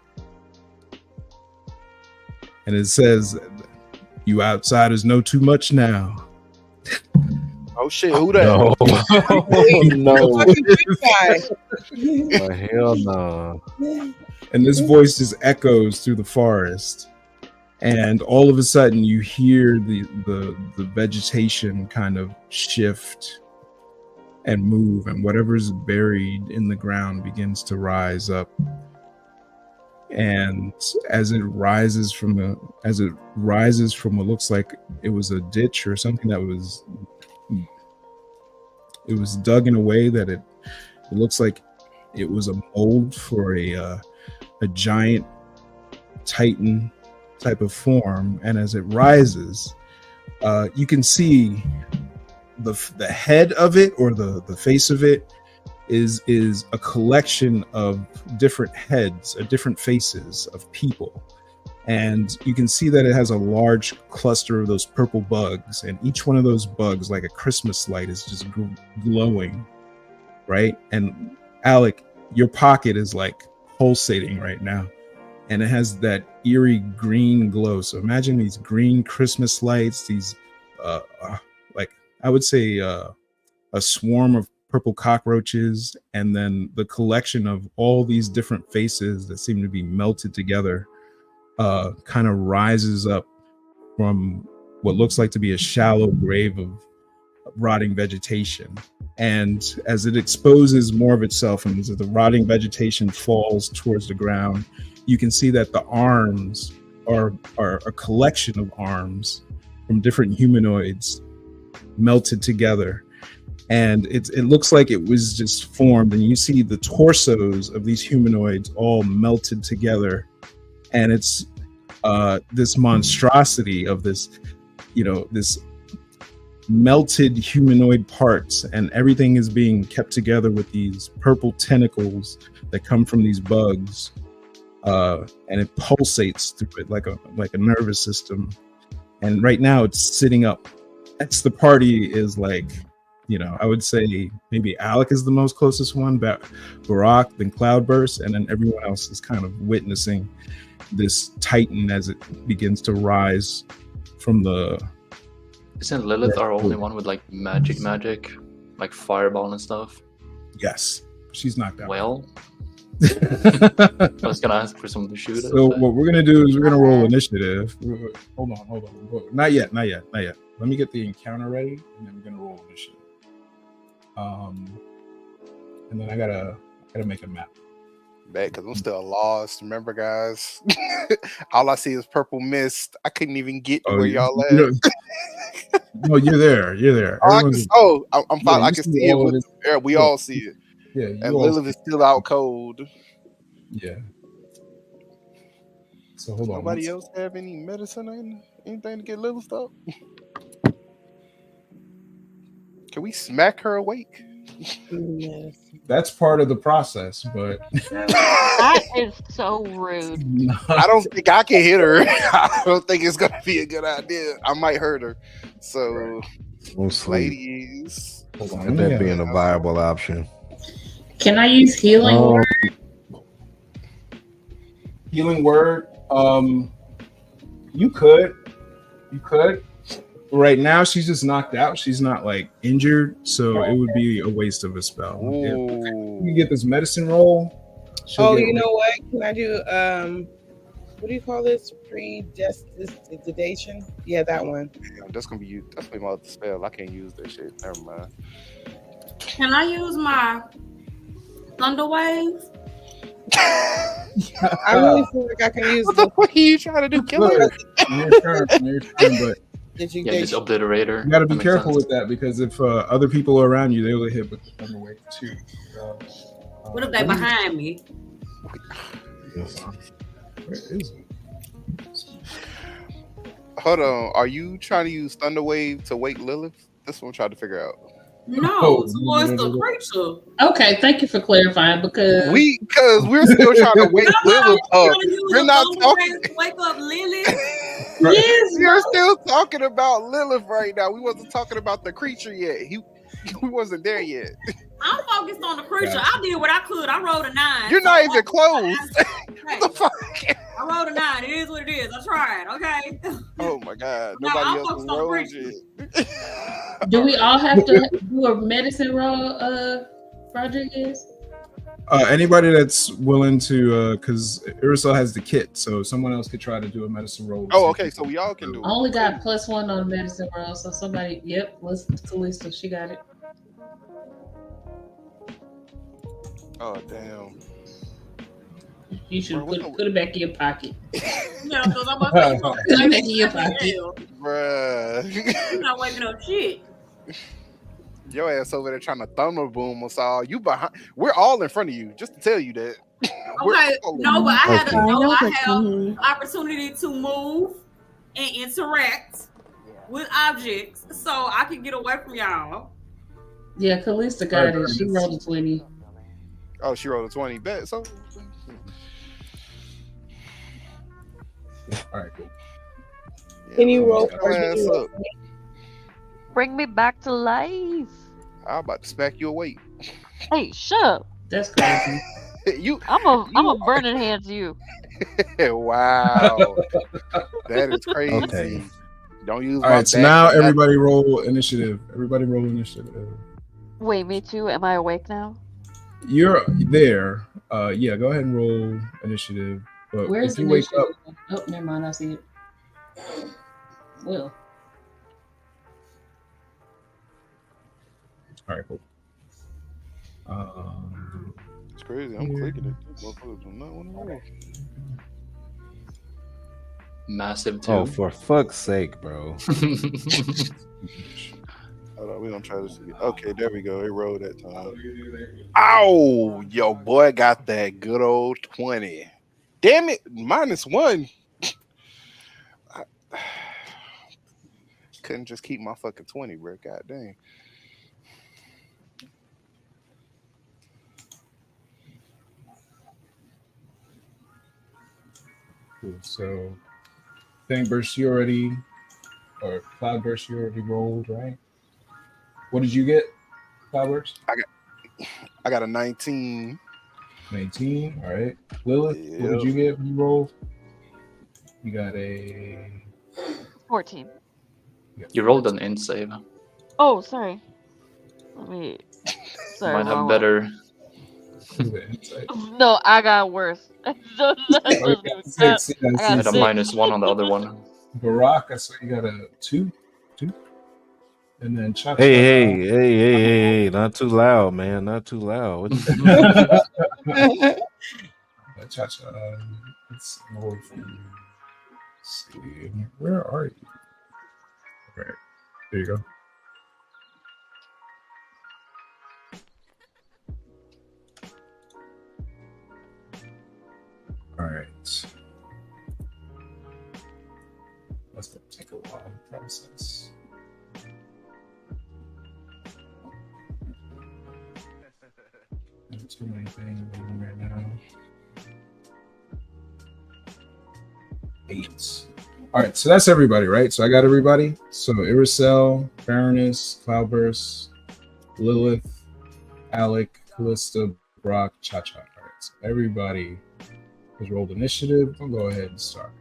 [SPEAKER 1] and it says, "You outsiders know too much now."
[SPEAKER 7] Oh shit, who that?
[SPEAKER 6] No.
[SPEAKER 1] No.
[SPEAKER 6] Oh, hell no.
[SPEAKER 1] And this voice just echoes through the forest, and all of a sudden you hear the vegetation kind of shift, and move, and whatever's buried in the ground begins to rise up. And as it rises from what looks like it was a ditch or something that was dug in a way that it looks like it was a mold for a giant titan type of form. And as it rises, you can see the head of it, or the face of it, is a collection of different heads, or different faces of people. And you can see that it has a large cluster of those purple bugs, and each one of those bugs, like a Christmas light, is just glowing, right? And Alec, your pocket is like pulsating right now, and it has that eerie green glow. So imagine these green Christmas lights, these like I would say a swarm of purple cockroaches, and then the collection of all these different faces that seem to be melted together kind of rises up from what looks like to be a shallow grave of rotting vegetation. And as it exposes more of itself, and as the rotting vegetation falls towards the ground, you can see that the arms are a collection of arms from different humanoids melted together. And it looks like it was just formed, and you see the torsos of these humanoids all melted together. And it's this monstrosity of this melted humanoid parts, and everything is being kept together with these purple tentacles that come from these bugs, and it pulsates through it like a nervous system. And right now it's sitting up. That's the party is like, I would say maybe Alec is the most closest one, Barack, then Cloudburst, and then everyone else is kind of witnessing this titan as it begins to rise from the...
[SPEAKER 8] Isn't Lilith our only one with like magic, like fireball and stuff?
[SPEAKER 1] Yes, she's knocked out.
[SPEAKER 8] Well, I was gonna ask for someone to shoot it.
[SPEAKER 1] So what we're gonna do is we're gonna roll initiative. Hold on. Not yet. Let me get the encounter ready, and then we're gonna roll initiative. And then I gotta make a map.
[SPEAKER 7] Bad, because I'm still lost. Remember, guys? All I see is purple mist. I couldn't even get to where y'all at.
[SPEAKER 1] No, you're there.
[SPEAKER 7] I'm fine. I can see it. We all see it.
[SPEAKER 1] Yeah,
[SPEAKER 7] and Lilith is still out cold.
[SPEAKER 1] Yeah. So hold on.
[SPEAKER 7] Nobody else have any medicine or anything to get Lilith up? Can we smack her awake?
[SPEAKER 4] Yes.
[SPEAKER 1] That's part of the process, but
[SPEAKER 5] that is so rude.
[SPEAKER 7] I don't think I can hit her. I don't think it's gonna be a good idea. I might hurt her. So, ladies,
[SPEAKER 6] could that being a viable option?
[SPEAKER 3] Can I use healing word?
[SPEAKER 1] Healing word. You could. Right now, she's just knocked out. She's not like injured, so it would be a waste of a spell. You can get this medicine roll.
[SPEAKER 4] You know what? Can I do what do you call this? Predestination? Yeah, that one.
[SPEAKER 7] Damn, that's gonna be my other spell. I can't use that shit. Never mind.
[SPEAKER 2] Can I use my Thunder Wave?
[SPEAKER 4] I really feel like I can use.
[SPEAKER 7] What the fuck are you trying to do? Kill her?
[SPEAKER 1] Your turn, but.
[SPEAKER 8] Just obliterate her.
[SPEAKER 1] You got to be careful with that, because if other people are around you, they will hit with the Thunder Wave too.
[SPEAKER 2] What if they behind me?
[SPEAKER 1] Where is it?
[SPEAKER 7] Hold on. Are you trying to use Thunder Wave to wake Lilith? That's what I'm trying to figure out.
[SPEAKER 2] No, towards the creature.
[SPEAKER 3] Okay, thank you for clarifying, because
[SPEAKER 7] we're still trying to wake Lilith up. We're not talking
[SPEAKER 2] to wake up Lilith.
[SPEAKER 3] Yes,
[SPEAKER 7] we're still talking about Lilith right now. We wasn't talking about the creature yet. We wasn't there yet.
[SPEAKER 2] I'm focused on the creature. I did what I could. I rolled a 9.
[SPEAKER 7] You're not even close. What the fuck?
[SPEAKER 2] I rolled a 9. It is what it is. I tried. Okay.
[SPEAKER 7] Oh my god. Nobody else rolled it.
[SPEAKER 3] Do we all have to do a medicine roll, Rodriguez?
[SPEAKER 1] Anybody that's willing to, because Irisol has the kit, so someone else could try to do a medicine roll.
[SPEAKER 7] Oh, okay, so we all can do it.
[SPEAKER 3] I only got +1 on medicine roll, so somebody, let's Calista, she got it.
[SPEAKER 7] Oh damn.
[SPEAKER 3] You should put it back in your pocket.
[SPEAKER 2] No, because I'm about to say,
[SPEAKER 3] Put it back in your pocket.
[SPEAKER 7] Bruh.
[SPEAKER 2] You're not waking up shit.
[SPEAKER 7] Your ass over there trying to thunder boom us all. You behind? We're all in front of you. Just to tell you that.
[SPEAKER 2] Okay, no, but I
[SPEAKER 9] I know
[SPEAKER 2] have
[SPEAKER 9] the 20.
[SPEAKER 2] opportunity to move and interact with objects, so I can get away from y'all.
[SPEAKER 3] Yeah, Callista got it. She rolled a 20.
[SPEAKER 7] Oh, she rolled a 20. Bet so.
[SPEAKER 1] All right, cool.
[SPEAKER 7] Yeah,
[SPEAKER 4] Can you roll?
[SPEAKER 5] Bring me back to life.
[SPEAKER 7] I'm about to smack you away.
[SPEAKER 5] Hey, shut up.
[SPEAKER 3] That's crazy.
[SPEAKER 5] I'm a burning hand to you.
[SPEAKER 7] Wow. That is crazy.
[SPEAKER 6] Okay.
[SPEAKER 7] Don't use
[SPEAKER 1] All right, so now everybody roll initiative. Everybody roll initiative.
[SPEAKER 5] Wait, me too? Am I awake now?
[SPEAKER 1] You're there. Yeah, go ahead and roll initiative. But
[SPEAKER 3] Where's
[SPEAKER 1] if you wake up,
[SPEAKER 3] oh, never mind. I see it. Well.
[SPEAKER 1] All right, cool.
[SPEAKER 7] It's crazy. I'm clicking it. Motherfuckers do not want to roll.
[SPEAKER 8] Massive too.
[SPEAKER 6] Oh, for fuck's sake, bro.
[SPEAKER 7] Hold on, we're gonna try this again. Okay, there we go. It rolled that time. Ow! Yo, boy got that good old 20. Damn it, -1. Couldn't just keep my fucking 20, bro. God dang.
[SPEAKER 1] cool. So Cloudburst, you already rolled, right? What did you get, Cloudburst?
[SPEAKER 7] I got a 19.
[SPEAKER 1] 19. All right. Lilith, what did you get when you rolled? You got a
[SPEAKER 5] 14.
[SPEAKER 8] You rolled an int save.
[SPEAKER 5] Oh, sorry. Let me. Sorry.
[SPEAKER 8] Might have better.
[SPEAKER 5] No, I got worse. I got
[SPEAKER 8] I had a -1 on the other one.
[SPEAKER 1] Barack, I saw you got a 2. And then Cha-Cha.
[SPEAKER 6] Hey, not too loud, man. Not too loud.
[SPEAKER 1] Cha-Cha, let's roll for you. Let's see. Where are you? Okay, there you go. All right. That's going to take a while to process. Not too many things right now. 8. All right, so that's everybody, right? So I got everybody. So Iricel, Baroness, Cloudburst, Lilith, Alec, Callista, Brock, Cha-Cha. All right, so everybody has rolled initiative. I'll go ahead and start.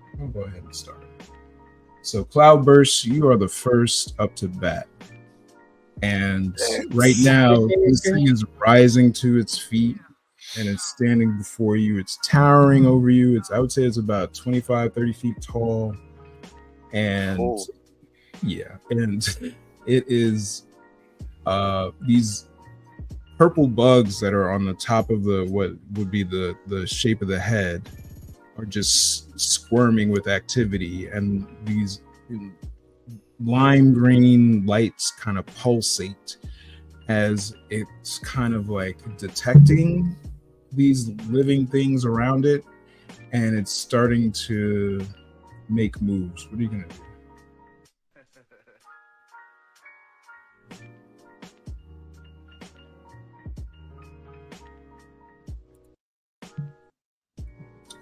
[SPEAKER 1] So Cloudburst, you are the first up to bat. And right now, this thing is rising to its feet and it's standing before you. It's towering over you. I would say it's about 25, 30 feet tall. And yeah, and it is these purple bugs that are on the top of what would be the shape of the head are just squirming with activity, and these lime green lights kind of pulsate as it's kind of like detecting these living things around it, and it's starting to make moves. What are you gonna do?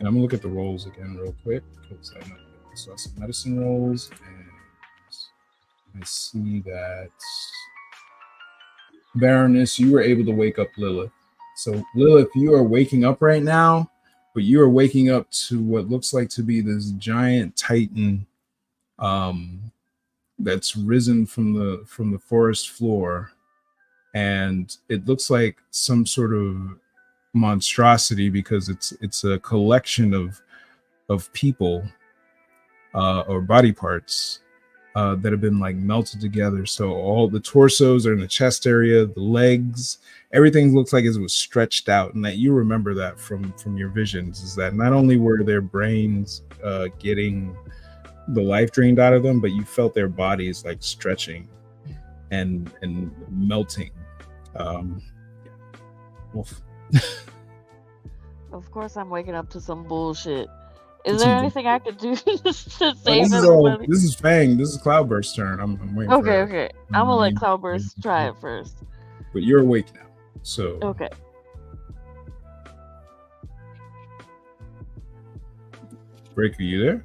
[SPEAKER 1] And I'm gonna look at the rolls again real quick because I know I saw some medicine rolls, and I see that Baroness, you were able to wake up Lilith. So Lilith, you are waking up right now, but you are waking up to what looks like to be this giant titan that's risen from the forest floor, and it looks like some sort of monstrosity because it's a collection of people or body parts that have been like melted together. So all the torsos are in the chest area, the legs, everything looks like it was stretched out, and that you remember that from your visions is that not only were their brains getting the life drained out of them, but you felt their bodies like stretching and melting. Oof.
[SPEAKER 5] Of course, I'm waking up to some bullshit. Is there anything I could do to save
[SPEAKER 1] this
[SPEAKER 5] everybody?
[SPEAKER 1] This is Fang. This is Cloudburst's turn. I'm waiting.
[SPEAKER 5] Okay,
[SPEAKER 1] for
[SPEAKER 5] okay. I'm gonna let Cloudburst try it first.
[SPEAKER 1] But you're awake now, so
[SPEAKER 5] okay.
[SPEAKER 1] Break, are you there?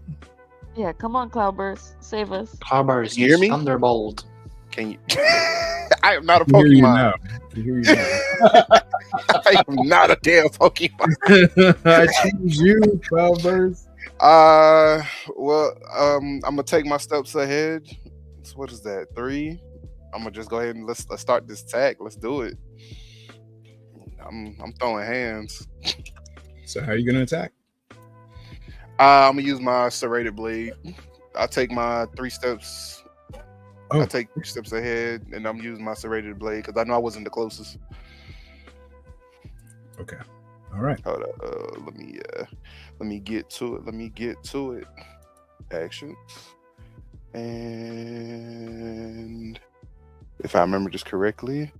[SPEAKER 5] Yeah, come on, Cloudburst, save us.
[SPEAKER 8] Cloudburst,
[SPEAKER 7] you hear me?
[SPEAKER 8] Thunderbolt.
[SPEAKER 7] Can you? I am not a
[SPEAKER 1] I hear you now.
[SPEAKER 7] Pokemon.
[SPEAKER 1] I hear you now.
[SPEAKER 7] I am not a damn Pokemon.
[SPEAKER 1] I choose you, Cloudburst.
[SPEAKER 7] Well, I'm gonna take my steps ahead. So what is that? 3. I'm gonna just go ahead and let's start this attack. Let's do it. I'm throwing hands.
[SPEAKER 1] So how are you gonna attack?
[SPEAKER 7] I'm gonna use my serrated blade. I'll take my 3 steps.
[SPEAKER 1] Oh.
[SPEAKER 7] I'll take 3 steps ahead, and I'm using my serrated blade because I know I wasn't the closest.
[SPEAKER 1] Okay. All right.
[SPEAKER 7] Hold up. Let me get to it. Let me get to it. Actions. And if I remember this correctly.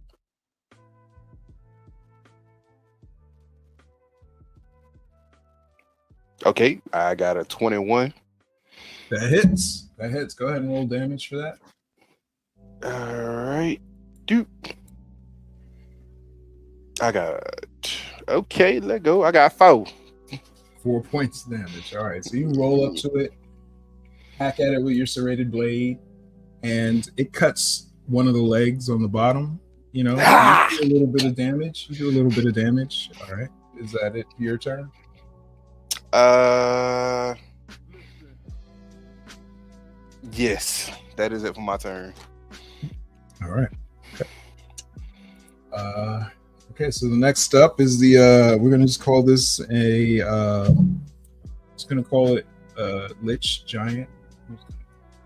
[SPEAKER 7] Okay, I got a 21.
[SPEAKER 1] That hits. That hits. Go ahead and roll damage for that.
[SPEAKER 7] All right. Dude. I got... Okay, let go. I got 4.
[SPEAKER 1] 4 points damage. All right. So you roll up to it, hack at it with your serrated blade, and it cuts one of the legs on the bottom. You know, you do a little bit of damage. You do a little bit of damage. All right. Is that it for your turn?
[SPEAKER 7] Yes, that is it for my turn.
[SPEAKER 1] All right. Okay. Okay, so the next up is the we're gonna just call this a just gonna call it Lich Giant.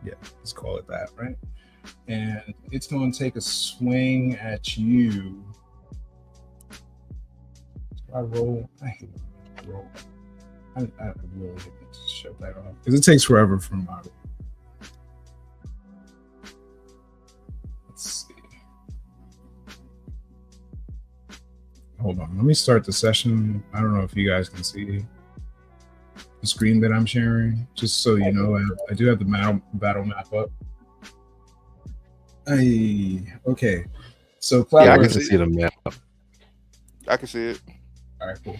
[SPEAKER 1] Yeah, let's call it that, right? And it's going to take a swing at you. I roll. I hate roll. I really hate to shut that off because it takes forever for my. Let's see. Hold on. Let me start the session. I don't know if you guys can see the screen that I'm sharing. Just so you know, I do have the battle map up. Okay. So
[SPEAKER 6] yeah, I can see the map.
[SPEAKER 7] I can see it.
[SPEAKER 1] All right, cool.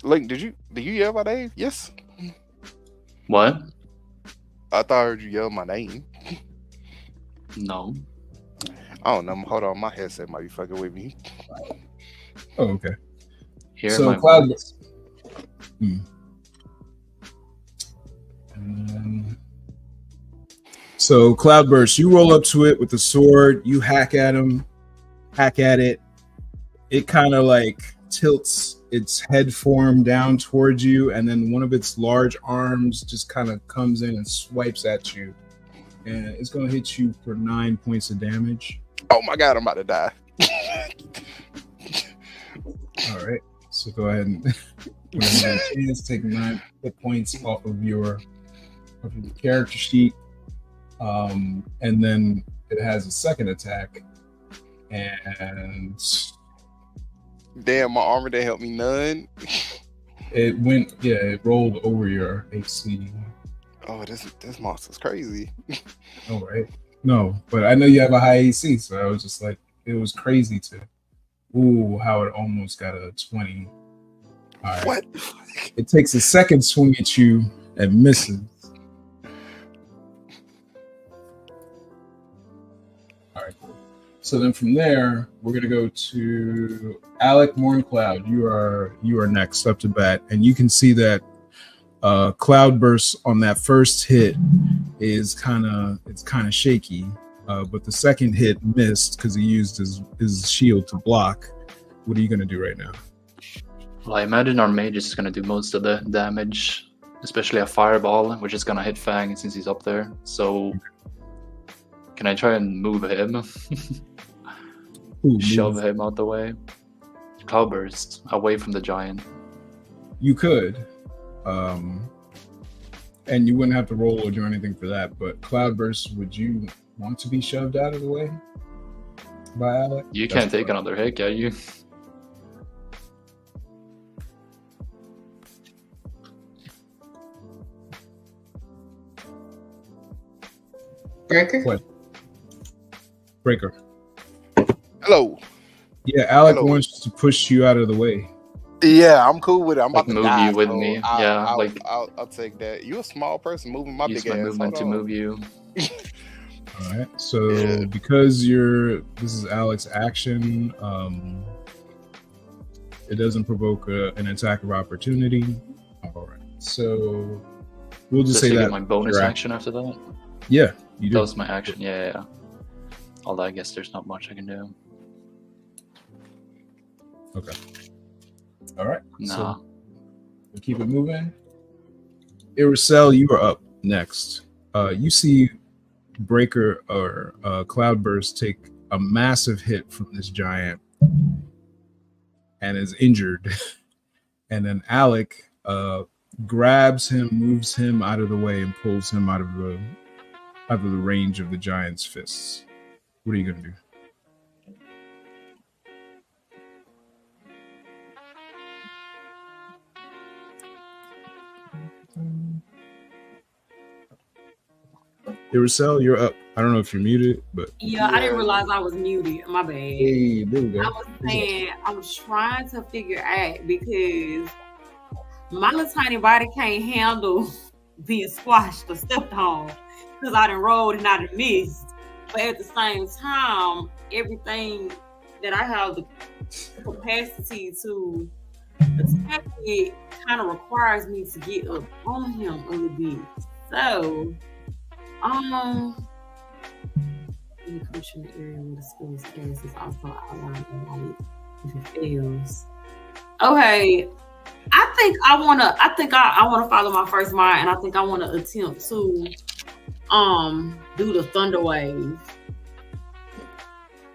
[SPEAKER 7] Link, did you yell my name? Yes.
[SPEAKER 8] What?
[SPEAKER 7] I thought I heard you yell my name.
[SPEAKER 8] No.
[SPEAKER 7] I don't know. Hold on, my headset might be fucking with me.
[SPEAKER 1] Oh, okay.
[SPEAKER 8] Here,
[SPEAKER 1] so Cloudburst. So Cloudburst, you roll up to it with the sword. You hack at it. It kind of like tilts its head form down towards you, and then one of its large arms just kind of comes in and swipes at you, and it's going to hit you for 9 points of damage.
[SPEAKER 7] Oh my god, I'm about to die.
[SPEAKER 1] All right, so go ahead and when you have a chance, take 9 hit points off of your character sheet, and then it has a second attack, and
[SPEAKER 7] damn, my armor didn't help me none.
[SPEAKER 1] It rolled over your AC.
[SPEAKER 7] Oh, this monster's crazy.
[SPEAKER 1] Oh, right. No, but I know you have a high AC, so I was just like, it was crazy to. Ooh, how it almost got a 20. All right.
[SPEAKER 7] What?
[SPEAKER 1] It takes a second swing at you and misses. All right, cool. So then from there, we're gonna go to Alec Morncloud. You are next up to bat, and you can see that Cloudburst on that first hit is kind of shaky. But the second hit missed because he used his shield to block. What are you going to do right now?
[SPEAKER 8] Well, I imagine our mage is going to do most of the damage. especially a fireball, which is gonna hit Fang since he's up there. So, can I try and move him? Shove him out the way. Cloudburst away from the giant.
[SPEAKER 1] You could, and you wouldn't have to roll or do anything for that. But Cloudburst, would you want to be shoved out of the way by Alec?
[SPEAKER 8] You can't take another hit, can you?
[SPEAKER 3] Breaker?
[SPEAKER 1] What? Breaker.
[SPEAKER 7] Hello.
[SPEAKER 1] Yeah, Alec wants to push you out of the way.
[SPEAKER 7] Yeah, I'm cool with it. I'm about to
[SPEAKER 8] move
[SPEAKER 7] die,
[SPEAKER 8] you with
[SPEAKER 7] so
[SPEAKER 8] me.
[SPEAKER 7] I'll take that. You a small person moving my
[SPEAKER 8] use
[SPEAKER 7] big
[SPEAKER 8] my
[SPEAKER 7] ass.
[SPEAKER 8] movement to move you.
[SPEAKER 1] All right. So because this is Alec's action, it doesn't provoke an attack of opportunity. All right. So we'll just
[SPEAKER 8] Does
[SPEAKER 1] say
[SPEAKER 8] I
[SPEAKER 1] that
[SPEAKER 8] get my bonus action after that.
[SPEAKER 1] Yeah, you do.
[SPEAKER 8] That was my action. Yeah. Although I guess there's not much I can do.
[SPEAKER 1] Okay. All right.
[SPEAKER 8] Nah.
[SPEAKER 1] So we'll keep it moving. Iracel, you are up next. You see Breaker or Cloudburst take a massive hit from this giant and is injured. And then Alec grabs him, moves him out of the way, and pulls him out of the range of the giant's fists. What are you gonna do? Iracel, you're up. I don't know if you're muted, but
[SPEAKER 2] yeah, I didn't realize I was muted. My bad.
[SPEAKER 1] Hey, there we go.
[SPEAKER 2] I was saying I was trying to figure out because my little tiny body can't handle being squashed or stepped on because I done rolled and I done missed. But at the same time, everything that I have the capacity to attack it kind of requires me to get up on him a little bit. So, push in the area where the skill's cast is also outlined in light if it fails. Okay, I think I wanna follow my first mind, and I think I wanna attempt to do the thunder wave.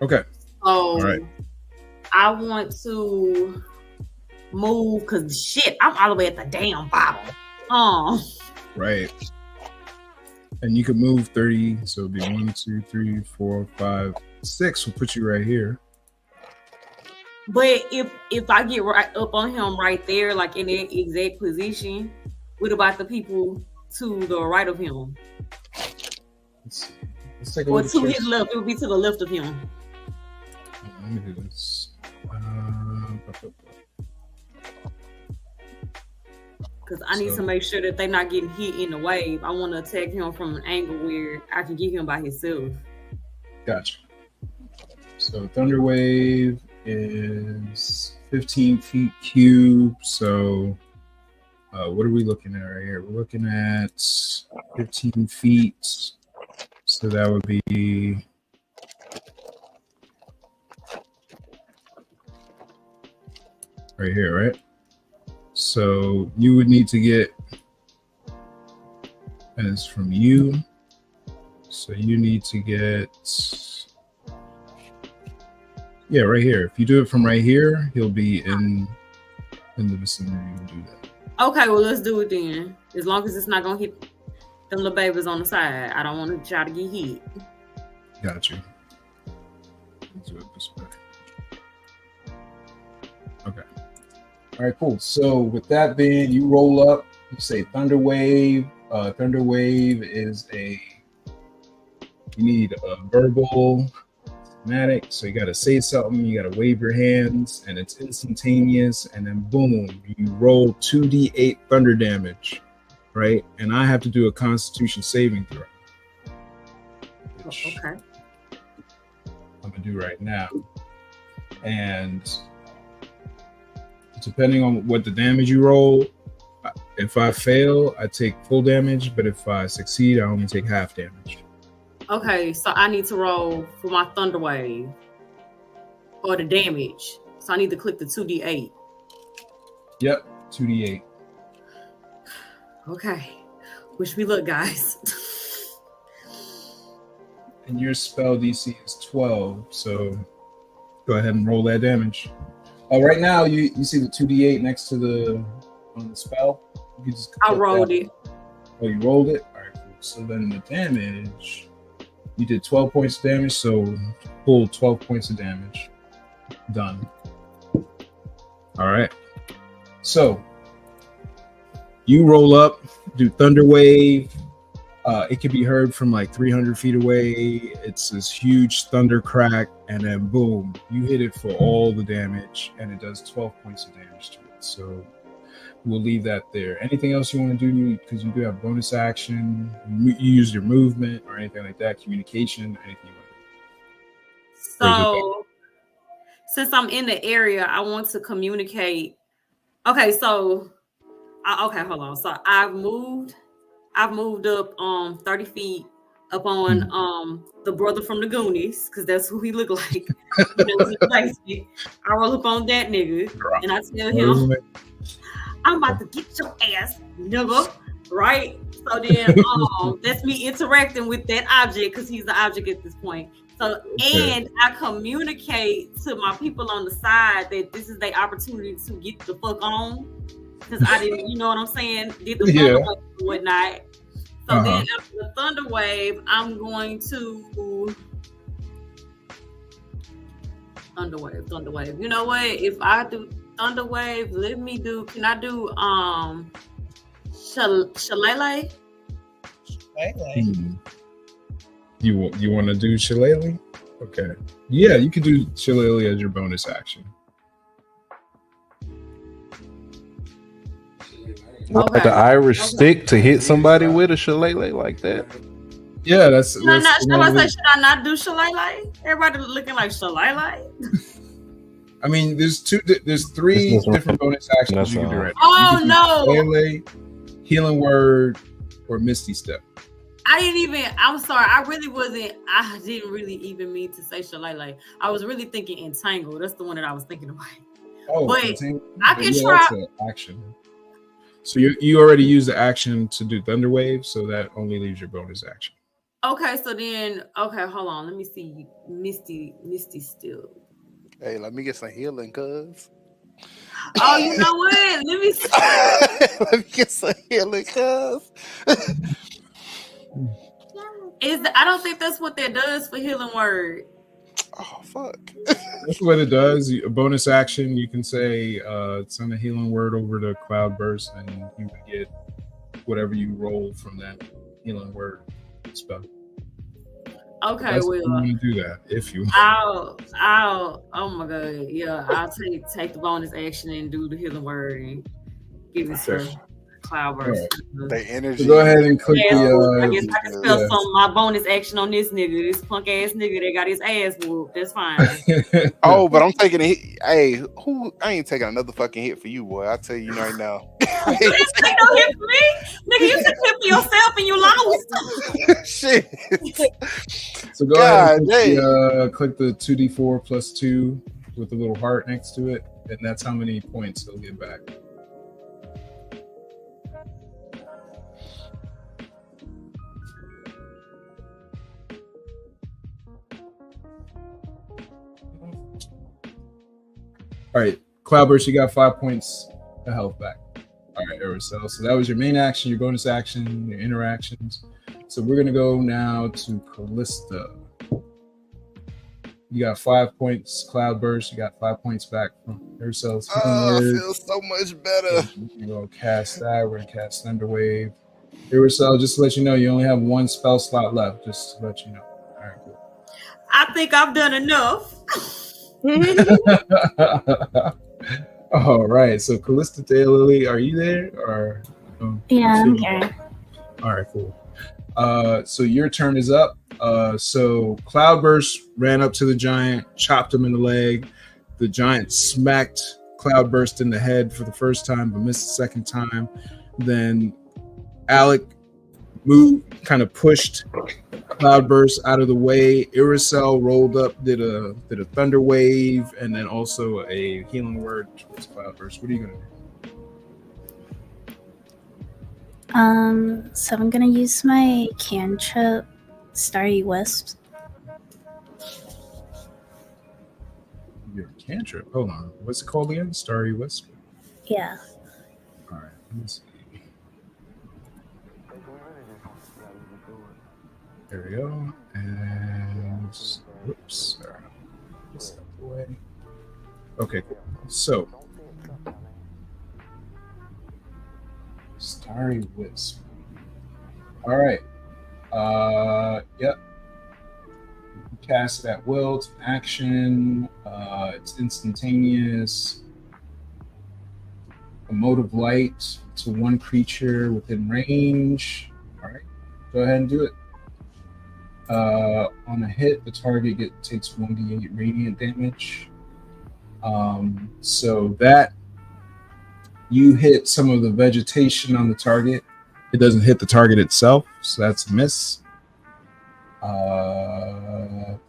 [SPEAKER 1] Okay.
[SPEAKER 2] So
[SPEAKER 1] all right.
[SPEAKER 2] I want to move because shit, I'm all the way at the damn bottom.
[SPEAKER 1] Right. And you could move 30, so it'd be 1, 2, 3, 4, 5, 6 will put you right here.
[SPEAKER 2] But if I get right up on him right there, like in that exact position, what about the people to the right of him?
[SPEAKER 1] Let's take a
[SPEAKER 2] or
[SPEAKER 1] look
[SPEAKER 2] to
[SPEAKER 1] at
[SPEAKER 2] his left, it would be to the left of him.
[SPEAKER 1] Let me do this.
[SPEAKER 2] Because I need to make sure that they're not getting hit in the wave. I want to attack him from an angle where I can get him by himself.
[SPEAKER 1] Gotcha. So Thunder Wave is 15 feet cube. So what are we looking at right here? We're looking at 15 feet. So that would be right here, right? So you would need to get, and it's from you. So you need to get, yeah, right here. If you do it from right here, he'll be in the vicinity to do that.
[SPEAKER 2] Okay, well, let's do it then. As long as it's not going to hit them little babies on the side. I don't want to try to get hit.
[SPEAKER 1] Got you. Let's do it this way. Okay. All right, cool. So with that being, you roll up, you say Thunder Wave. Thunder Wave is you need a verbal schematic. So you got to say something, you got to wave your hands, and it's instantaneous. And then boom, you roll 2d8 thunder damage, right? And I have to do a Constitution saving throw.
[SPEAKER 2] Okay.
[SPEAKER 1] I'm gonna do right now. And depending on what the damage you roll, if I fail, I take full damage, but if I succeed, I only take half damage.
[SPEAKER 2] Okay, so I need to roll for my Thunder Wave or the damage. So I need to click the 2d8.
[SPEAKER 1] Yep, 2d8.
[SPEAKER 2] Okay. Wish me luck, guys.
[SPEAKER 1] And your spell DC is 12, so go ahead and roll that damage. Right now, you see the 2d8 next to on the spell. You just
[SPEAKER 2] I rolled it.
[SPEAKER 1] Oh, you rolled it? All right, cool. So then the damage, you did 12 points of damage, so pull 12 points of damage. Done. All right. So you roll up, do Thunder Wave. It can be heard from like 300 feet away. It's this huge thunder crack, and then boom, you hit it for all the damage, and it does 12 points of damage to it. So we'll leave that there. Anything else you want to do? Because you do have bonus action. You use your movement or anything like that. Communication, anything like that.
[SPEAKER 2] So since I'm in the area, I want to communicate. Okay, so okay, hold on. So I've moved up 30 feet up on the brother from the Goonies, because that's who he looked like. I roll up on that nigga and I tell him, I'm about to get your ass, nigga. Right? So then that's me interacting with that object, because he's the object at this point. So and I communicate to my people on the side that this is their opportunity to get the fuck on. Because I didn't, you know what I'm saying? Did the thunder wave and whatnot. So then after the thunder wave, I'm going to thunder wave. You know what? If I do thunder wave, can I do shillelagh?
[SPEAKER 1] You want to do shillelagh? Okay. Yeah, you can do shillelagh as your bonus action.
[SPEAKER 6] Like the Irish stick to hit somebody with a shillelagh like that.
[SPEAKER 1] Yeah, that's.
[SPEAKER 2] Should I not do shillelagh? Everybody looking like shillelagh.
[SPEAKER 1] I mean, there's three different bonus actions you can do right now.
[SPEAKER 2] Oh no!
[SPEAKER 1] Shillelagh, Healing Word, or Misty Step.
[SPEAKER 2] I'm sorry. I didn't really even mean to say shillelagh. I was really thinking Entangle. That's the one that I was thinking about.
[SPEAKER 1] Oh,
[SPEAKER 2] but
[SPEAKER 1] Entangle.
[SPEAKER 2] I can try.
[SPEAKER 1] That's an action. So you already used the action to do Thunder Wave, so that only leaves your bonus action.
[SPEAKER 2] Okay, so then, hold on. Let me see. Misty still.
[SPEAKER 7] Hey, let me get some healing, cuz.
[SPEAKER 2] Oh, you know what? Let me see.
[SPEAKER 7] Let me get some healing, cuz.
[SPEAKER 2] I don't think that's what that does for Healing Word.
[SPEAKER 7] Oh, fuck.
[SPEAKER 1] That's what it does. A bonus action, you can say send a Healing Word over to Cloudburst, and you can get whatever you roll from that Healing Word spell.
[SPEAKER 2] Okay, well,
[SPEAKER 1] I'm gonna do that if you.
[SPEAKER 2] I'll. Oh my god, yeah. I'll take the bonus action and do the Healing Word and give it to Cloudburst.
[SPEAKER 7] Right. The energy.
[SPEAKER 1] So go ahead and click the.
[SPEAKER 2] I guess I can spell some my bonus action on this nigga, this punk ass nigga that got his ass whooped. That's fine.
[SPEAKER 7] Oh, but I'm taking a hit. Hey, I ain't taking another fucking hit for you, boy. I'll tell you right now.
[SPEAKER 2] You didn't take no hit for me, nigga. You took hit for yourself and you lost.
[SPEAKER 7] Shit.
[SPEAKER 1] So go ahead and click the 2d4 plus 2 with the little heart next to it, and that's how many points he'll get back. All right, Cloudburst, you got 5 points of health back. All right, Aerosol. So that was your main action, your bonus action, your interactions. So we're gonna go now to Callista. You got 5 points, Cloudburst. You got 5 points back from Aerosol.
[SPEAKER 7] Oh, it feels so much better.
[SPEAKER 1] We're gonna cast that. We're gonna cast Thunder Wave. Aerosol, just to let you know, you only have one spell slot left. Just to let you know. All right, cool.
[SPEAKER 2] I think I've done enough.
[SPEAKER 1] All right, so Callista Daylily, are you there? Or
[SPEAKER 9] yeah, I'm here.
[SPEAKER 1] All right, cool. So your turn is up. So Cloudburst ran up to the giant, chopped him in the leg. The giant smacked Cloudburst in the head for the first time, but missed the second time. Then Alec moved, kind of pushed Cloudburst out of the way. Irisel rolled up, did a Thunder Wave, and then also a Healing Word towards Cloudburst. What are you gonna
[SPEAKER 9] So I'm gonna use my cantrip, Starry Wisp.
[SPEAKER 1] Your cantrip. Hold on. What's it called again? Starry Wisp?
[SPEAKER 9] Yeah.
[SPEAKER 1] All right. Let me see. There we go. And whoops. All right. Step away. Okay, cool. So Starry Wisp. All right. Yep. Cast it at will. It's an action. It's instantaneous. A mode of light to one creature within range. All right. Go ahead and do it. On a hit, the target takes 1d8 radiant damage. So that you hit some of the vegetation on the target. It doesn't hit the target itself, so that's a miss.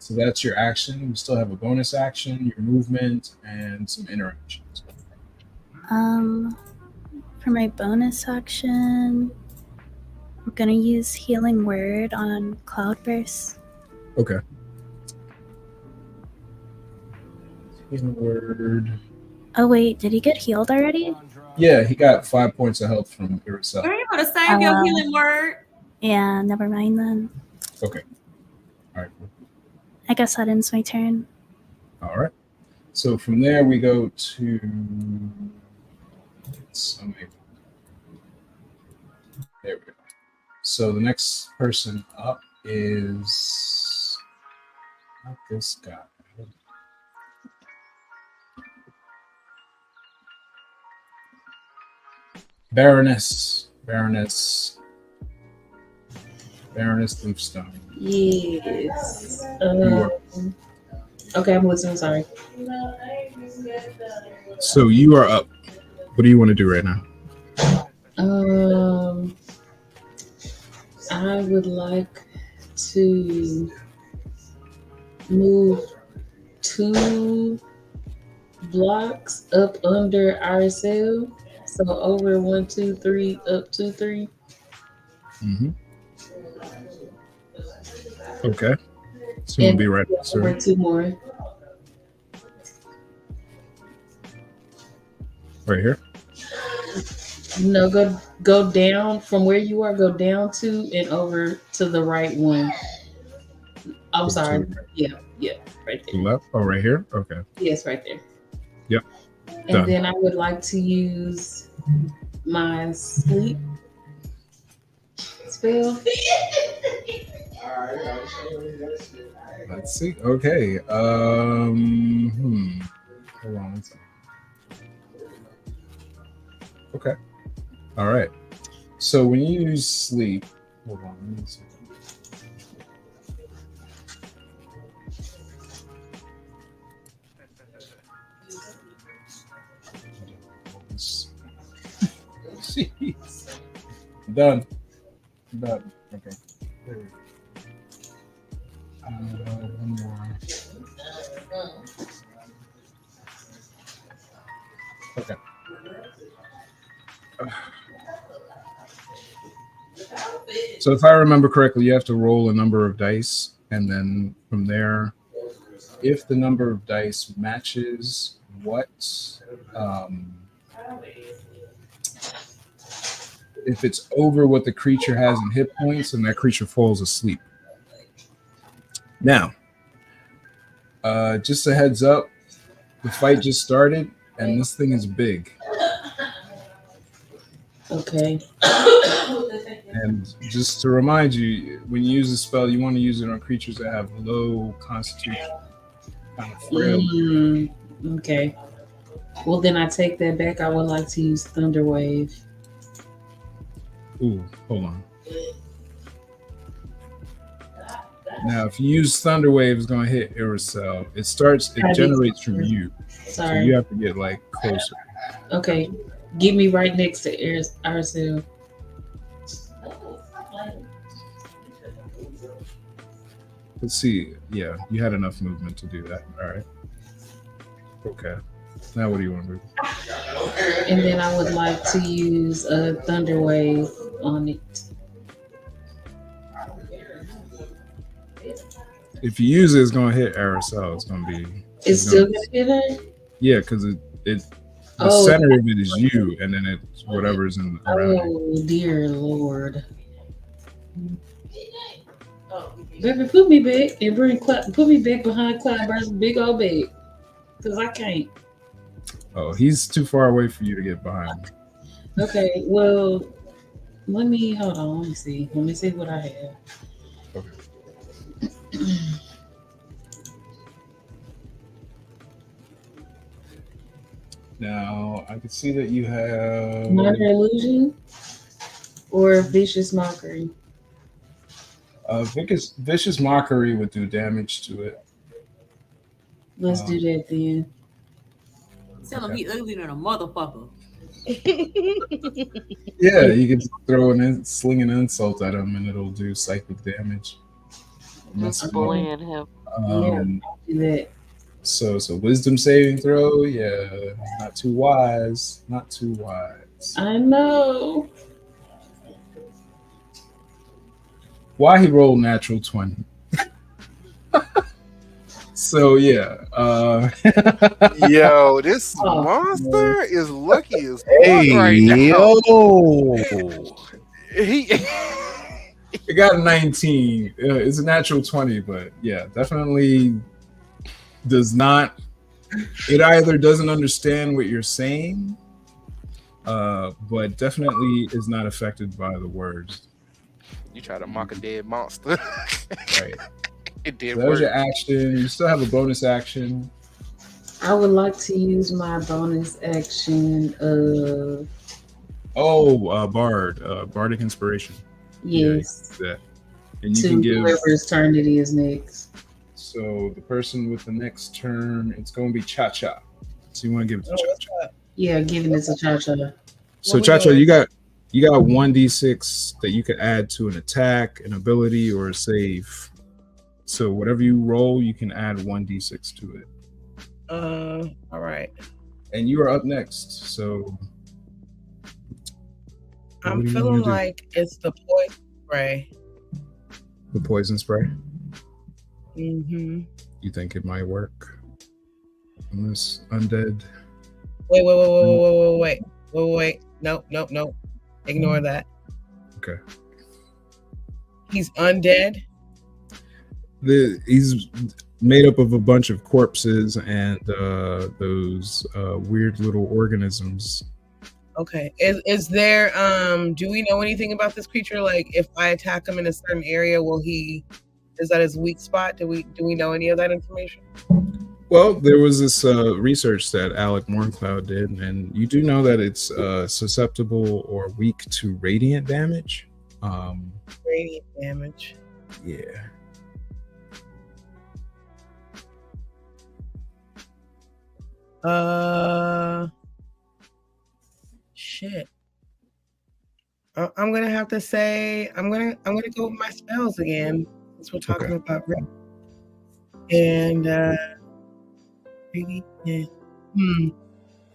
[SPEAKER 1] So that's your action. You still have a bonus action, your movement, and some interactions.
[SPEAKER 9] For my bonus action, I'm gonna use Healing Word on Cloudburst.
[SPEAKER 1] Okay. Healing Word.
[SPEAKER 9] Oh wait, did he get healed already?
[SPEAKER 1] Yeah, he got 5 points of health from Iricel.
[SPEAKER 2] Are you able to save your healing word?
[SPEAKER 9] Yeah, never mind then.
[SPEAKER 1] Okay. All right.
[SPEAKER 9] I guess that ends my turn.
[SPEAKER 1] All right. So from there we go to there we go. So the next person up is not this guy. Baroness Leafstone.
[SPEAKER 3] Yes. Okay, I'm listening. Sorry.
[SPEAKER 1] So you are up. What do you want to do right now?
[SPEAKER 3] I would like to move 2 blocks up under ourselves. So over 1, 2, 3, up 2, 3.
[SPEAKER 1] Mm-hmm. Okay. So you'll be right.
[SPEAKER 3] Over 2 more.
[SPEAKER 1] Right here?
[SPEAKER 3] No, go down from where you are. Go down 2 and over to the right 1. I'm
[SPEAKER 1] Go
[SPEAKER 3] sorry.
[SPEAKER 1] to-
[SPEAKER 3] Yeah, right there.
[SPEAKER 1] Left? Oh, right here? Okay.
[SPEAKER 3] Yes, right there.
[SPEAKER 1] Yep.
[SPEAKER 3] And
[SPEAKER 1] Done.
[SPEAKER 3] then I would like to use my sleep spell.
[SPEAKER 1] Let's see. Okay. Hold on one second. Okay. All right. So when you use sleep, hold on. Let me see. Jeez. Done. Okay. There we go. One more. Okay. So if I remember correctly, you have to roll a number of dice, and then from there, if the number of dice matches what, if it's over what the creature has in hit points, then that creature falls asleep. Now, just a heads up, the fight just started, and this thing is big.
[SPEAKER 3] Okay.
[SPEAKER 1] And just to remind you, when you use a spell, you want to use it on creatures that have low constitution, kind of frail.
[SPEAKER 3] Okay. Well, then I take that back. I would like to use Thunder Wave.
[SPEAKER 1] Ooh, hold on. Now, if you use Thunder Wave, it's going to hit Iricel. It generates from you.
[SPEAKER 3] Sorry.
[SPEAKER 1] So you have to get like closer.
[SPEAKER 3] Okay. Get me right next to Iricel.
[SPEAKER 1] Let's see. Yeah, you had enough movement to do that. All right. Okay. Now what do you want to do?
[SPEAKER 3] And then I would like to use a Thunder Wave on it.
[SPEAKER 1] If you use it, it's gonna hit Aracel. It's gonna be.
[SPEAKER 3] It's still gonna hit her.
[SPEAKER 1] Yeah, because the center of it is you, and then it's whatever's in around you.
[SPEAKER 3] Oh dear Lord. Baby, put me back and put me back behind Clyde's big old bed. Because I can't.
[SPEAKER 1] Oh, he's too far away for you to get behind him.
[SPEAKER 3] Okay, well, hold on, let me see. Let me see what I have.
[SPEAKER 1] Okay. Now, I can see that you have
[SPEAKER 3] Minor illusion or vicious mockery.
[SPEAKER 1] Vicious mockery would do damage to it.
[SPEAKER 3] Let's do that then.
[SPEAKER 2] Tell him he ugly than a motherfucker.
[SPEAKER 1] Yeah, you can sling an insult at him and it'll do psychic damage.
[SPEAKER 5] Just bullying him.
[SPEAKER 3] Do that.
[SPEAKER 1] So wisdom saving throw, yeah, not too wise. Not too wise.
[SPEAKER 3] I know.
[SPEAKER 1] Why he rolled natural 20. So yeah.
[SPEAKER 7] Yo, this monster is lucky as fuck right now.
[SPEAKER 1] It got a 19. It's a natural 20, but yeah, definitely does not. It either doesn't understand what you're saying, but definitely is not affected by the words.
[SPEAKER 7] You try to mock a dead monster.
[SPEAKER 1] Right.
[SPEAKER 7] It did
[SPEAKER 1] So that was
[SPEAKER 7] work.
[SPEAKER 1] your action. You still have a bonus action.
[SPEAKER 3] I would like to use my bonus action of
[SPEAKER 1] Bardic Inspiration.
[SPEAKER 3] yes.
[SPEAKER 1] Yeah, that. And you
[SPEAKER 3] to
[SPEAKER 1] can give
[SPEAKER 3] whoever's turn it is next.
[SPEAKER 1] so the person with the next turn, it's going to be Cha-Cha. So you want to give it to Cha-Cha.
[SPEAKER 3] Yeah, giving it to Cha-Cha.
[SPEAKER 1] So Cha-Cha, you got 1d6 that you could add to an attack, an ability, or a save. So whatever you roll, you can add 1d6 to it.
[SPEAKER 4] All right.
[SPEAKER 1] And you are up next. So
[SPEAKER 4] I'm feeling like it's the poison spray.
[SPEAKER 1] The poison spray?
[SPEAKER 4] Mm-hmm.
[SPEAKER 1] You think it might work on this undead?
[SPEAKER 4] Wait. Nope. Ignore that.
[SPEAKER 1] Okay.
[SPEAKER 4] He's undead.
[SPEAKER 1] He's made up of a bunch of corpses and those weird little organisms.
[SPEAKER 4] Okay. Is there do we know anything about this creature? Like if I attack him in a certain area, is that his weak spot? Do we know any of that information?
[SPEAKER 1] Well, there was this research that Alec Morncloud did, and you do know that it's susceptible or weak to radiant damage.
[SPEAKER 4] Radiant damage.
[SPEAKER 1] Yeah.
[SPEAKER 4] Shit. I'm gonna have to say I'm gonna go with my spells again since we're talking about red. And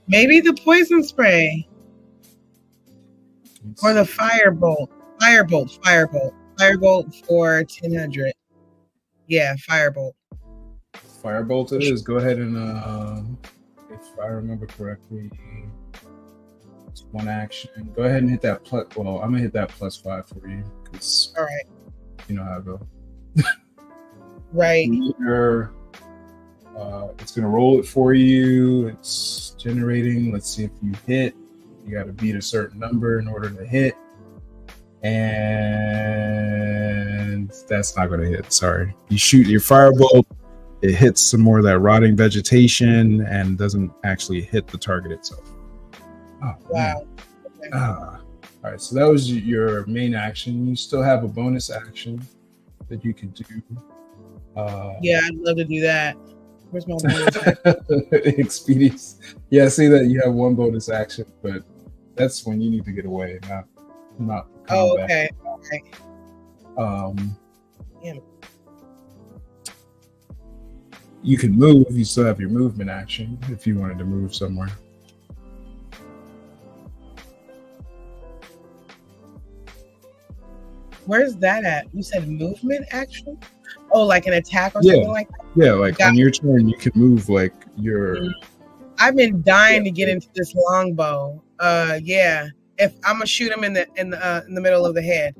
[SPEAKER 4] maybe the poison spray or the firebolt for 1000. Yeah, firebolt.
[SPEAKER 1] Firebolt it is. Go ahead and if I remember correctly, it's one action. Go ahead and hit that plus. Well, I'm gonna hit that +5 for you because
[SPEAKER 4] all right,
[SPEAKER 1] you know how it goes.
[SPEAKER 4] Right.
[SPEAKER 1] It's gonna roll it for you. It's generating. Let's see if you hit. You got to beat a certain number in order to hit, and that's not gonna hit. Sorry. You shoot your firebolt. It hits some more of that rotting vegetation and doesn't actually hit the target itself. Oh,
[SPEAKER 4] wow.
[SPEAKER 1] Okay. All right, so that was your main action. You still have a bonus action that you can do.
[SPEAKER 4] Yeah, I'd love to do that. Where's my bonus action?
[SPEAKER 1] Expedience. Yeah, I see that you have one bonus action, but that's when you need to get away, not
[SPEAKER 4] oh, okay.
[SPEAKER 1] All right. You can move. You still have your movement action if you wanted to move somewhere.
[SPEAKER 4] Where's that at? You said movement action? Oh, like an attack or something like that?
[SPEAKER 1] Yeah, like on your turn, you can move like your.
[SPEAKER 4] I've been dying to get into this longbow. Yeah. If I'm gonna shoot him in the middle of the head.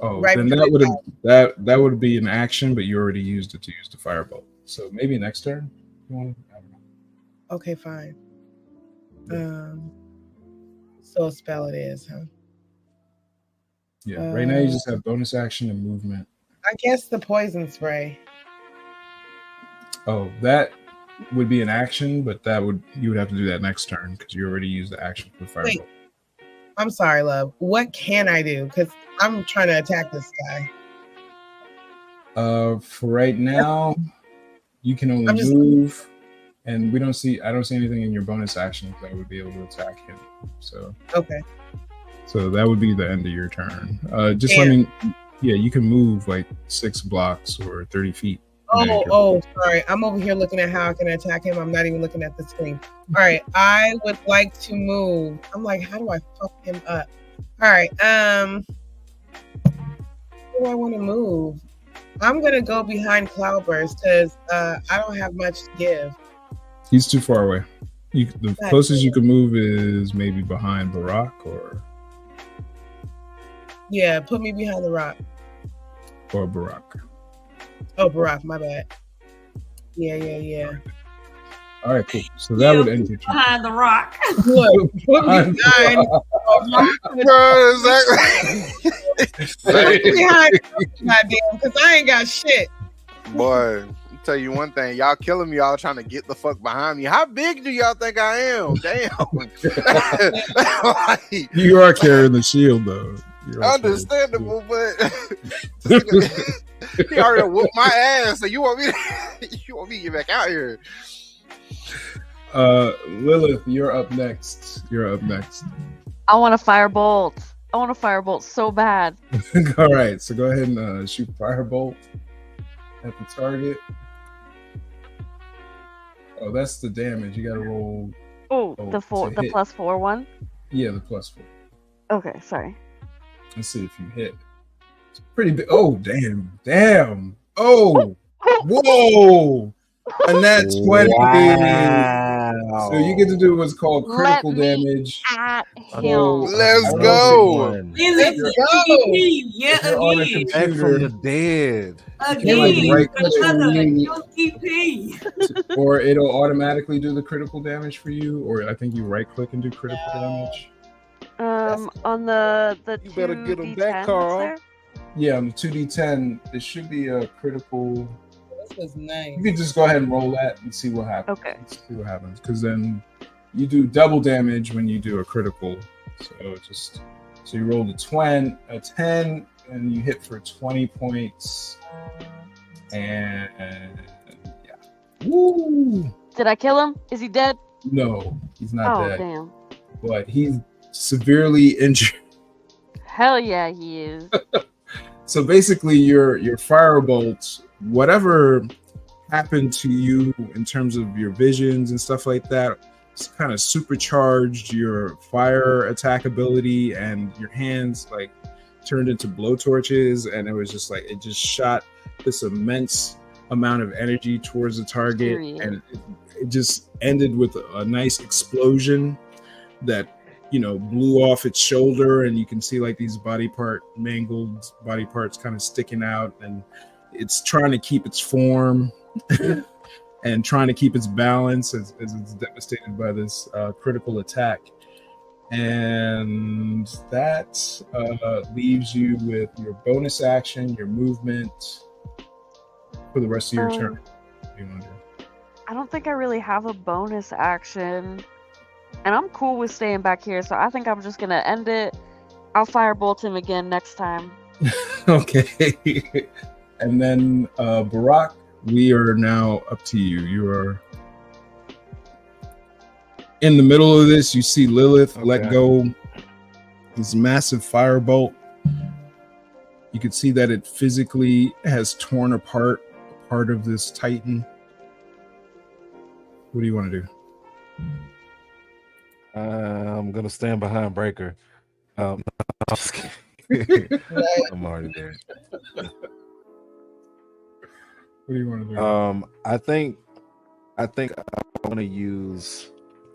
[SPEAKER 1] Oh,
[SPEAKER 4] right
[SPEAKER 1] then that would be an action, but you already used it to use the firebolt. So maybe next turn. I don't know.
[SPEAKER 4] Okay, fine. So a spell it is, huh?
[SPEAKER 1] Yeah. Right now you just have bonus action and movement.
[SPEAKER 4] I guess the poison spray.
[SPEAKER 1] Oh, that would be an action, but you would have to do that next turn because you already used the action for the firebolt.
[SPEAKER 4] Wait. I'm sorry, love. What can I do? Because I'm trying to attack this guy.
[SPEAKER 1] For right now, you can only move, and I don't see anything in your bonus actions that would be able to attack him. So
[SPEAKER 4] okay.
[SPEAKER 1] So that would be the end of your turn. You can move like 6 blocks or 30 feet.
[SPEAKER 4] Sorry. I'm over here looking at how I can attack him. I'm not even looking at the screen. All right. I would like to move. I'm like, how do I fuck him up? All right. Where do I want to move? I'm going to go behind Cloudburst because I don't have much to give.
[SPEAKER 1] He's too far away. The closest you can move is maybe behind Barack or...
[SPEAKER 4] Yeah, put me behind the rock.
[SPEAKER 1] Or Barack.
[SPEAKER 4] Oh, Barack, my bad. Yeah.
[SPEAKER 1] All right, cool. So that would end your turn.
[SPEAKER 2] Behind the rock.
[SPEAKER 4] Look, put me behind goddamn, because I ain't got shit.
[SPEAKER 7] Boy, I'll tell you one thing. Y'all killing me. Y'all trying to get the fuck behind me. How big do y'all think I am? Damn.
[SPEAKER 1] You are carrying the shield, though.
[SPEAKER 7] Understandable, but he already whooped my ass. So you want me to get back out here?
[SPEAKER 1] Lilith, you're up next.
[SPEAKER 5] I want a firebolt so bad.
[SPEAKER 1] All right, so go ahead and shoot firebolt at the target. Oh, that's the damage. You gotta roll.
[SPEAKER 5] The +4 one.
[SPEAKER 1] Yeah, the +4.
[SPEAKER 5] Okay, sorry.
[SPEAKER 1] Let's see if you hit. It's pretty big. Oh, damn. Oh, whoa. And that's 20. Wow. So you get to do what's called critical damage.
[SPEAKER 7] Let's go.
[SPEAKER 2] Let's go. Yeah,
[SPEAKER 6] again. On a computer from the dead.
[SPEAKER 1] Or it'll automatically do the critical damage for you, or I think you right click and do critical damage.
[SPEAKER 5] On the
[SPEAKER 6] you better get them back, Carl.
[SPEAKER 1] Yeah, on the 2d10, there should be a critical.
[SPEAKER 4] This was nice.
[SPEAKER 1] You can just go ahead and roll that and see what happens.
[SPEAKER 5] Okay.
[SPEAKER 1] See what happens, because then you do double damage when you do a critical. So you roll a 10, and you hit for 20 points. And yeah. Woo!
[SPEAKER 5] Did I kill him? Is he dead?
[SPEAKER 1] No, he's not dead.
[SPEAKER 5] Oh, damn.
[SPEAKER 1] But he's severely injured.
[SPEAKER 5] Hell yeah, he is.
[SPEAKER 1] So basically, your firebolt, whatever happened to you in terms of your visions and stuff like that, it's kind of supercharged your fire attack ability, and your hands like turned into blowtorches, and it was just like it just shot this immense amount of energy towards the target, and it just ended with a nice explosion that blew off its shoulder, and you can see like these mangled body parts kind of sticking out, and it's trying to keep its form and trying to keep its balance as it's devastated by this critical attack. And that leaves you with your bonus action, your movement for the rest of your turn. What do you want to do?
[SPEAKER 5] I don't think I really have a bonus action. And I'm cool with staying back here, so I think I'm just gonna end it. I'll firebolt him again next time.
[SPEAKER 1] Okay. And then Barack, we are now up to you. You are in the middle of this. You see Lilith let go this massive firebolt. You can see that it physically has torn apart a part of this Titan. What do you want to do?
[SPEAKER 6] I'm gonna stand behind Breaker. I'm just kidding. I'm already there.
[SPEAKER 1] What do you want to do?
[SPEAKER 6] I think I want to use,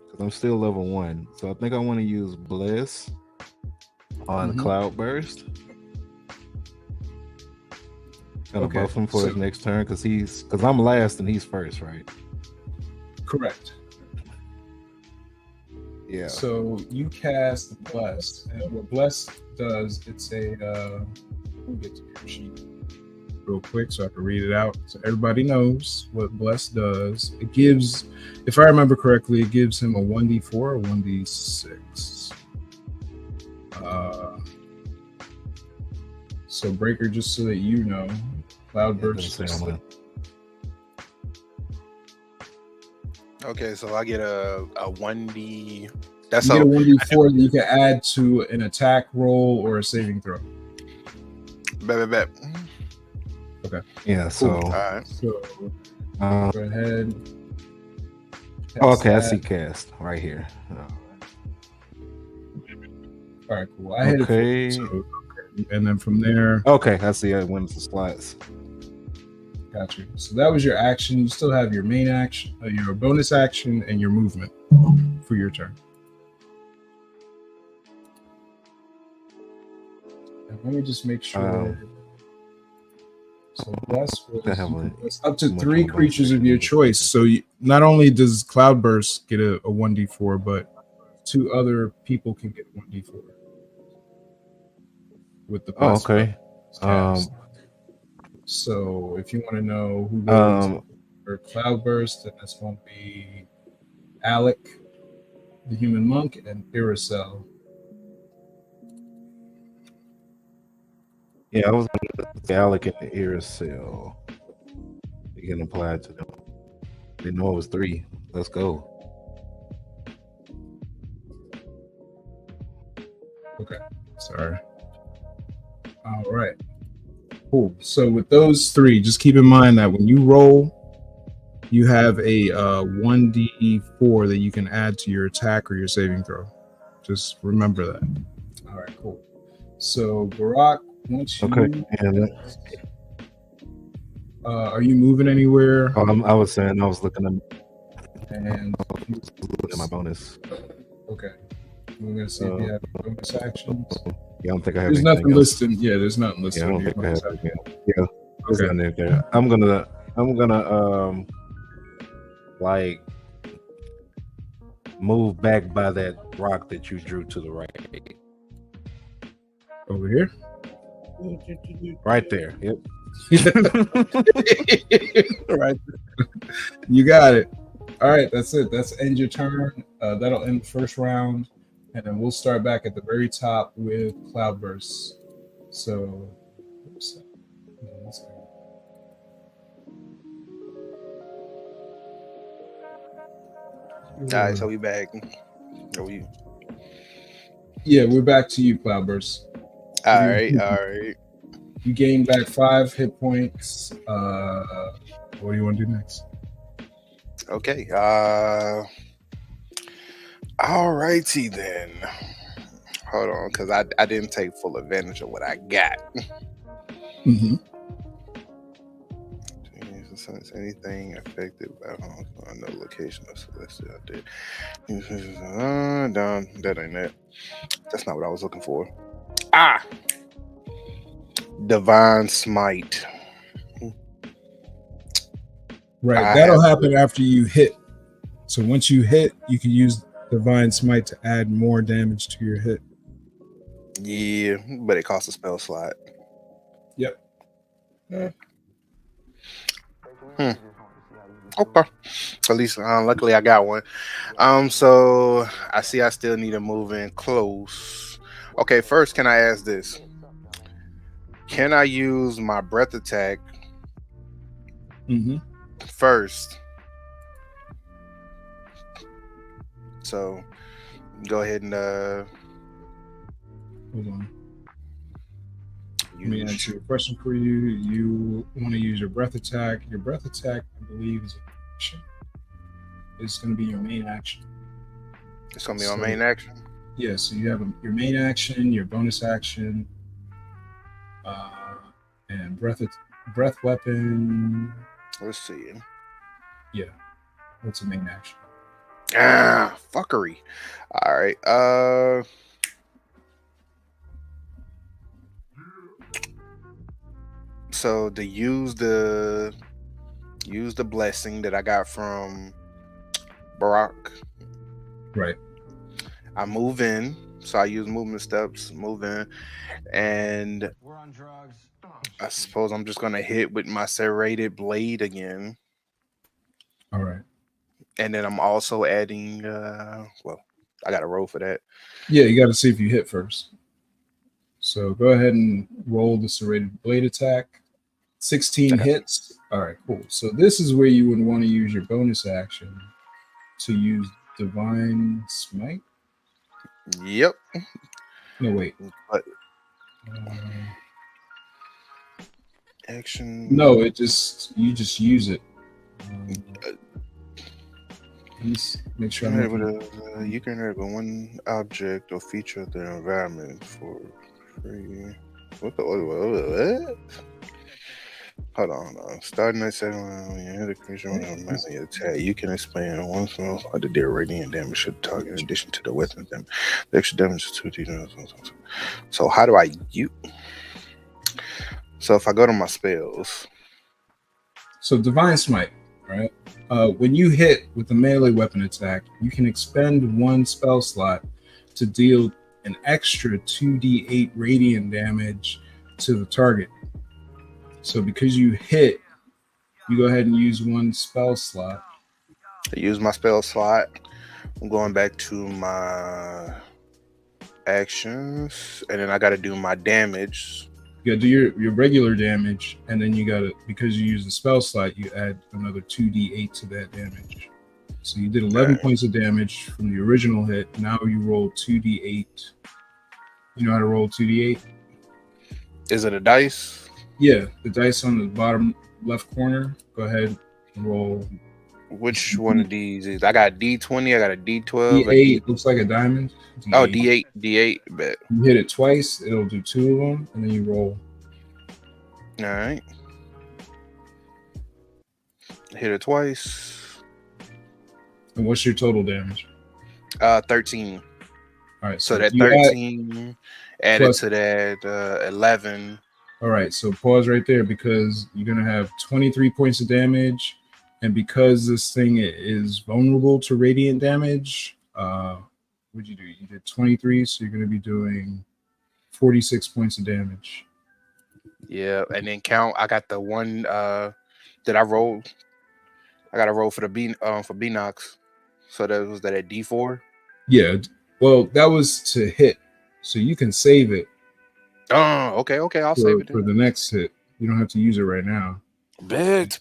[SPEAKER 6] because I'm still level 1, so I think I want to use Bliss on Cloudburst. Kind of buff him for his next turn because I'm last and he's first, right?
[SPEAKER 1] Correct.
[SPEAKER 6] Yeah.
[SPEAKER 1] So you cast Bless, and what Bless does, it's a let me get to your sheet real quick so I can read it out so everybody knows what Bless does. It gives, if I remember correctly, it gives him a 1d4 or 1d6. So Breaker, just so that you know, Cloudburst is
[SPEAKER 7] Okay, so I get a 1d.
[SPEAKER 1] That's you get a 1d4 that you can add to an attack roll or a saving throw.
[SPEAKER 7] Bet.
[SPEAKER 1] Okay.
[SPEAKER 6] Yeah. So.
[SPEAKER 7] All right.
[SPEAKER 1] So go ahead.
[SPEAKER 6] Okay, I see cast right here.
[SPEAKER 1] All right, cool. I hit it. So, and then from there.
[SPEAKER 6] Okay, I see. I went to slots.
[SPEAKER 1] Got you. So that was your action. You still have your main action, your bonus action, and your movement for your turn. And let me just make sure. So that's it's up to 3 creatures of your choice. So not only does Cloudburst get a 1d4, but 2 other people can get 1d4 with the
[SPEAKER 6] okay.
[SPEAKER 1] So if you want to know who goes for Cloudburst, then that's going to be Alec, the human monk, and Iracel.
[SPEAKER 6] Yeah, I was going to say Alec and Iracel. You can apply it to them. Didn't know it was 3. Let's go.
[SPEAKER 1] Okay. Sorry. All right. Cool. So with those 3, just keep in mind that when you roll, you have a 1d4 that you can add to your attack or your saving throw. Just remember that. All right, cool. So Barack, once you are you moving anywhere?
[SPEAKER 6] I was saying I was looking
[SPEAKER 1] at
[SPEAKER 6] my bonus.
[SPEAKER 1] Okay. We're gonna see if you have bonus actions.
[SPEAKER 6] Yeah, I don't think I have.
[SPEAKER 1] There's nothing listed. Yeah, there's nothing listed.
[SPEAKER 6] Yeah, I don't think I have. Yeah.
[SPEAKER 1] Okay.
[SPEAKER 6] I'm gonna like move back by that rock that you drew to the right.
[SPEAKER 1] Over here?
[SPEAKER 6] Right there. Yep.
[SPEAKER 1] Right. You got it. All right, that's it. That's end your turn. That'll end the first round. And then we'll start back at the very top with Cloudburst. So,
[SPEAKER 7] all right, so we back.
[SPEAKER 1] Yeah, we're back to you, Cloudburst.
[SPEAKER 7] All right.
[SPEAKER 1] You gain back 5 hit points. What do you want to do next?
[SPEAKER 7] Okay. All righty then. Hold on, because I didn't take full advantage of what I got.
[SPEAKER 1] Mm-hmm.
[SPEAKER 7] Anything affected by no location of celestial dead. That ain't it. That's not what I was looking for. Divine Smite.
[SPEAKER 1] Right. That'll happen after you hit. So once you hit, you can use Divine Smite to add more damage to your hit.
[SPEAKER 7] Yeah, but it costs a spell slot.
[SPEAKER 1] Yep.
[SPEAKER 7] Okay. At least, luckily, I got one. So I see I still need to move in close. Okay, first, can I ask this? Can I use my breath attack first? So go ahead and
[SPEAKER 1] hold on. Let me answer your question for you. You want to use your breath attack. Your breath attack, I believe, is action. It's going to be your main action.
[SPEAKER 7] It's going to be my main action?
[SPEAKER 1] Yeah, so you have your main action, your bonus action, And breath weapon.
[SPEAKER 7] Let's see.
[SPEAKER 1] Yeah. What's the main action?
[SPEAKER 7] Fuckery. All right. So to use the blessing that I got from Barack.
[SPEAKER 1] Right.
[SPEAKER 7] I move in, so I use movement steps, move in, and
[SPEAKER 10] We're on drugs.
[SPEAKER 7] I suppose I'm just gonna hit with my serrated blade again.
[SPEAKER 1] All right.
[SPEAKER 7] And then I'm also adding well, I gotta roll for that.
[SPEAKER 1] Yeah, you gotta see if you hit first. So go ahead and roll the serrated blade attack. 16 hits. All right, cool. So this is where you would want to use your bonus action to use Divine Smite.
[SPEAKER 7] Yep.
[SPEAKER 1] No, wait.
[SPEAKER 7] But action.
[SPEAKER 1] No, you just use it. Make sure
[SPEAKER 7] you can have one object or feature of the environment for free. What? Hold on. Starting at 7, when you hit a creature on a attack, you can expand one small part to deal radiant damage to the target in addition to the weapon damage. The extra damage is 2d. So how do I use? So if I go to my spells.
[SPEAKER 1] So Divine Smite, right? When you hit with a melee weapon attack, you can expend one spell slot to deal an extra 2d8 radiant damage to the target. So because you hit, you go ahead and use one spell slot.
[SPEAKER 7] I use my spell slot. I'm going back to my actions, and then I got to do my damage.
[SPEAKER 1] You got to do your regular damage, and then you got to, because you use the spell slot, you add another 2d8 to that damage. So you did 11 points of damage from the original hit. Now you roll 2d8. You know how to roll 2d8?
[SPEAKER 7] Is it a dice?
[SPEAKER 1] Yeah, the dice on the bottom left corner. Go ahead and roll.
[SPEAKER 7] Which one of these is? I got a D20, I got a D12.
[SPEAKER 1] D8 looks like a diamond.
[SPEAKER 7] D8. Oh, D8, bet.
[SPEAKER 1] You hit it twice, it'll do 2 of them, and then you roll.
[SPEAKER 7] All right. Hit it twice.
[SPEAKER 1] And what's your total damage?
[SPEAKER 7] 13.
[SPEAKER 1] All right,
[SPEAKER 7] so that 13 added to that 11.
[SPEAKER 1] All right, so pause right there because you're going to have 23 points of damage. And because this thing is vulnerable to radiant damage, what'd you do? You did 23, so you're going to be doing 46 points of damage.
[SPEAKER 7] Yeah, and then count. I got the one that I rolled. I got to roll for the Beanox. So that was that at D4?
[SPEAKER 1] Yeah, well, that was to hit. So you can save it.
[SPEAKER 7] Oh, okay. I'll save it
[SPEAKER 1] for the next hit. You don't have to use it right now.
[SPEAKER 7] Bet.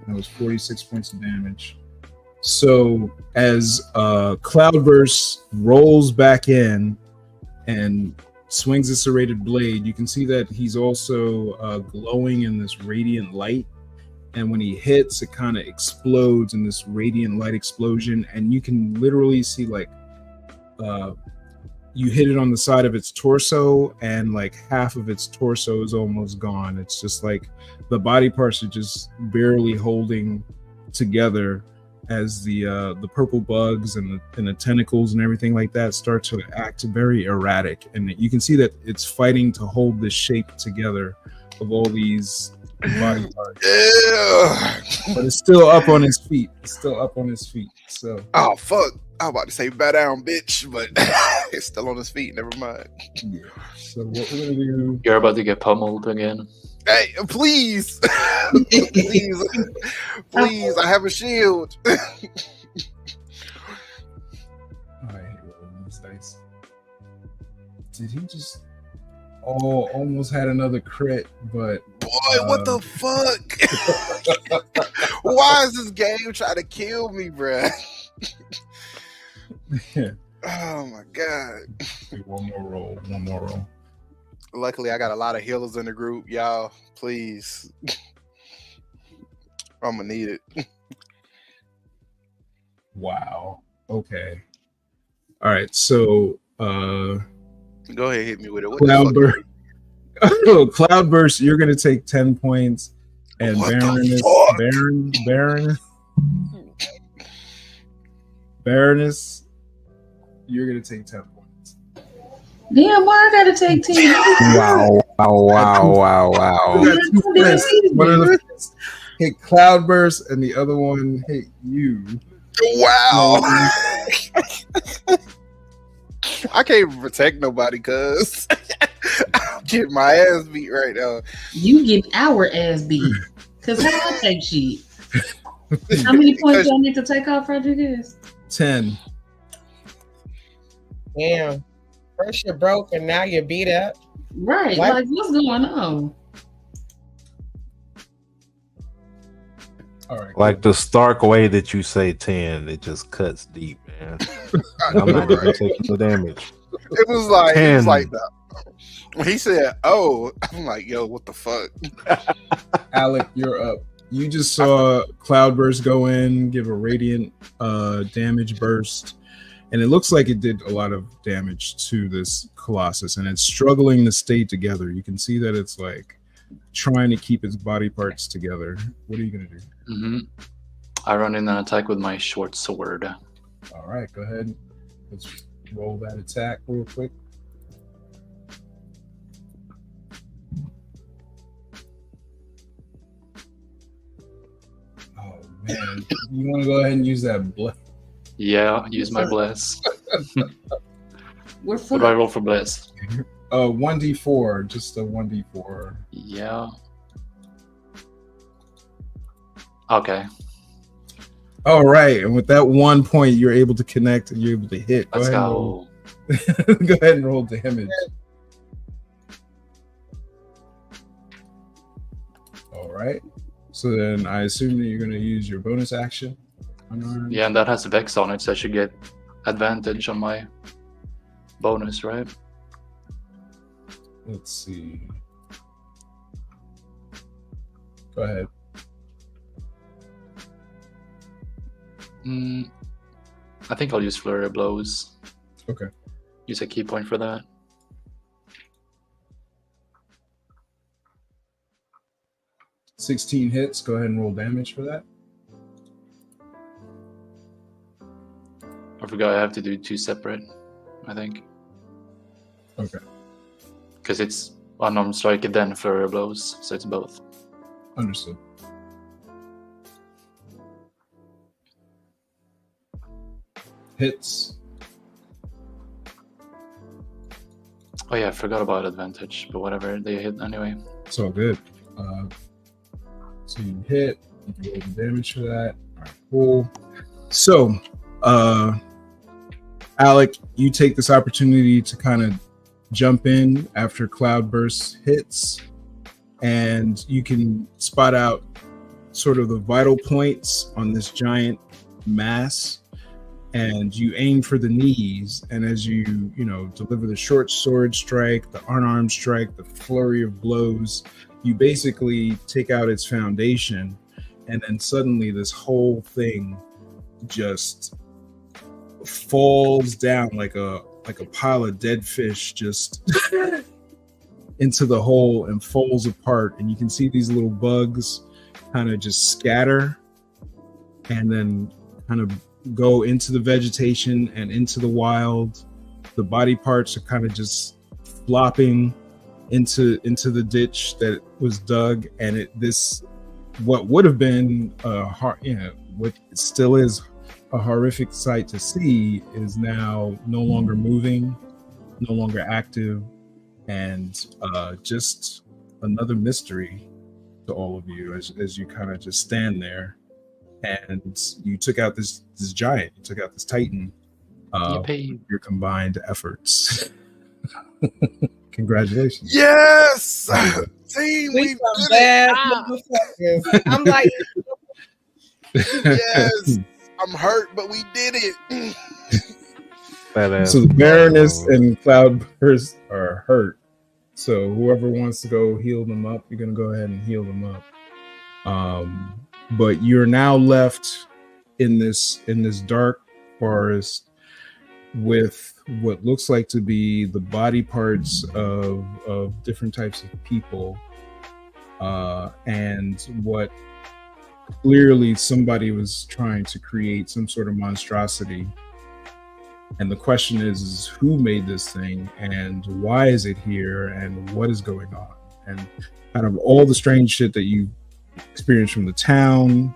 [SPEAKER 1] That was 46 points of damage. So as Cloudburst rolls back in and swings a serrated blade, you can see that he's also glowing in this radiant light. And when he hits, it kind of explodes in this radiant light explosion. And you can literally see like you hit it on the side of its torso, and like half of its torso is almost gone. It's just like the body parts are just barely holding together as the purple bugs and the tentacles and everything like that start to act very erratic. And you can see that it's fighting to hold this shape together of all these body parts.
[SPEAKER 7] Yeah.
[SPEAKER 1] But it's still up on his feet. So.
[SPEAKER 7] Oh fuck! I was about to say bow down, bitch, but it's still on his feet. Never mind.
[SPEAKER 1] Yeah. So what we're gonna do?
[SPEAKER 8] You're about to get pummeled again.
[SPEAKER 7] Hey, please, please! I have a shield.
[SPEAKER 1] All right, rolling this dice. Did he just? Oh, almost had another crit, but
[SPEAKER 7] boy, what the fuck? Why is this game trying to kill me, bruh? Oh my god.
[SPEAKER 1] One more roll.
[SPEAKER 7] Luckily, I got a lot of healers in the group. Y'all, please. I'm gonna need it.
[SPEAKER 1] Wow. Okay. All right. So
[SPEAKER 7] go ahead, hit me with it. What
[SPEAKER 1] Cloudburst, you're gonna take 10 points, and Baroness, you're gonna take 10 points.
[SPEAKER 3] Damn, why I gotta take 10?
[SPEAKER 6] Wow.
[SPEAKER 1] One of the hit Cloudburst, and the other one hit you.
[SPEAKER 7] Wow. I can't even protect nobody, cuz I'm getting my ass beat right now.
[SPEAKER 3] You get our ass beat. Cause how I take shit? How many points do I need to take off, Rodriguez?
[SPEAKER 1] 10.
[SPEAKER 4] Damn. First you're broke and now you're beat up.
[SPEAKER 3] Right.
[SPEAKER 4] What?
[SPEAKER 3] Like, what's going on?
[SPEAKER 1] All right.
[SPEAKER 6] Like the stark way that you say 10, it just cuts deep, man. I'm not even taking the damage.
[SPEAKER 7] It was like
[SPEAKER 6] 10.
[SPEAKER 7] that. When he said, "Oh," I'm like, "Yo, what the fuck?"
[SPEAKER 1] Alec, you're up. You just saw Cloudburst go in, give a radiant damage burst, and it looks like it did a lot of damage to this Colossus, and it's struggling to stay together. You can see that it's like trying to keep its body parts together. What are you gonna do?
[SPEAKER 8] Mm-hmm. I run in and attack with my short sword.
[SPEAKER 1] All right, go ahead. Let's roll that attack real quick. Oh man, you want to go ahead and use that bless?
[SPEAKER 8] Yeah, use my bless.
[SPEAKER 3] We're
[SPEAKER 8] What do I roll for bless?
[SPEAKER 1] 1d4, just a 1d4.
[SPEAKER 8] Yeah. Okay.
[SPEAKER 1] All right, and with that 1 point, you're able to connect and you're able to hit.
[SPEAKER 8] Let's
[SPEAKER 1] ahead
[SPEAKER 8] go.
[SPEAKER 1] Go ahead and roll damage. All right. So then I assume that you're going to use your bonus action.
[SPEAKER 8] Yeah, and that has Vex on it, so I should get advantage on my bonus, right?
[SPEAKER 1] Let's see. Go ahead.
[SPEAKER 8] I think I'll use Flurry of Blows.
[SPEAKER 1] Okay.
[SPEAKER 8] Use a key point for that.
[SPEAKER 1] $16 hits. Go ahead and roll damage for that.
[SPEAKER 8] I forgot I have to do 2 separate, I think.
[SPEAKER 1] Okay.
[SPEAKER 8] Because it's unarmed strike and then Flurry of Blows, so it's both.
[SPEAKER 1] Understood. Hits.
[SPEAKER 8] Oh yeah, I forgot about advantage, but whatever, they hit anyway.
[SPEAKER 1] It's all good. So you hit, you roll the damage for that. All right, cool. So, Alec, you take this opportunity to kind of jump in after Cloudburst hits, and you can spot out sort of the vital points on this giant mass, and you aim for the knees, and as you deliver the short sword strike, the unarmed strike, the flurry of blows, you basically take out its foundation, and then suddenly this whole thing just falls down like a pile of dead fish, just into the hole and falls apart, and you can see these little bugs kind of just scatter and then kind of go into the vegetation and into the wild. The body parts are kind of just flopping into the ditch that was dug, and what would have been what still is a horrific sight to see is now no longer moving, no longer active, and just another mystery to all of you as you kind of just stand there. And you took out this giant, you took out this titan, your combined efforts. Congratulations.
[SPEAKER 7] Yes! Team, we did it!
[SPEAKER 4] I'm like,
[SPEAKER 7] yes! I'm hurt, but we did it.
[SPEAKER 1] So the Baroness and Cloudburst are hurt. So whoever wants to go heal them up, you're gonna go ahead and heal them up. But you're now left in this dark forest, with what looks like to be the body parts of different types of people, and what clearly somebody was trying to create some sort of monstrosity. And the question is who made this thing, and why is it here, and what is going on, and kind of all the strange shit that you experienced from the town,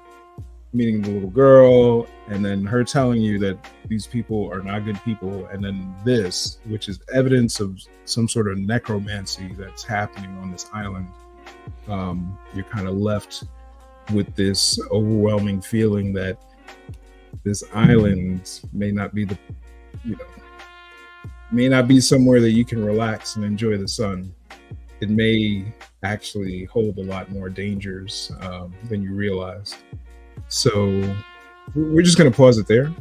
[SPEAKER 1] meeting the little girl, and then her telling you that these people are not good people, and then this, which is evidence of some sort of necromancy that's happening on this island. You're kind of left with this overwhelming feeling that this island may not be may not be somewhere that you can relax and enjoy the sun. It may actually hold a lot more dangers than you realize. So we're just going to pause it there.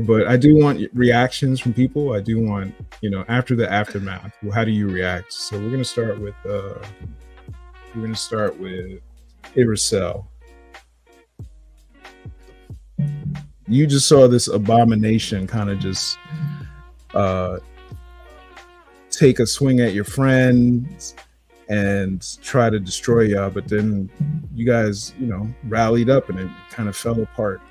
[SPEAKER 1] But I do want reactions from people. I do want, after the aftermath, how do you react? So we're going to start with Iracel. You just saw this abomination kind of just take a swing at your friends and try to destroy y'all, but then you guys, rallied up and it kind of fell apart.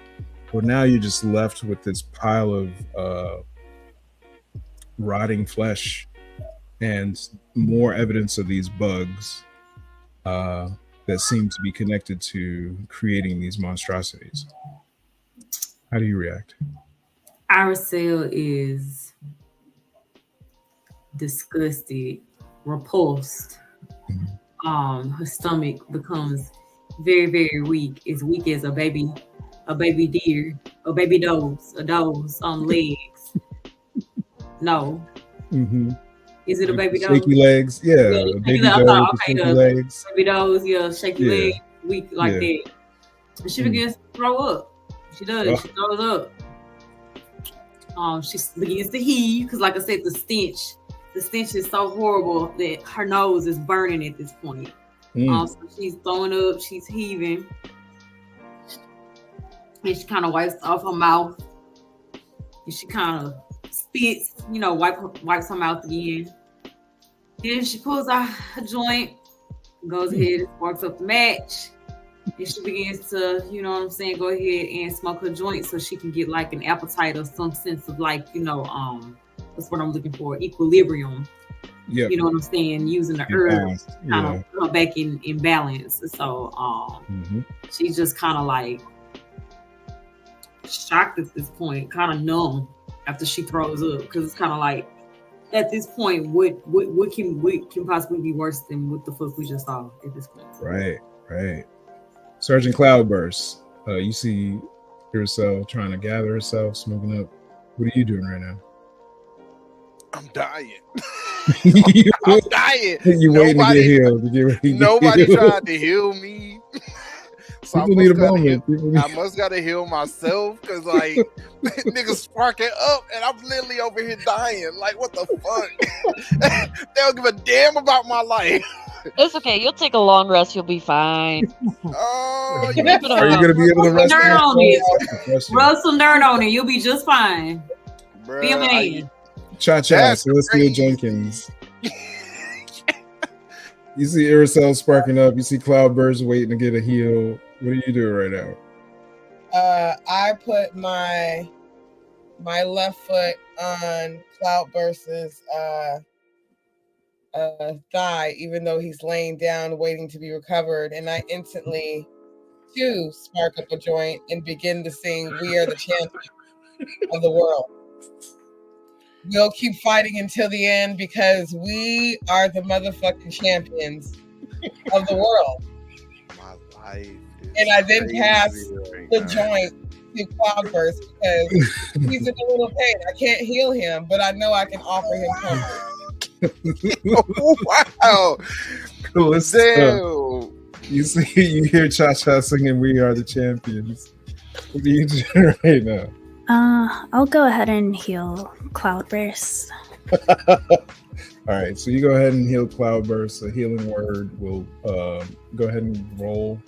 [SPEAKER 1] Well, now you're just left with this pile of rotting flesh and more evidence of these bugs that seem to be connected to creating these monstrosities. How do you react?
[SPEAKER 2] Aracel is disgusted, repulsed. Her stomach becomes very, very weak, as weak as a baby deer, a baby does on legs. No.
[SPEAKER 1] Mm-hmm.
[SPEAKER 2] Is it a baby doe?
[SPEAKER 1] Shaky legs, yeah. A baby doe with shaky legs.
[SPEAKER 2] Baby does, yeah, shaky legs, weak like that. And she begins to throw up. She does. She throws up. She begins to heave because, like I said, the stench is so horrible that her nose is burning at this point. So she's throwing up, she's heaving, and she kind of wipes off her mouth, and she kind of spits, wipes her mouth again. Then she pulls out a joint, goes ahead and sparks up the match. And she begins to, go ahead and smoke her joint so she can get like an appetite or some sense of like, that's what I'm looking for, equilibrium.
[SPEAKER 1] Yep.
[SPEAKER 2] You know what I'm saying? Using the herbs kind of come back in balance. So she's just kind of like shocked at this point, kind of numb after she throws up, because it's kind of like at this point, what can possibly be worse than what the fuck we just saw at this point?
[SPEAKER 1] Right. Sergeant Cloudburst, you see yourself trying to gather herself, smoking up. What are you doing right now?
[SPEAKER 7] I'm dying.
[SPEAKER 1] I'm dying. You waiting to get healed.
[SPEAKER 7] Nobody tried to heal me. So
[SPEAKER 1] People need a moment.
[SPEAKER 7] I must gotta heal myself because like niggas sparking up and I'm literally over here dying. Like what the fuck? They don't give a damn about my life.
[SPEAKER 5] It's okay. You'll take a long rest. You'll be fine.
[SPEAKER 7] Oh,
[SPEAKER 1] are you gonna be able to rest?
[SPEAKER 2] Rub some dirt on it. You'll be just fine.
[SPEAKER 7] Bruh,
[SPEAKER 2] be a man.
[SPEAKER 1] Cha-cha, Celestia Jenkins. You see Iracel sparking up. You see Cloudburst waiting to get a heal. What are you doing right now?
[SPEAKER 4] I put my left foot on Cloudburst's thigh, even though he's laying down waiting to be recovered, and I instantly too spark up a joint and begin to sing "We Are the Champions of the World." We'll keep fighting until the end because we are the motherfucking champions of the world.
[SPEAKER 7] My life is
[SPEAKER 4] and I then pass
[SPEAKER 7] right
[SPEAKER 4] the
[SPEAKER 7] now.
[SPEAKER 4] joint to Cloudburst because he's in a little pain. I can't heal him, but I know I can offer him comfort.
[SPEAKER 7] Wow.
[SPEAKER 1] Callisto. You hear Cha-Cha singing "We Are the Champions." What are you doing right now?
[SPEAKER 9] I'll go ahead and heal Cloudburst.
[SPEAKER 1] All right, so you go ahead and heal Cloudburst. A healing word will go ahead and roll.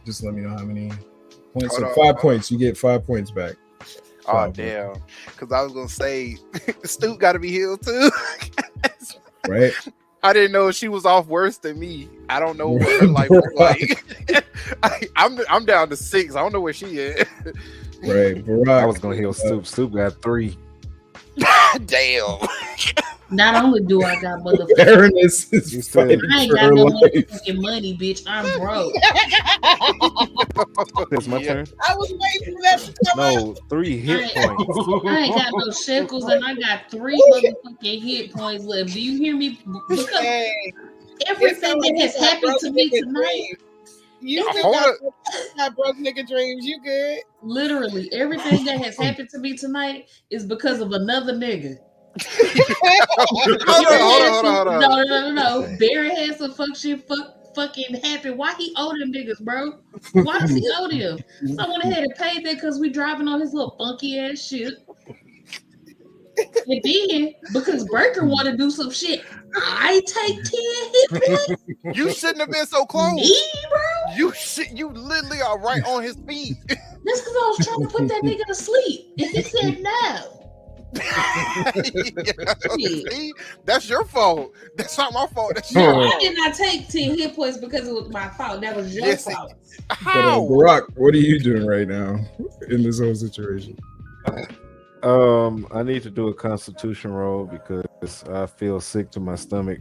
[SPEAKER 1] Just let me know how many points. So 5 points. You get 5 points back.
[SPEAKER 7] Oh damn! Because I was gonna say, Stoop got to be healed too.
[SPEAKER 1] Right.
[SPEAKER 7] I didn't know she was off worse than me. I don't know what her life was like. I'm down to 6. I don't know where she is.
[SPEAKER 1] Right. Barack,
[SPEAKER 6] I was gonna heal Stoop. Stoop got 3.
[SPEAKER 7] Damn.
[SPEAKER 3] Not only do I got motherfucking
[SPEAKER 1] Baroness is fighting
[SPEAKER 3] I ain't
[SPEAKER 1] for
[SPEAKER 3] got
[SPEAKER 1] her
[SPEAKER 3] no
[SPEAKER 1] life.
[SPEAKER 3] motherfucking money, bitch. I'm broke.
[SPEAKER 6] It's my turn.
[SPEAKER 4] I was waiting for that to come out.
[SPEAKER 6] No, 3 hit points.
[SPEAKER 3] I ain't got no shekels and I got 3 motherfucking hit points left. Do you hear me? Because
[SPEAKER 4] Hey,
[SPEAKER 3] everything that has happened to me tonight,
[SPEAKER 4] you still got broke nigga dreams. You good?
[SPEAKER 3] literally everything that has happened to me tonight is because of another nigga.
[SPEAKER 7] Hold on.
[SPEAKER 3] No. Barry had some fucking happen. Why he owe them niggas, bro? Why does he owe them? So I went ahead and paid that because we driving on his little funky ass shit. And then because Burker want to do some shit, I take 10 hit points.
[SPEAKER 7] You shouldn't have been so close.
[SPEAKER 3] Me, bro?
[SPEAKER 7] You literally are right on his feet.
[SPEAKER 3] That's because I was trying to put that nigga to sleep, and he said no.
[SPEAKER 7] See, that's your fault. That's not my fault. That's your
[SPEAKER 3] No, I
[SPEAKER 7] fault.
[SPEAKER 3] did not take 10 hit points because it was my fault. That was your fault.
[SPEAKER 7] How?
[SPEAKER 1] Barack, what are you doing right now in this whole situation?
[SPEAKER 6] I need to do a constitution roll because I feel sick to my stomach.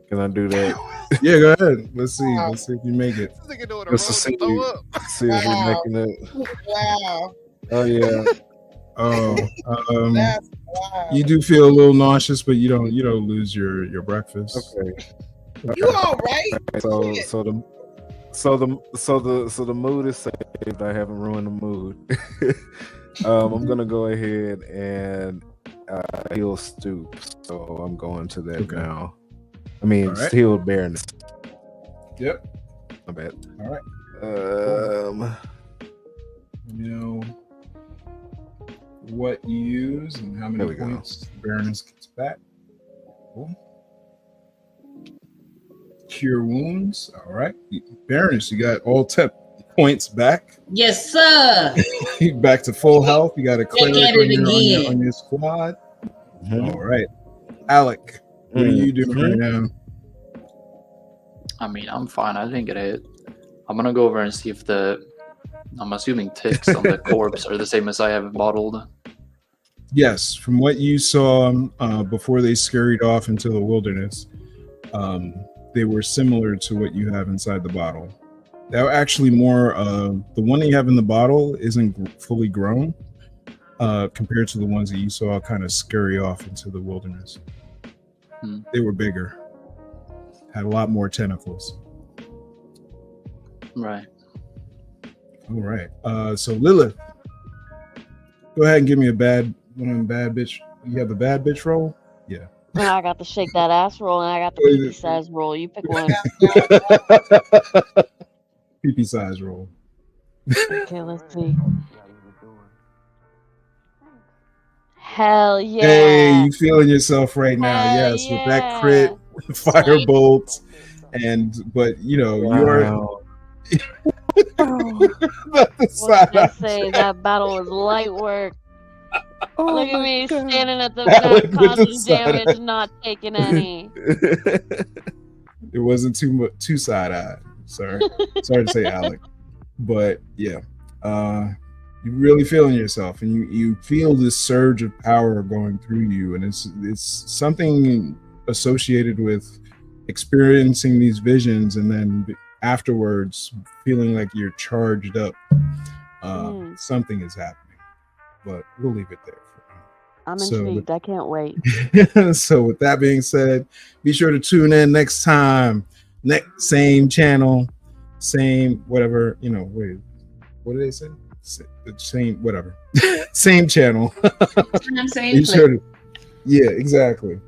[SPEAKER 6] Can I do that?
[SPEAKER 1] Yeah, go ahead. Let's see. Let's see if you make it.
[SPEAKER 6] Let's see, see if you're making it.
[SPEAKER 4] Wow.
[SPEAKER 6] Oh yeah.
[SPEAKER 1] Oh,
[SPEAKER 4] That's wow.
[SPEAKER 1] you do feel a little nauseous, but you don't lose your breakfast.
[SPEAKER 6] Okay.
[SPEAKER 4] You all right?
[SPEAKER 6] So the mood is saved. I haven't ruined the mood. I'm gonna go ahead and heal Stoop. So I'm going to that now. I mean,
[SPEAKER 1] All right.
[SPEAKER 6] healed Baroness.
[SPEAKER 1] Yep.
[SPEAKER 6] My bad.
[SPEAKER 1] All right. You know what you use and how many points Baroness gets back. Cool. Cure wounds. All right. Baroness, you got all 10 points back.
[SPEAKER 3] Yes, sir.
[SPEAKER 1] Back to full health. You got a cleric
[SPEAKER 3] at it
[SPEAKER 1] on your squad. All right. Alec, what are you doing right now?
[SPEAKER 8] I mean, I'm fine. I didn't get hit. I'm gonna go over and see if I'm assuming ticks on the corpse are the same as I have bottled.
[SPEAKER 1] Yes, from what you saw before they scurried off into the wilderness, they were similar to what you have inside the bottle. They're actually more, the one that you have in the bottle isn't fully grown compared to the ones that you saw kind of scurry off into the wilderness. They were bigger, had a lot more tentacles.
[SPEAKER 8] Right.
[SPEAKER 1] All right. So Lilith, go ahead and give me a bad bitch. You have a bad bitch roll? Yeah.
[SPEAKER 5] And I got the shake that ass roll, and I got the pee size roll. You pick one.
[SPEAKER 1] Pee size roll.
[SPEAKER 5] Okay, let's see. Hell yeah.
[SPEAKER 1] Hey, you feeling yourself right now?
[SPEAKER 5] Hell
[SPEAKER 1] Yes, with that crit, firebolt, but you know you're.
[SPEAKER 5] What can I say? That battle was light work. Look at me standing at the back, causing damage, not taking any.
[SPEAKER 1] It wasn't too side-eyed. Sorry to say, Alec, but yeah, you're really feeling yourself, and you feel this surge of power going through you, and it's something associated with experiencing these visions, and then afterwards feeling like you're charged up. Something is happening, but we'll leave it there.
[SPEAKER 5] I'm intrigued. I can't wait.
[SPEAKER 1] So with that being said, be sure to tune in next time. Same channel, same whatever, wait, what did they say? Same whatever. Same channel. Be sure to, yeah, exactly.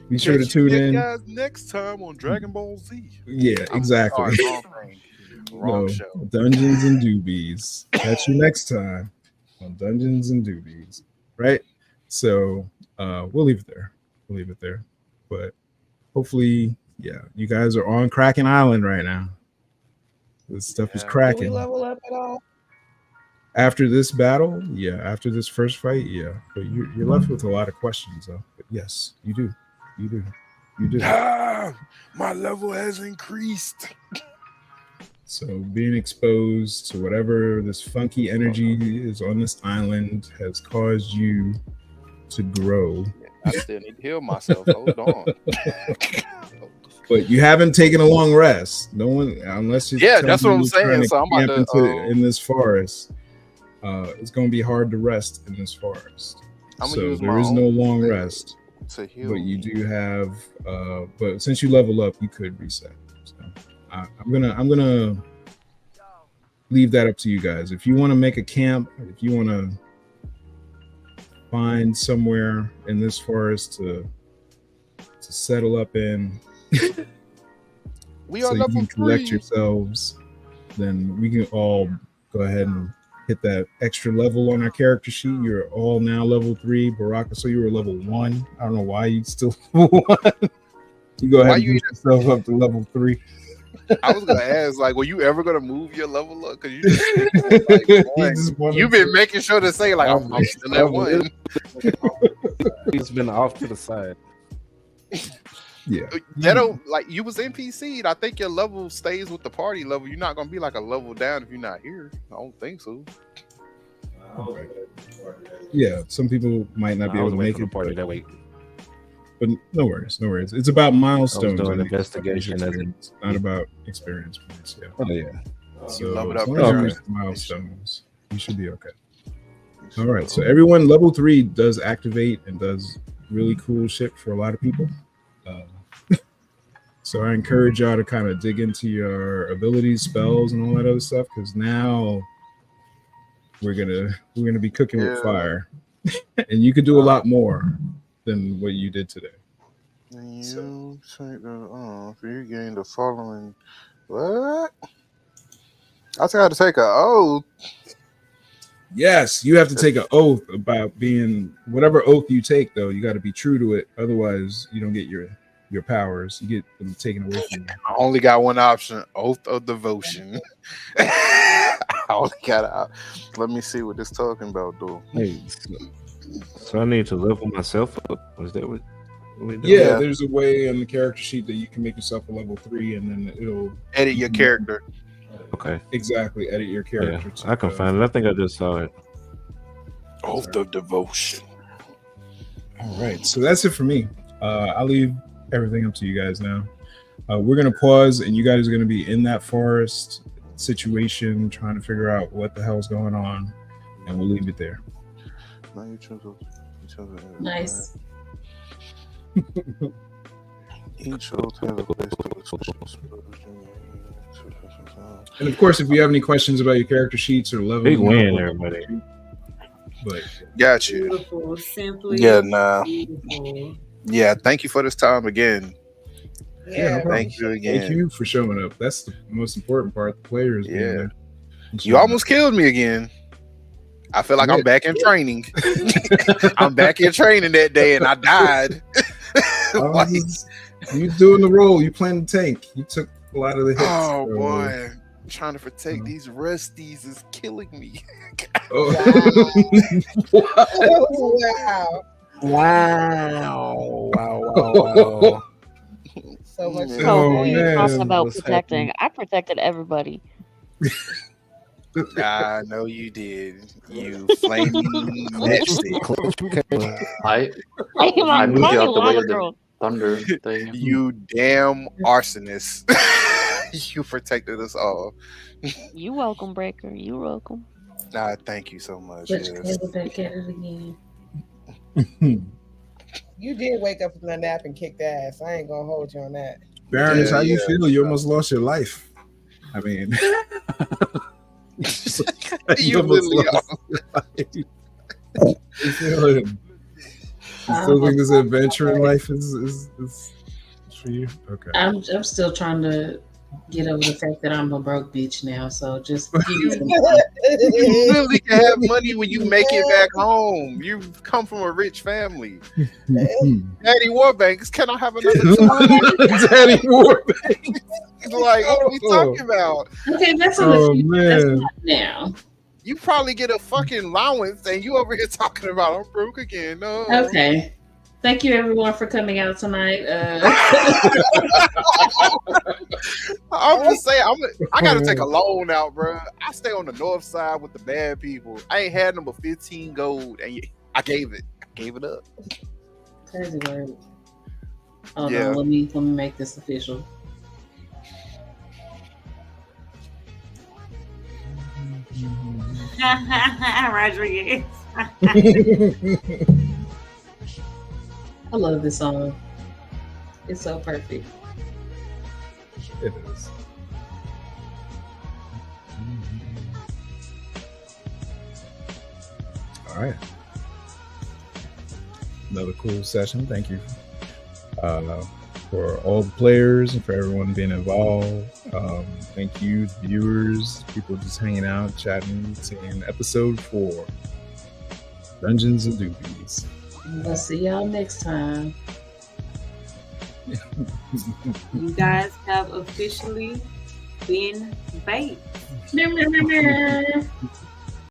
[SPEAKER 1] Be sure to tune in.
[SPEAKER 7] Guys, next time on Dragon Ball Z.
[SPEAKER 1] Yeah, exactly.
[SPEAKER 7] Wrong show.
[SPEAKER 1] Dungeons and Doobies. Catch you next time on Dungeons and Doobies. Right? So we'll leave it there. But hopefully, yeah, you guys are on Kraken Island right now. This stuff is cracking.
[SPEAKER 4] Did we level up at all?
[SPEAKER 1] After this battle, yeah. After this first fight, yeah. But you're left with a lot of questions, though. But yes, you do. You do. You do.
[SPEAKER 7] My level has increased.
[SPEAKER 1] So being exposed to whatever this funky energy is on this island has caused you to grow.
[SPEAKER 7] I still need to heal myself. Hold on.
[SPEAKER 1] But you haven't taken a long rest. No one, unless you.
[SPEAKER 7] Yeah, that's what I'm saying. So I'm about to
[SPEAKER 1] in this forest. It's going to be hard to rest in this forest. So there is no long rest.
[SPEAKER 7] To heal.
[SPEAKER 1] But you do have. But since you level up, you could reset. So I'm gonna leave that up to you guys. If you want to make a camp, if you want to find somewhere in this forest to settle up in.
[SPEAKER 7] We
[SPEAKER 1] so
[SPEAKER 7] are
[SPEAKER 1] you
[SPEAKER 7] level
[SPEAKER 1] can collect
[SPEAKER 7] 3.
[SPEAKER 1] yourselves, then we can all go ahead and hit that extra level on our character sheet. You're all now level 3. Baraka, so you were level 1. I don't know why you still level 1. You go ahead and get yourself up to level 3.
[SPEAKER 7] I was gonna ask, like, were you ever gonna move your level up? Because you just, like, you've been making sure to say, like, I'm still at 1.
[SPEAKER 6] He's been off to the side.
[SPEAKER 1] Yeah,
[SPEAKER 7] that don't, like, you was NPC'd. I think your level stays with the party level. You're not gonna be like a level down if you're not here. I don't think so.
[SPEAKER 1] Okay. Yeah, some people might not be able to make it.
[SPEAKER 6] Party that way.
[SPEAKER 1] But no worries, no worries. It's about milestones.
[SPEAKER 6] Doing investigation,
[SPEAKER 1] it's not about experience points. Yeah.
[SPEAKER 6] Oh yeah.
[SPEAKER 1] So
[SPEAKER 7] level
[SPEAKER 1] as
[SPEAKER 7] up
[SPEAKER 1] long as milestones, you should be okay. All right. So everyone, level 3 does activate and does really cool shit for a lot of people. So I encourage y'all to kind of dig into your abilities, spells, and all that other stuff, because now we're gonna be cooking with fire, and you could do a lot more than what you did today.
[SPEAKER 7] You take the off. You gain the following. What? I think I had to take an oath.
[SPEAKER 1] Yes, you have to take an oath about being whatever oath you take. Though you got to be true to it, otherwise you don't get your powers. You get them taken away from you.
[SPEAKER 7] I only got one option: oath of devotion. I only got. Let me see what this talking about, though.
[SPEAKER 6] Hey, so I need to level myself up. Was that what we doing?
[SPEAKER 1] Yeah, there's a way in the character sheet that you can make yourself a level 3, and then it'll
[SPEAKER 7] edit your character.
[SPEAKER 6] Okay.
[SPEAKER 1] Exactly, edit your character.
[SPEAKER 6] Yeah, I can find it. I think I just saw it.
[SPEAKER 7] Oath of devotion.
[SPEAKER 1] All right, so that's it for me. I'll leave everything up to you guys now. We're gonna pause, and you guys are gonna be in that forest situation, trying to figure out what the hell's going on, and we'll leave it there.
[SPEAKER 3] Nice.
[SPEAKER 1] And of course, if you have any questions about your character sheets or level,
[SPEAKER 6] big win, everybody.
[SPEAKER 7] But got you.
[SPEAKER 2] Beautiful, simply.
[SPEAKER 7] Yeah, nah.
[SPEAKER 2] Beautiful.
[SPEAKER 7] Yeah, thank you for this time again.
[SPEAKER 1] Yeah, no
[SPEAKER 7] thank you again.
[SPEAKER 1] Thank you for showing up. That's the most important part. The players.
[SPEAKER 7] Yeah. You almost killed me again. I feel like I'm back in training. I'm back in training that day, and I died.
[SPEAKER 1] You doing the role. You playing the tank. You took a lot of the hits.
[SPEAKER 7] Oh boy, trying to protect these rusties is killing me.
[SPEAKER 4] Wow.
[SPEAKER 6] Wow.
[SPEAKER 4] So much.
[SPEAKER 5] Oh, man. Talking about protecting. I protected everybody.
[SPEAKER 7] I know you did. You flaming matchstick.
[SPEAKER 8] I moved you out the way of the thunder thing.
[SPEAKER 7] You damn arsonist. You protected us all.
[SPEAKER 5] You welcome, Breaker. You welcome.
[SPEAKER 7] Nah, thank you so much.
[SPEAKER 3] Let's go back at it again.
[SPEAKER 4] You did wake up from that nap and kicked ass. I ain't gonna hold you on that.
[SPEAKER 1] Baroness, how you feel? You almost lost your life. I mean,
[SPEAKER 7] you literally lost
[SPEAKER 1] your life. You still think this adventure in life is for you? Okay.
[SPEAKER 3] I'm still trying to get over the fact that I'm a broke bitch now. So just
[SPEAKER 7] you really can have money when you make it back home. You come from a rich family. Daddy Warbanks, can I have another time?
[SPEAKER 1] Daddy Warbanks.
[SPEAKER 7] Like, what are we talking about?
[SPEAKER 3] Okay, that's on the future. That's not now.
[SPEAKER 7] You probably get a fucking allowance, and you over here talking about I'm broke again. No.
[SPEAKER 3] Okay. Thank you, everyone, for coming out tonight.
[SPEAKER 7] I'm just saying, I gotta take a loan out, bro. I stay on the north side with the bad people. I ain't had number 15 gold, and I gave it up.
[SPEAKER 3] Crazy word. Hold
[SPEAKER 7] Yeah.
[SPEAKER 3] on, let me make this official.
[SPEAKER 2] Rodriguez.
[SPEAKER 3] I love this song. It's so perfect.
[SPEAKER 1] It is. All right. Another cool session. Thank you for all the players and for everyone being involved. Thank you, viewers, people just hanging out, chatting, seeing episode 4, Dungeons and Doobies.
[SPEAKER 3] We'll see y'all next time.
[SPEAKER 2] You guys have officially been baked.
[SPEAKER 3] Meow, meow, meow, meow.